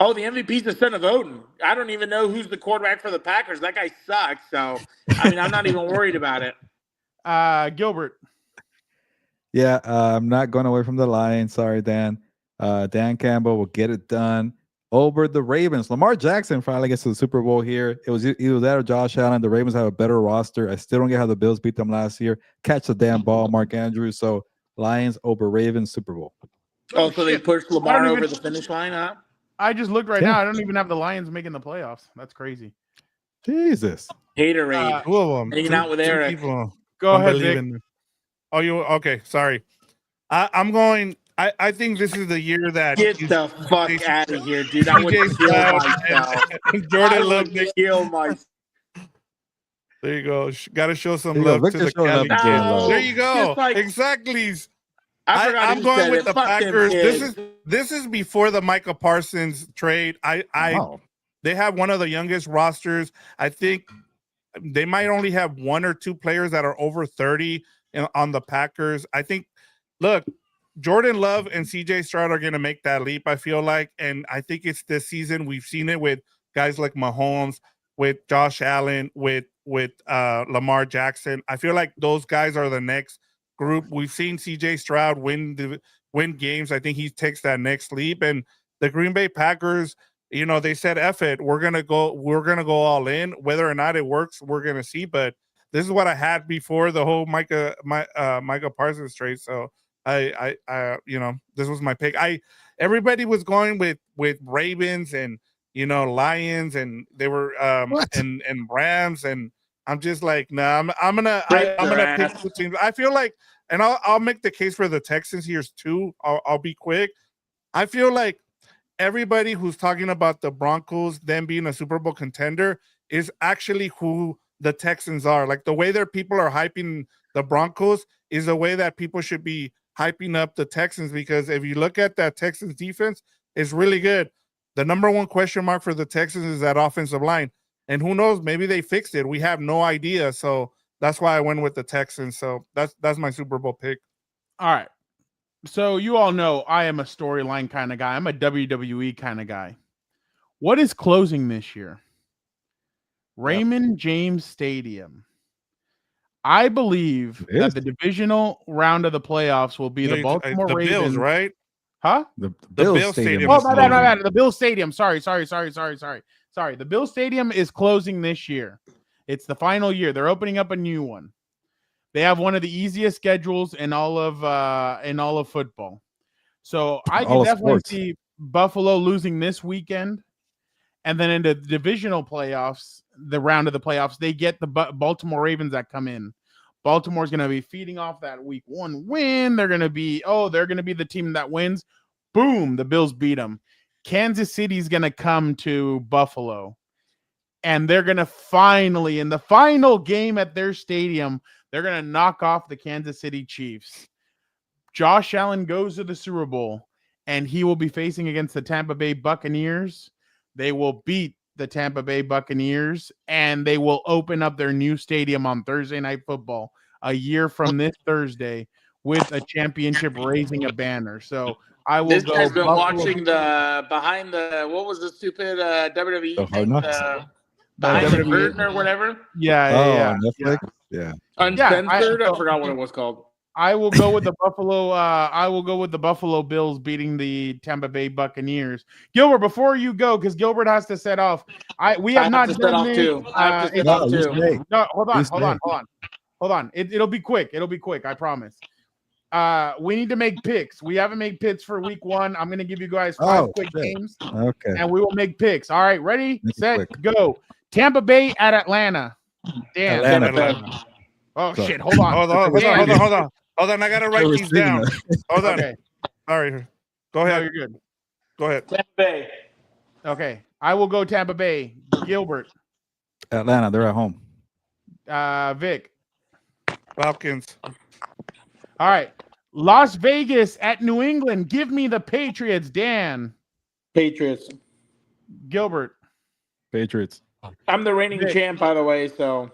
Oh, the MVP's the son of Odin. I don't even know who's the quarterback for the Packers. That guy sucks. So, I mean, I'm not even worried about it. Gilbert. Yeah, I'm not going away from the Lions. Sorry, Dan. Dan Campbell will get it done over the Ravens. Lamar Jackson finally gets to the Super Bowl here. It was that or Josh Allen. The Ravens have a better roster. I still don't get how the Bills beat them last year. Catch the damn ball, Mark Andrews. So Lions over Ravens, Super Bowl. Oh, so they pushed Lamar over the finish line, huh? I just looked right now. I don't even have the Lions making the playoffs. That's crazy. Jesus. Haterade. Two of them. Hanging out with Eric. Go ahead, Vic. Oh, you okay? Sorry. I'm going. I think this is the year that Get the fuck out of here, dude. I would kill myself. Jordan Love kill myself. There you go. Got to show some There you love go. to Victor the showing Cali love to kids. Jordan Love. There you go. Like, Exactly. I'm going with the Packers. This is before the Micah Parsons trade. Wow. They have one of the youngest rosters. I think they might only have one or two players that are over 30 on the Packers. I think, look, Jordan Love and CJ Stroud are going to make that leap, I feel like. And I think it's this season. We've seen it with guys like Mahomes, with Josh Allen, with Lamar Jackson. I feel like those guys are the next group. We've seen CJ Stroud win games. I think he takes that next leap. And the Green Bay Packers, they said, F it, we're gonna go all in. Whether or not it works, we're gonna see. But this is what I had before the whole Micah Parsons trade. So I this was my pick. Everybody was going with Ravens and Lions, and they were and Rams, and I'm just like, nah, I'm gonna pick two teams. I feel like, and I'll make the case for the Texans here too. I'll be quick. I feel like everybody who's talking about the Broncos, them being a Super Bowl contender, is actually who the Texans are. Like the way that people are hyping the Broncos is the way that people should be hyping up the Texans, because if you look at that Texans defense, it's really good. The number one question mark for the Texans is that offensive line. And who knows, maybe they fixed it. We have no idea. So that's why I went with the Texans. So that's my Super Bowl pick. All right. So you all know I am a storyline kind of guy. I'm a WWE kind of guy. What is closing this year? Raymond James Stadium. I believe that the divisional round of the playoffs will be the Baltimore Ravens. Bills, right? Huh? The Bills Stadium. Oh, my bad. The Bills Stadium. Sorry. The Bills Stadium is closing this year. It's the final year. They're opening up a new one. They have one of the easiest schedules in all of football. So I can definitely see Buffalo losing this weekend. And then in the divisional playoffs, the round of the playoffs, they get the Baltimore Ravens that come in. Baltimore's going to be feeding off that week one win. They're going to be the team that wins. Boom, the Bills beat them. Kansas City's going to come to Buffalo. And they're going to finally, in the final game at their stadium, they're going to knock off the Kansas City Chiefs. Josh Allen goes to the Super Bowl, and he will be facing against the Tampa Bay Buccaneers. They will beat the Tampa Bay Buccaneers, and they will open up their new stadium on Thursday Night Football a year from this Thursday with a championship raising a banner. So I will go. This guy's been watching behind the what was the stupid WWE thing? Behind the curtain or whatever. Yeah. On Netflix. Yeah. Uncensored. I forgot what it was called. I will go with the Buffalo. I will go with the Buffalo Bills beating the Tampa Bay Buccaneers. Gilbert, before you go, because Gilbert has to set off. We have not done this. No, hold on. It'll be quick. I promise. We need to make picks. We haven't made picks for week one. I'm going to give you guys 5 quick games. Okay. And we will make picks. All right, ready, set, go. Tampa Bay at Atlanta. Damn. Atlanta. Oh, shit. Hold on. Hold on. Hold on, I gotta write these down. Hold on. Okay. Sorry. Go No, ahead. you're good. Go ahead. Tampa Bay. Okay. I will go Tampa Bay. Gilbert. Atlanta, they're at home. Vic. Falcons. All right. Las Vegas at New England. Give me the Patriots. Dan. Patriots. Gilbert. Patriots. I'm the reigning Vic. champ, by the way. So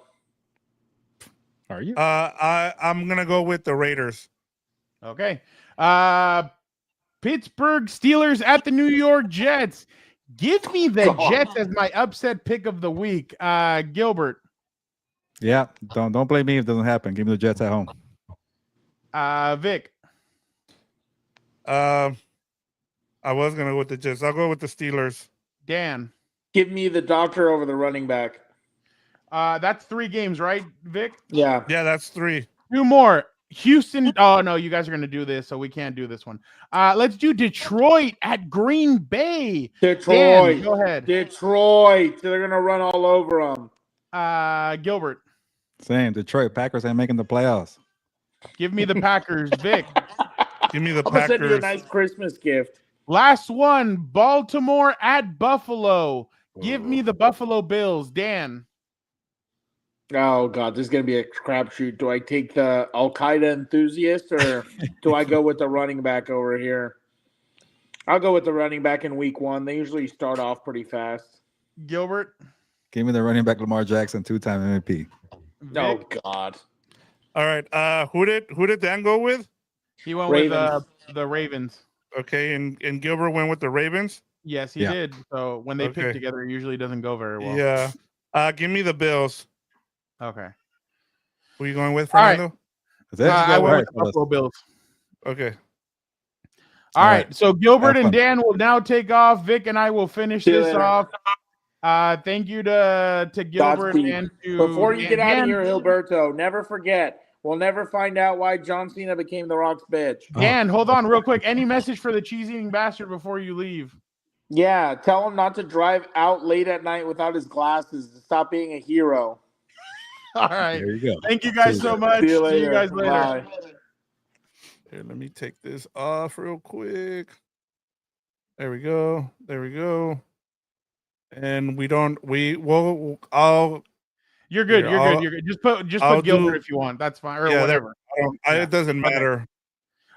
Are you? I'm gonna go with the Raiders. Okay. Pittsburgh Steelers at the New York Jets. Give me the Jets as my upset pick of the week. Gilbert. Yeah. Don't blame me if it doesn't happen. Give me the Jets at home. Vic. I was gonna go with the Jets. I'll go with the Steelers. Dan. give me the doctor over the running back. That's 3 games, right, Vic? Yeah. Yeah, that's 3. 2 more. Houston. Oh no, you guys are gonna do this, so we can't do this one. Let's do Detroit at Green Bay. Detroit. Dan, go ahead. Detroit. They're gonna run all over them. Gilbert. Same. Detroit Packers ain't making the playoffs. Give me the Packers. Vic. Give me the I'm gonna send you a Packers. nice Christmas gift. Last one. Baltimore at Buffalo. Give me the Buffalo Bills. Dan. Oh God, this is gonna be a crapshoot. Do I take the Al Qaeda enthusiast or do I go with the running back over here? I'll go with the running back in week 1. They usually start off pretty fast. Gilbert. Give me the running back Lamar Jackson, 2-time MVP. Vic. Oh God. All right. Who did Dan go with? He went Ravens. with the Ravens. Okay, and Gilbert went with the Ravens. Yes, he Yeah. did. So when they pick Okay. together, it usually doesn't go very well. Yeah. Give me the Bills. Okay. Who are you going with, All right. Fernando? Is that I all went right, with the fellas. Buffalo Bills. Okay. All All right. right. So Gilbert Have and fun. Dan will now take off. Vic and I will finish See you this later. off. Thank you to Gilbert Godspeed. and to Before you get out of Dan. here, Heelberto, never forget, we'll never find out why John Cena became the Rock's bitch. Dan, hold on real quick. Any message for the cheese eating bastard before you leave? Yeah, tell him not to drive out late at night without his glasses. To stop being a hero. All right. There you go. Thank you guys See so you. much. See you later. See you guys later. Bye. Here, let me take this off real quick. There we go. There we go. And I'll You're good. Here, You're I'll- good. You're good. Just put I'll Gilbert do- if you want. That's fine. Or Yeah, whatever. Yeah. it doesn't matter.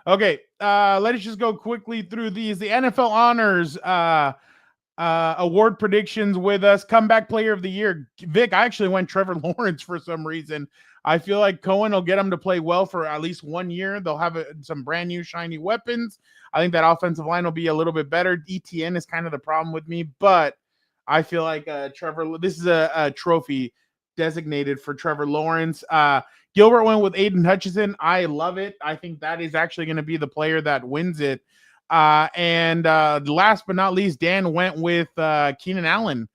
Okay. Let us just go quickly through these. The NFL honors award predictions with us. Comeback player of the year. Vic, I actually went Trevor Lawrence for some reason. I feel like Cohen will get him to play well for at least 1 year. They'll have some brand new shiny weapons. I think that offensive line will be a little bit better. ETN is kind of the problem with me, but I feel like Trevor, this is a trophy designated for Trevor Lawrence. Gilbert went with Aiden Hutchinson. I love it. I think that is actually going to be the player that wins it. And last but not least, Dan went with Keenan Allen.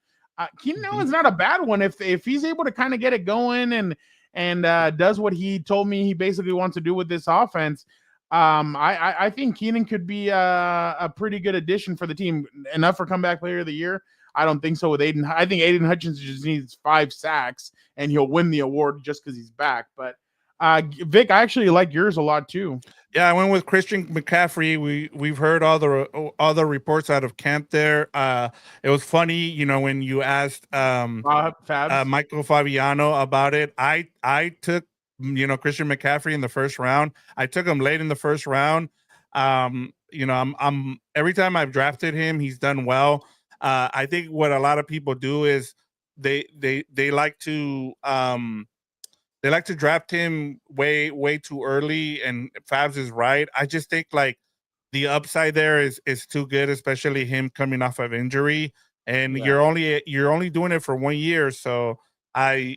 Keenan Allen's not a bad one if he's able to kind of get it going and does what he told me he basically wants to do with this offense. I think Keenan could be a pretty good addition for the team. Enough for comeback player of the year? I don't think so with Aiden. I think Aiden Hutchinson just needs 5 sacks and he'll win the award just because he's back. But Vic, I actually like yours a lot too. Yeah, I went with Christian McCaffrey. We've heard all the reports out of camp there. It was funny, when you asked Fabs. Michael Fabiano about it. I took Christian McCaffrey in the first round. I took him late in the first round. I'm every time I've drafted him, he's done well. I think what a lot of people do is they like to draft him way too early, and Fabs is right. I just think like the upside there is too good, especially him coming off of injury, and you're only doing it for 1 year. So I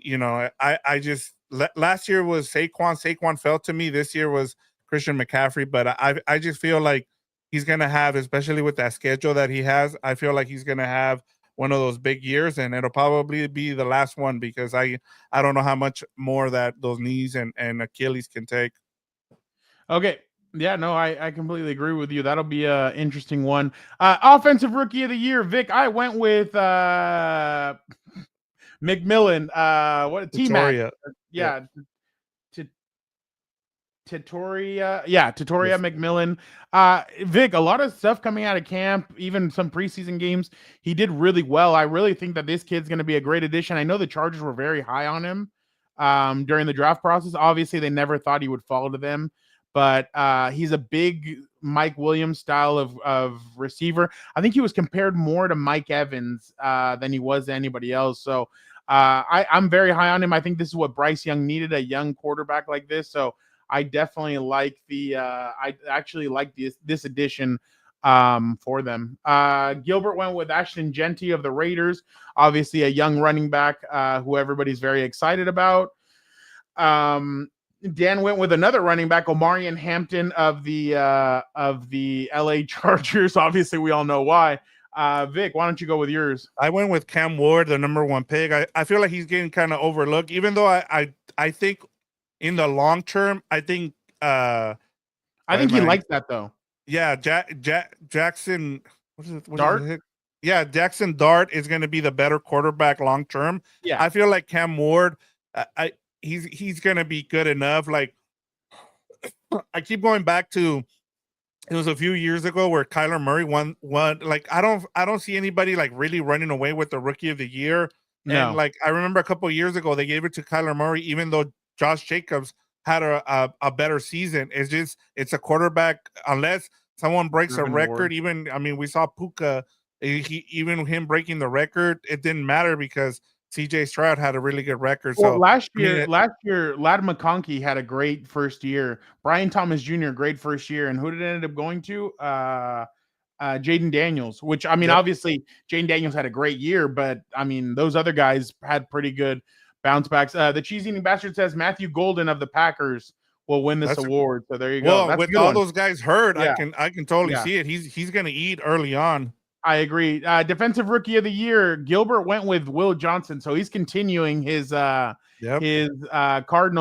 just last year was Saquon fell to me. This year was Christian McCaffrey, but I just feel like he's gonna have, especially with that schedule that he has, I feel like he's gonna have one of those big years, and it'll probably be the last one because I don't know how much more that those knees and Achilles can take. Okay. Yeah, no, I completely agree with you. That'll be an interesting one. Offensive rookie of the year, Vic. I went with McMillan. What T-Mac. Victoria. Yeah. Tatoria McMillan. Vic, a lot of stuff coming out of camp, even some preseason games. He did really well. I really think that this kid's going to be a great addition. I know the Chargers were very high on him during the draft process. Obviously, they never thought he would fall to them, but he's a big Mike Williams style of receiver. I think he was compared more to Mike Evans than he was to anybody else. So I'm very high on him. I think this is what Bryce Young needed, a young quarterback like this. So I definitely like I actually like this addition for them. Gilbert went with Ashton Genty of the Raiders, obviously a young running back who everybody's very excited about. Dan went with another running back, Omarion Hampton of the LA Chargers. Obviously, we all know why. Vic, why don't you go with yours? I went with Cam Ward, the number 1 pick. I feel like he's getting kind of overlooked, even though I think in the long term, I think he likes that though. Yeah, Jackson. What is it? Dart. Yeah, Jackson Dart is going to be the better quarterback long term. Yeah, I feel like Cam Ward. He's going to be good enough. Like I keep going back to, it was a few years ago where Kyler Murray won. Like I don't see anybody like really running away with the Rookie of the Year. No. And like I remember a couple of years ago they gave it to Kyler Murray, even though Josh Jacobs had a better season. It's a quarterback, unless someone breaks a record. Even we saw Puka, even him breaking the record, it didn't matter because CJ Stroud had a really good record. Well, so last year, Ladd McConkey had a great first year. Brian Thomas Jr. great first year, and who did it end up going to? Jaden Daniels. Which obviously Jaden Daniels had a great year, but those other guys had pretty good bounce backs. The Cheese Eating Bastard says Matthew Golden of the Packers will win this award. So there you go. Well, with all those guys hurt, Yeah. I can totally see it. He's going to eat early on. I agree. Defensive Rookie of the Year, Gilbert went with Will Johnson, so he's continuing his Cardinals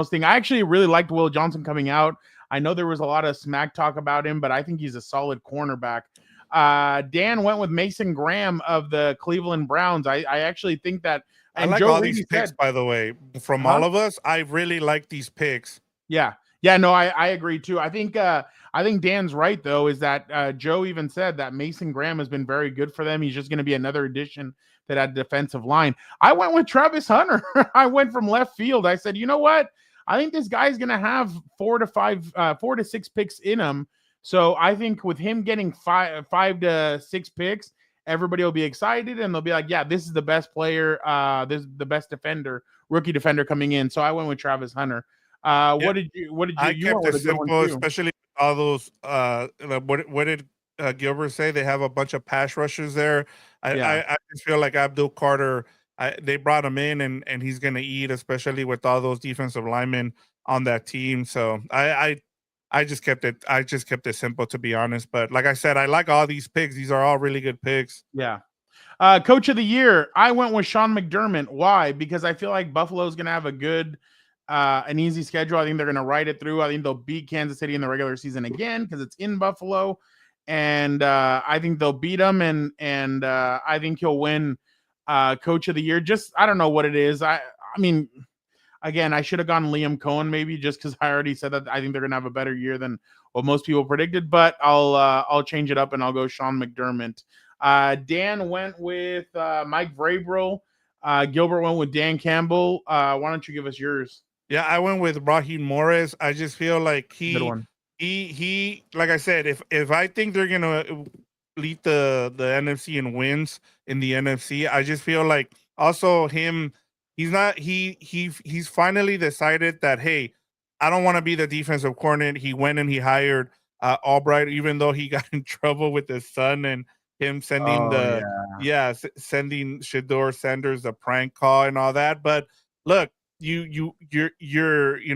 thing. I actually really liked Will Johnson coming out. I know there was a lot of smack talk about him, but I think he's a solid cornerback. Dan went with Mason Graham of the Cleveland Browns. I actually think that. And I like all these picks, by the way, from all of us. I really like these picks. Yeah. No, I agree too. I think Dan's right though. Is that Joe even said that Mason Graham has been very good for them. He's just going to be another addition to that defensive line. I went with Travis Hunter. I went from left field. I said, you know what? I think this guy's going to have 4 to 6 picks in him. So I think with him getting 5 to 6 picks, everybody will be excited and they'll be like, yeah, this is the best player. This is the best rookie defender coming in. So I went with Travis Hunter. What did you I kept it simple, especially all those what did Gilbert say? They have a bunch of pass rushers there. I just feel like Abdul Carter, they brought him in and he's gonna eat, especially with all those defensive linemen on that team. So I just kept it simple, to be honest. But like I said, I like all these picks. These are all really good picks. Yeah. Coach of the Year, I went with Sean McDermott. Why? Because I feel like Buffalo's gonna have an easy schedule. I think they're going to ride it through. I think they'll beat Kansas City in the regular season again because it's in Buffalo, and I think they'll beat them. And I think he'll win Coach of the Year. Just I don't know what it is. I mean, again, I should have gone Liam Cohen maybe just because I already said that I think they're going to have a better year than what most people predicted. But I'll change it up and I'll go Sean McDermott. Dan went with Mike Vrabel. Gilbert went with Dan Campbell. Why don't you give us yours? Yeah, I went with Raheem Morris. I just feel like he like I said, if I think they're gonna lead the NFC in wins in the NFC, I just feel like also he's finally decided that, hey, I don't want to be the defensive coordinator. He went and he hired Albright, even though he got in trouble with his son and him sending sending Shedeur Sanders a prank call and all that. But look, you're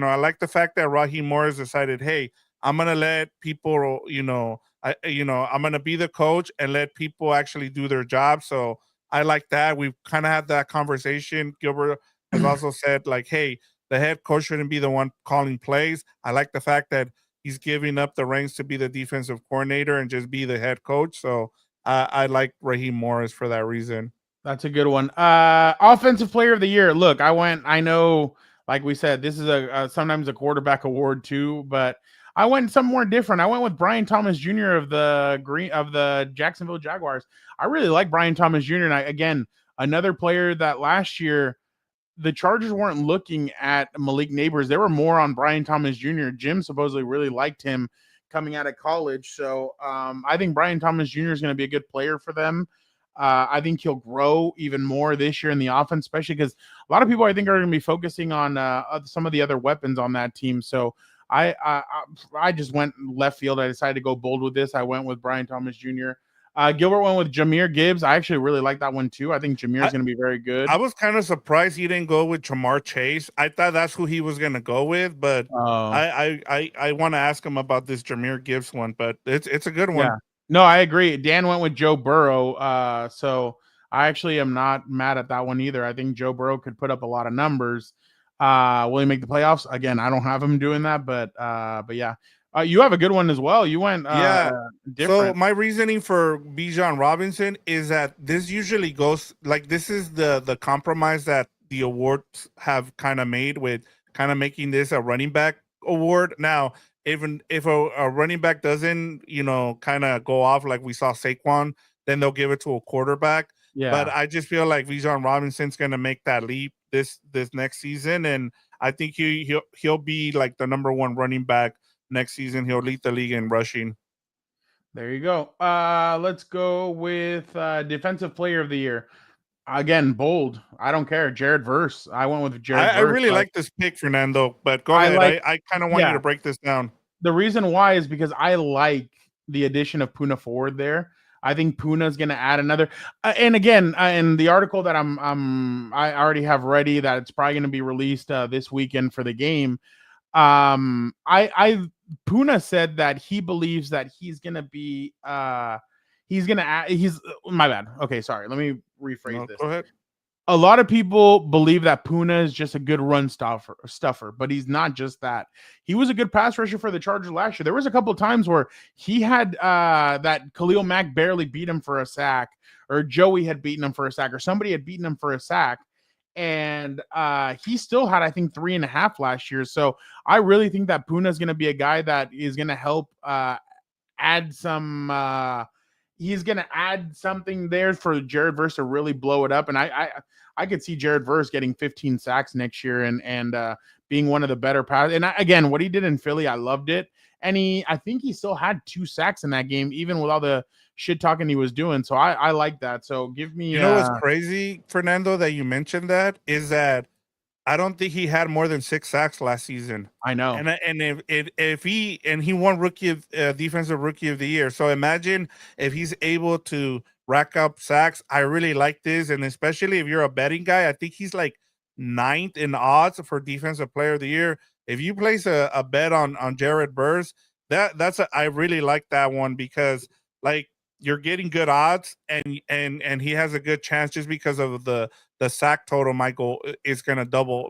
I like the fact that Raheem Morris decided, hey, I'm gonna let people, I'm gonna be the coach and let people actually do their job. So I like that. We've kind of had that conversation. Gilbert has also said, like, hey, the head coach shouldn't be the one calling plays. I like the fact that he's giving up the reins to be the defensive coordinator and just be the head coach. So I like Raheem Morris for that reason. That's a good one. Offensive Player of the Year. Look, I know like we said, this is a sometimes a quarterback award too, but I went somewhere different. I went with Brian Thomas Jr. of the Jacksonville Jaguars. I really like Brian Thomas Jr. And again, another player that last year the Chargers weren't looking at Malik Neighbors. They were more on Brian Thomas Jr. Jim supposedly really liked him coming out of college. So I think Brian Thomas Jr. is going to be a good player for them. I think he'll grow even more this year in the offense, especially because a lot of people I think are going to be focusing on some of the other weapons on that team. So I just went left field. I decided to go bold with this. I went with Brian Thomas Jr. Gilbert went with Jahmyr Gibbs. I actually really like that one too. I think Jahmyr is going to be very good. I was kind of surprised he didn't go with Jamar Chase. I thought that's who he was going to go with, but I want to ask him about this Jahmyr Gibbs one. But it's a good one. Yeah. No, I agree. Dan went with Joe Burrow. So I actually am not mad at that one either. I think Joe Burrow could put up a lot of numbers. Will he make the playoffs? Again, I don't have him doing that, but yeah. You have a good one as well. You went different. So my reasoning for Bijan Robinson is that this usually goes like this is the compromise that the awards have kind of made with kind of making this a running back award. Now, even if a running back doesn't, kind of go off like we saw Saquon, then they'll give it to a quarterback. Yeah. But I just feel like Bijan Robinson's going to make that leap this next season, and I think he'll be like the number one running back next season. He'll lead the league in rushing. There you go. Let's go with defensive player of the year. Again, bold. I don't care. Jared Verse. I went with Jared Verse. I really like this pick, Fernando, but go ahead. I kind of want you to break this down. The reason why is because I like the addition of Puna Ford there. I think Puna is going to add another. And again, in the article that I already have ready, that it's probably going to be released this weekend for the game. Puna said that he believes that he's going to be my bad. Okay, sorry. Let me rephrase this. Go ahead. A lot of people believe that Puna is just a good run stuffer, but he's not just that. He was a good pass rusher for the Chargers last year. There was a couple of times where he had that Khalil Mack barely beat him for a sack, or Joey had beaten him for a sack, or somebody had beaten him for a sack. And he still had, I think, 3.5 last year. So I really think that Puna is going to be a guy that is going to help add some. He's going to add something there for Jared Verse to really blow it up. And I could see Jared Verse getting 15 sacks next year and being one of the better pass. And again, what he did in Philly, I loved it. And I think he still had 2 sacks in that game, even with all the shit talking he was doing. So I like that. So give me. You know what's crazy, Fernando, that you mentioned that is that I don't think he had more than 6 sacks last season. I know. And if he won defensive rookie of the year. So imagine if he's able to rack up sacks. I really like this, and especially if you're a betting guy, I think he's like 9th in odds for defensive player of the year. If you place a bet on Jared Verse, I really like that one because like you're getting good odds and he has a good chance just because of the sack total. Michael is going to double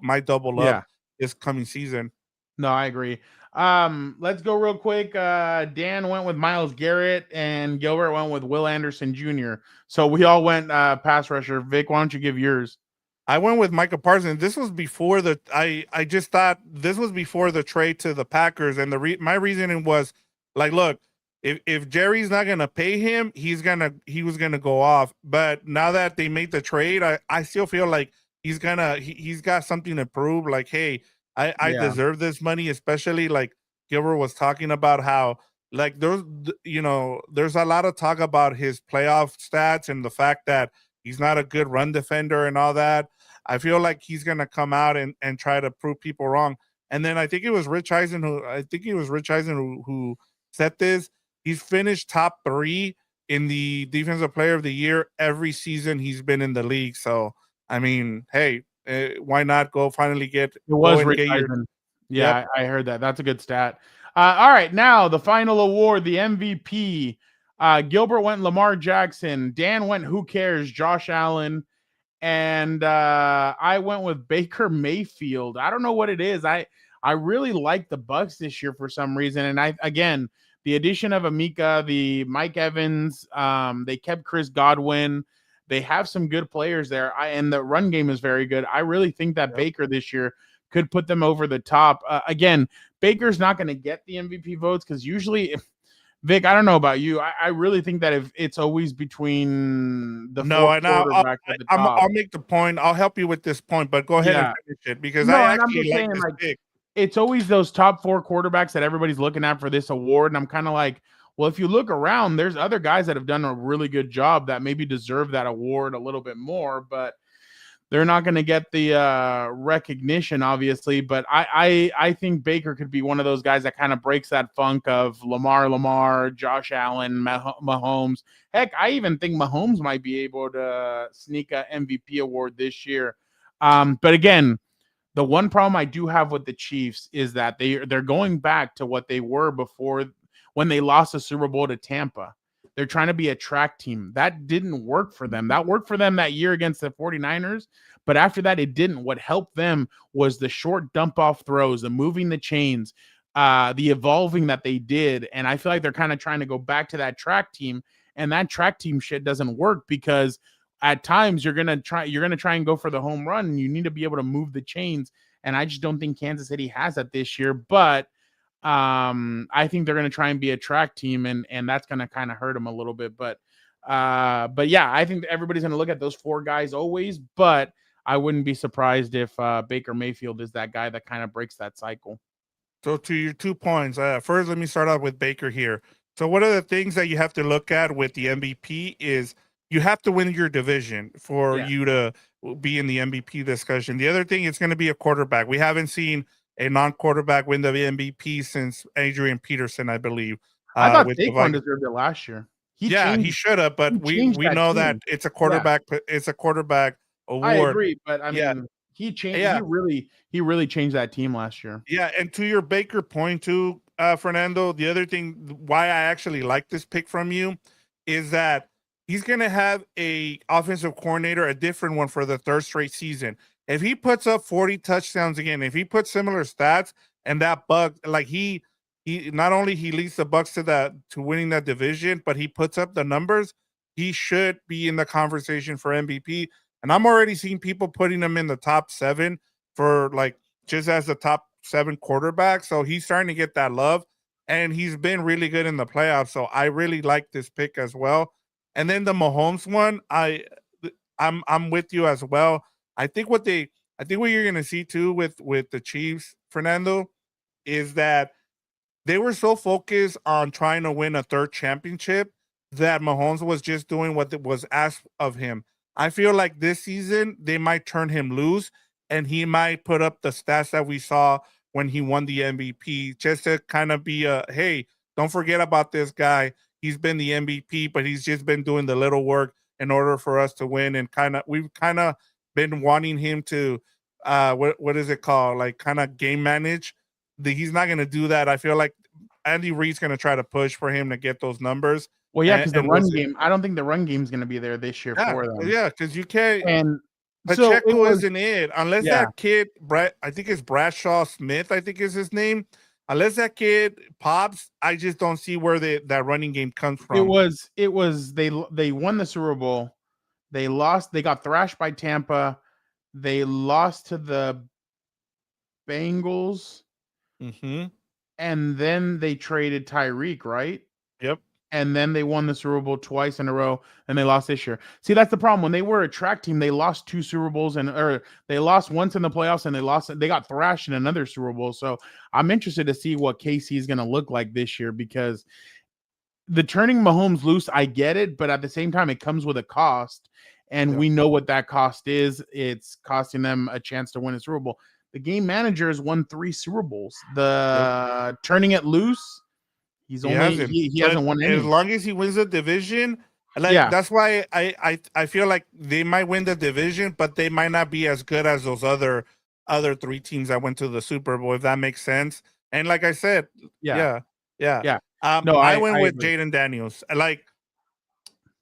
up this coming season. No, I agree. Let's go real quick. Dan went with Myles Garrett and Gilbert went with Will Anderson Jr. So we all went pass rusher. Vic, why don't you give yours? I went with Micah Parsons. This was before I just thought this was before the trade to the Packers, and my reasoning was like, look, if Jerry's not gonna pay him, he was gonna go off. But now that they made the trade, I still feel like he's got something to prove. Like, hey, I deserve this money, especially like Gilbert was talking about how like there's a lot of talk about his playoff stats and the fact that he's not a good run defender and all that. I feel like he's gonna come out and try to prove people wrong. And then I think it was Rich Eisen who said this. He's finished top 3 in the defensive player of the year every season he's been in the league. So I mean, hey, why not go finally get? It was Rich Eisen. Yeah, yep. I heard that. That's a good stat. All right, now the final award, the MVP. Gilbert went Lamar Jackson. Dan went Who Cares? Josh Allen. And I went with Baker Mayfield. I don't know what it is. I really like the Bucs this year for some reason. And the addition of Amika, the Mike Evans, they kept Chris Godwin. They have some good players there. And the run game is very good. I really think that Baker this year could put them over the top. Again, Baker's not going to get the MVP votes because usually, Vic, I don't know about you. I really think that if it's always between the four quarterbacks at the top. I'll make the point. I'll help you with this point, but go ahead and finish it because I actually like this pick. It's always those top 4 quarterbacks that everybody's looking at for this award. And I'm kind of like, well, if you look around, there's other guys that have done a really good job that maybe deserve that award a little bit more, but they're not going to get the recognition, obviously. But I think Baker could be one of those guys that kind of breaks that funk of Lamar, Josh Allen, Mahomes. Heck, I even think Mahomes might be able to sneak a MVP award this year. But again, the one problem I do have with the Chiefs is that they're going back to what they were before when they lost the Super Bowl to Tampa. They're trying to be a track team. That didn't work for them. That worked for them that year against the 49ers. But after that, it didn't. What helped them was the short dump-off throws, the moving the chains, the evolving that they did. And I feel like they're kind of trying to go back to that track team. And that track team shit doesn't work because at times you're gonna try and go for the home run. And you need to be able to move the chains. And I just don't think Kansas City has that this year. But I think they're going to try and be a track team, and that's going to kind of hurt them a little bit. But yeah, I think everybody's going to look at those 4 guys always, but I wouldn't be surprised if Baker Mayfield is that guy that kind of breaks that cycle. So to your 2 points, first, let me start out with Baker here. So one of the things that you have to look at with the MVP is you have to win your division for you to be in the MVP discussion. The other thing, it's going to be a quarterback. We haven't seen a non-quarterback win the MVP since Adrian Peterson, I believe. I thought Saquon deserved it last year. He should have, but we know that it's a quarterback. Yeah. It's a quarterback award. I agree, but I mean, he changed. Yeah. He really changed that team last year. Yeah, and to your Baker point too, Fernando. The other thing why I actually like this pick from you is that he's going to have a offensive coordinator, a different one for the 3rd straight season. If he puts up 40 touchdowns again, if he puts similar stats and that Buck, like he not only he leads the Bucks to winning that division, but he puts up the numbers, he should be in the conversation for MVP. And I'm already seeing people putting him in the top 7 for like just as the top 7 quarterback. So he's starting to get that love, and he's been really good in the playoffs. So I really like this pick as well. And then the Mahomes one, I'm with you as well. I think what you're going to see too with the Chiefs, Fernando, is that they were so focused on trying to win a 3rd championship that Mahomes was just doing what was asked of him. I feel like this season they might turn him loose and he might put up the stats that we saw when he won the MVP, just to kind of be hey, don't forget about this guy. He's been the MVP, but he's just been doing the little work in order for us to win. And we've kind of been wanting him to what is it called, like kind of game manage. He's not going to do that. I feel like Andy Reid's going to try to push for him to get those numbers. Well, yeah, because the run game, I don't think the run game is going to be there this year for them. Yeah, because you can't. And Pacheco isn't it unless that kid, I think it's Bradshaw Smith, I think is his name. Unless that kid pops, I just don't see where that running game comes from. It was they won the Super Bowl. They lost. They got thrashed by Tampa. They lost to the Bengals. Mm-hmm. And then they traded Tyreek, right? Yep. And then they won the Super Bowl twice in a row, and they lost this year. See, that's the problem. When they were a track team, they lost 2 Super Bowls, or they lost once in the playoffs, and they got thrashed in another Super Bowl. So I'm interested to see what KC is going to look like this year, because the turning Mahomes loose, I get it, but at the same time, it comes with a cost, and we know what that cost is. It's costing them a chance to win a Super Bowl. The game manager has won 3 Super Bowls. Turning it loose, he hasn't won any. As long as he wins the division, that's why I feel like they might win the division, but they might not be as good as those other 3 teams that went to the Super Bowl, if that makes sense. And like I said, yeah. I went with Jaden Daniels. Like,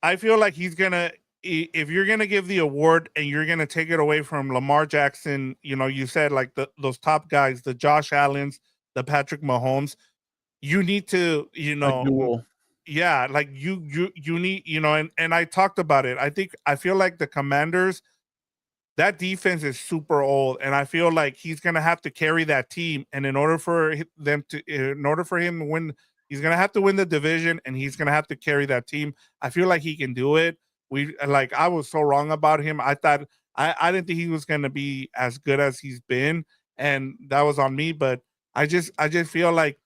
I feel like he's gonna. If you're going to give the award and you're going to take it away from Lamar Jackson, you said like those top guys, the Josh Allens, the Patrick Mahomes, you need to, like you need, and I talked about it. I feel like the Commanders, that defense is super old, and I feel like he's gonna have to carry that team. And in order for him to win, he's gonna have to win the division, and he's gonna have to carry that team. I feel like he can do it. I was so wrong about him. I thought I didn't think he was gonna be as good as he's been, and that was on me. But I just feel like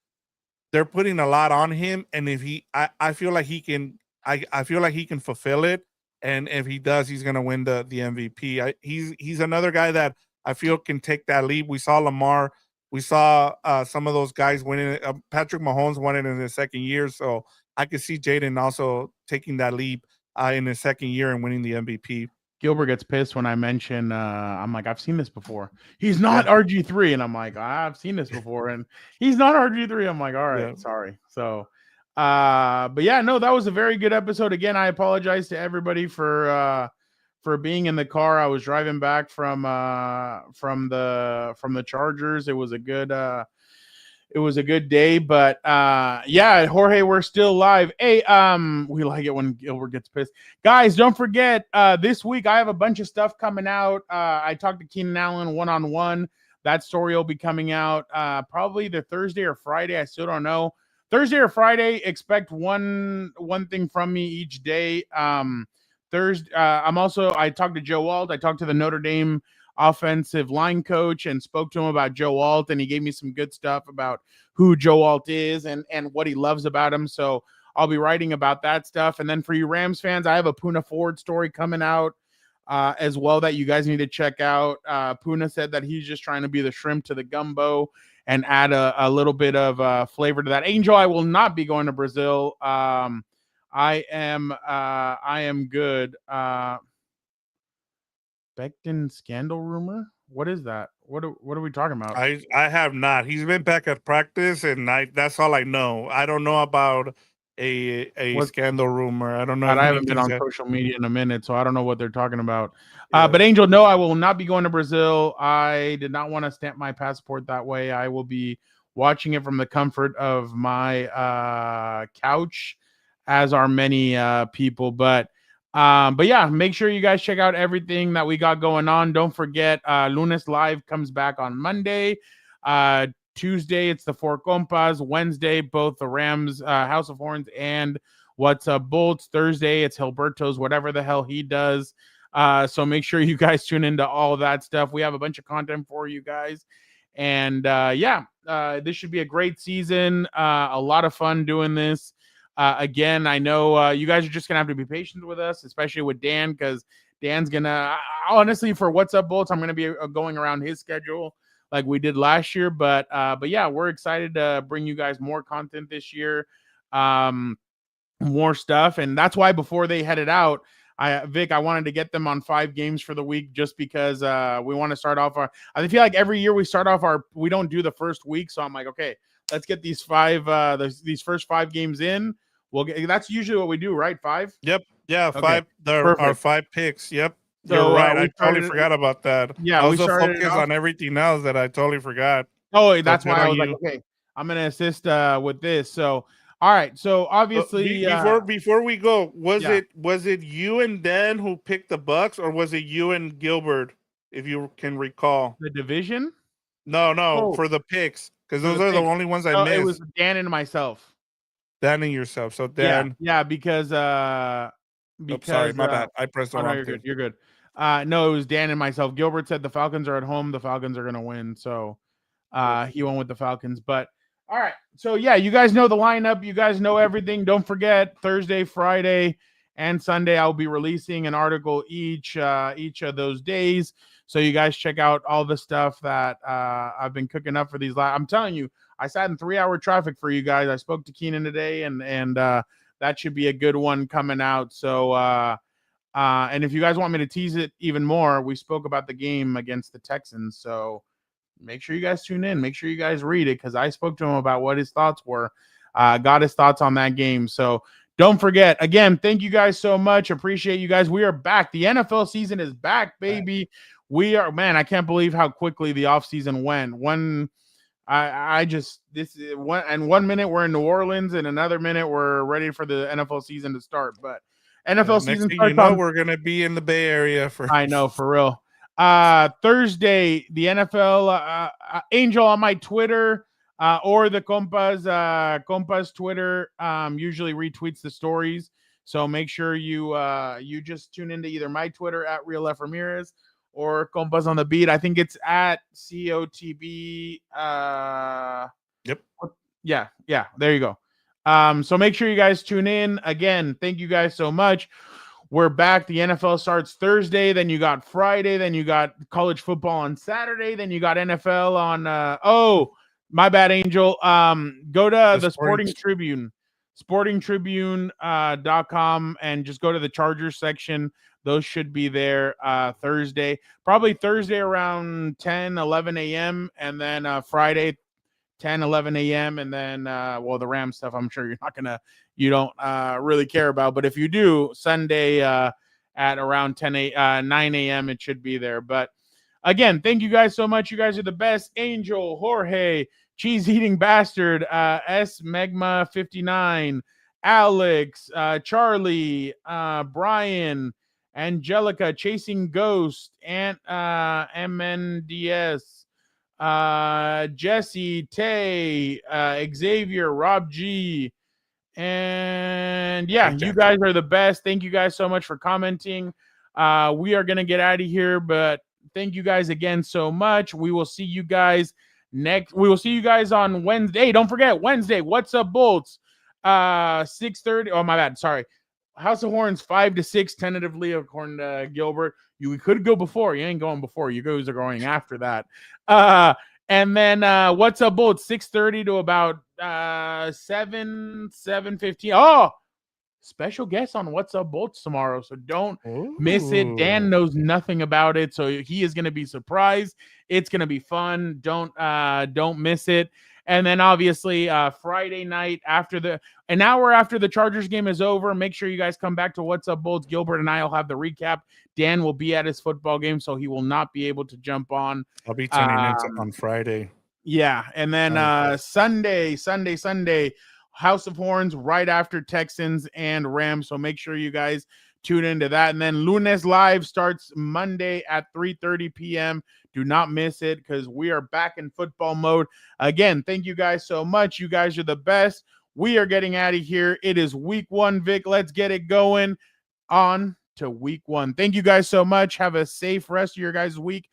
they're putting a lot on him, and if I feel like he can. I feel like he can fulfill it. And if he does, he's going to win the MVP. He's another guy that I feel can take that leap. We saw Lamar. We saw some of those guys winning. Patrick Mahomes won it in his second year. So I could see Jaden also taking that leap in his second year and winning the MVP. Gilbert gets pissed when I mention, I'm like, I've seen this before. He's not RG3. And I'm like, I've seen this before. And he's not RG3. I'm like, all right, sorry. So, but yeah, no, that was a very good episode. Again, I apologize to everybody for being in the car. I was driving back from the Chargers. It was a good day, but yeah, Jorge, we're still live. Hey, we like it when Gilbert gets pissed. Guys, don't forget, this week I have a bunch of stuff coming out. I talked to Keenan Allen one-on-one. That story will be coming out probably either Thursday or Friday. I still don't know. Thursday or Friday, expect one thing from me each day. Thursday, I talked to Joe Alt. I talked to the Notre Dame offensive line coach and spoke to him about Joe Alt, and he gave me some good stuff about who Joe Alt is and what he loves about him. So I'll be writing about that stuff. And then for you Rams fans, I have a Puna Ford story coming out as well that you guys need to check out. Puna said that he's just trying to be the shrimp to the gumbo and add a little bit of flavor to that. Angel, I will not be going to Brazil. I am good. Becton scandal rumor? What is that? What are we talking about? I have not. He's been back at practice, and that's all I know. I don't know about a scandal rumor. I don't know. I haven't been on social media in a minute, so I don't know what they're talking about. But Angel, no, I will not be going to Brazil. I did not want to stamp my passport that way. I will be watching it from the comfort of my couch, as are many people. But yeah, make sure you guys check out everything that we got going on. Don't forget, Lunes Live comes back on Monday. Tuesday, it's the Four Compas. Wednesday, both the Rams, House of Horns, and What's Up Bolts. Thursday, it's Heelberto's whatever the hell he does. So make sure you guys tune into all of that stuff. We have a bunch of content for you guys. And this should be a great season. A lot of fun doing this. Again, I know you guys are just going to have to be patient with us, especially with Dan, because Dan's going to, honestly, for What's Up Bolts, I'm going to be going around his schedule like we did last year. But yeah, we're excited to bring you guys more content this year, more stuff. And that's why before they headed out, Vic, I wanted to get them on 5 games for the week just because we want to start off I feel like every year we don't do the first week. So I'm like, okay, let's get these these first 5 games in. That's usually what we do, right? 5? Yep. Yeah, okay. 5. There are 5 picks. Yep. So, you're right. I totally forgot about that. Yeah, I was so focused on everything else that I totally forgot. Oh, that's why I was like, okay, I'm gonna assist with this. So, all right. So obviously, before we go, was it you and Dan who picked the Bucks, or was it you and Gilbert, if you can recall? The division? No, for the picks, because those are the only ones I missed. It was Dan and myself. Dan and yourself. So Dan. Yeah, because sorry, my bad. I pressed the wrong thing. You're good. No, it was Dan and myself. Gilbert said the Falcons are at home. The Falcons are going to win. So he went with the Falcons. But all right. So yeah, you guys know the lineup. You guys know everything. Don't forget Thursday, Friday, and Sunday. I'll be releasing an article each of those days. So you guys check out all the stuff that I've been cooking up for these. I'm telling you, I sat in 3-hour traffic for you guys. I spoke to Keenan today, and that should be a good one coming out. So, and if you guys want me to tease it even more, we spoke about the game against the Texans. So make sure you guys tune in. Make sure you guys read it, because I spoke to him about what his thoughts were. Got his thoughts on that game. So don't forget, again, thank you guys so much. Appreciate you guys. We are back. The NFL season is back, baby. We are, man, I can't believe how quickly the offseason went. One minute we're in New Orleans, and another minute we're ready for the NFL season to start. But NFL season starts, we're gonna be in the Bay Area I know, for real. Thursday, the NFL Angel on my Twitter or the Compas Twitter usually retweets the stories. So make sure you just tune into either my Twitter at Real F Ramirez or Compas on the Beat. I think it's at COTB. Yep. Yeah. There you go. So make sure you guys tune in. Again, thank you guys so much. We're back. The NFL starts Thursday. Then you got Friday. Then you got college football on Saturday. Then you got NFL on. Oh, my bad, Angel. Go to the Sporting Tribune, sportingtribune.com, and just go to the Chargers section. Those should be there Thursday. Probably Thursday around 10, 11 a.m. And then Friday 10, 11 a.m. And then, the Rams stuff, I'm sure you don't really care about. But if you do, Sunday at around 9 a.m., it should be there. But again, thank you guys so much. You guys are the best. Angel, Jorge, Cheese Eating Bastard, S Megma 59, Alex, Charlie, Brian, Angelica, Chasing Ghost, and MNDS. Jesse, Tay, Xavier, Rob G, and you guys are the best. Thank you guys so much for commenting. We are gonna get out of here, but thank you guys again so much. We will see you guys on Wednesday. Hey, don't forget Wednesday. What's up, Bolts? 6:30. Oh, my bad. Sorry. House of Horns 5 to 6 tentatively according to Gilbert. You could go before. You ain't going before. You guys are going after that. And then what's up, Bolts? 6:30 to about 7:15. Oh, special guest on What's Up Bolts tomorrow. So don't miss it. Dan knows nothing about it, so he is going to be surprised. It's going to be fun. Don't miss it. And then obviously Friday night an hour after the Chargers game is over, make sure you guys come back to What's Up Bolts. Gilbert and I will have the recap. Dan will be at his football game, so he will not be able to jump on. I'll be tuning in on Friday. Yeah, and then Sunday, House of Horns right after Texans and Rams. So make sure you guys tune into that. And then Lunes Live starts Monday at 3:30 p.m. Do not miss it because we are back in football mode. Again, thank you guys so much. You guys are the best. We are getting out of here. It is week 1, Vic. Let's get it going on to week 1. Thank you guys so much. Have a safe rest of your guys' week.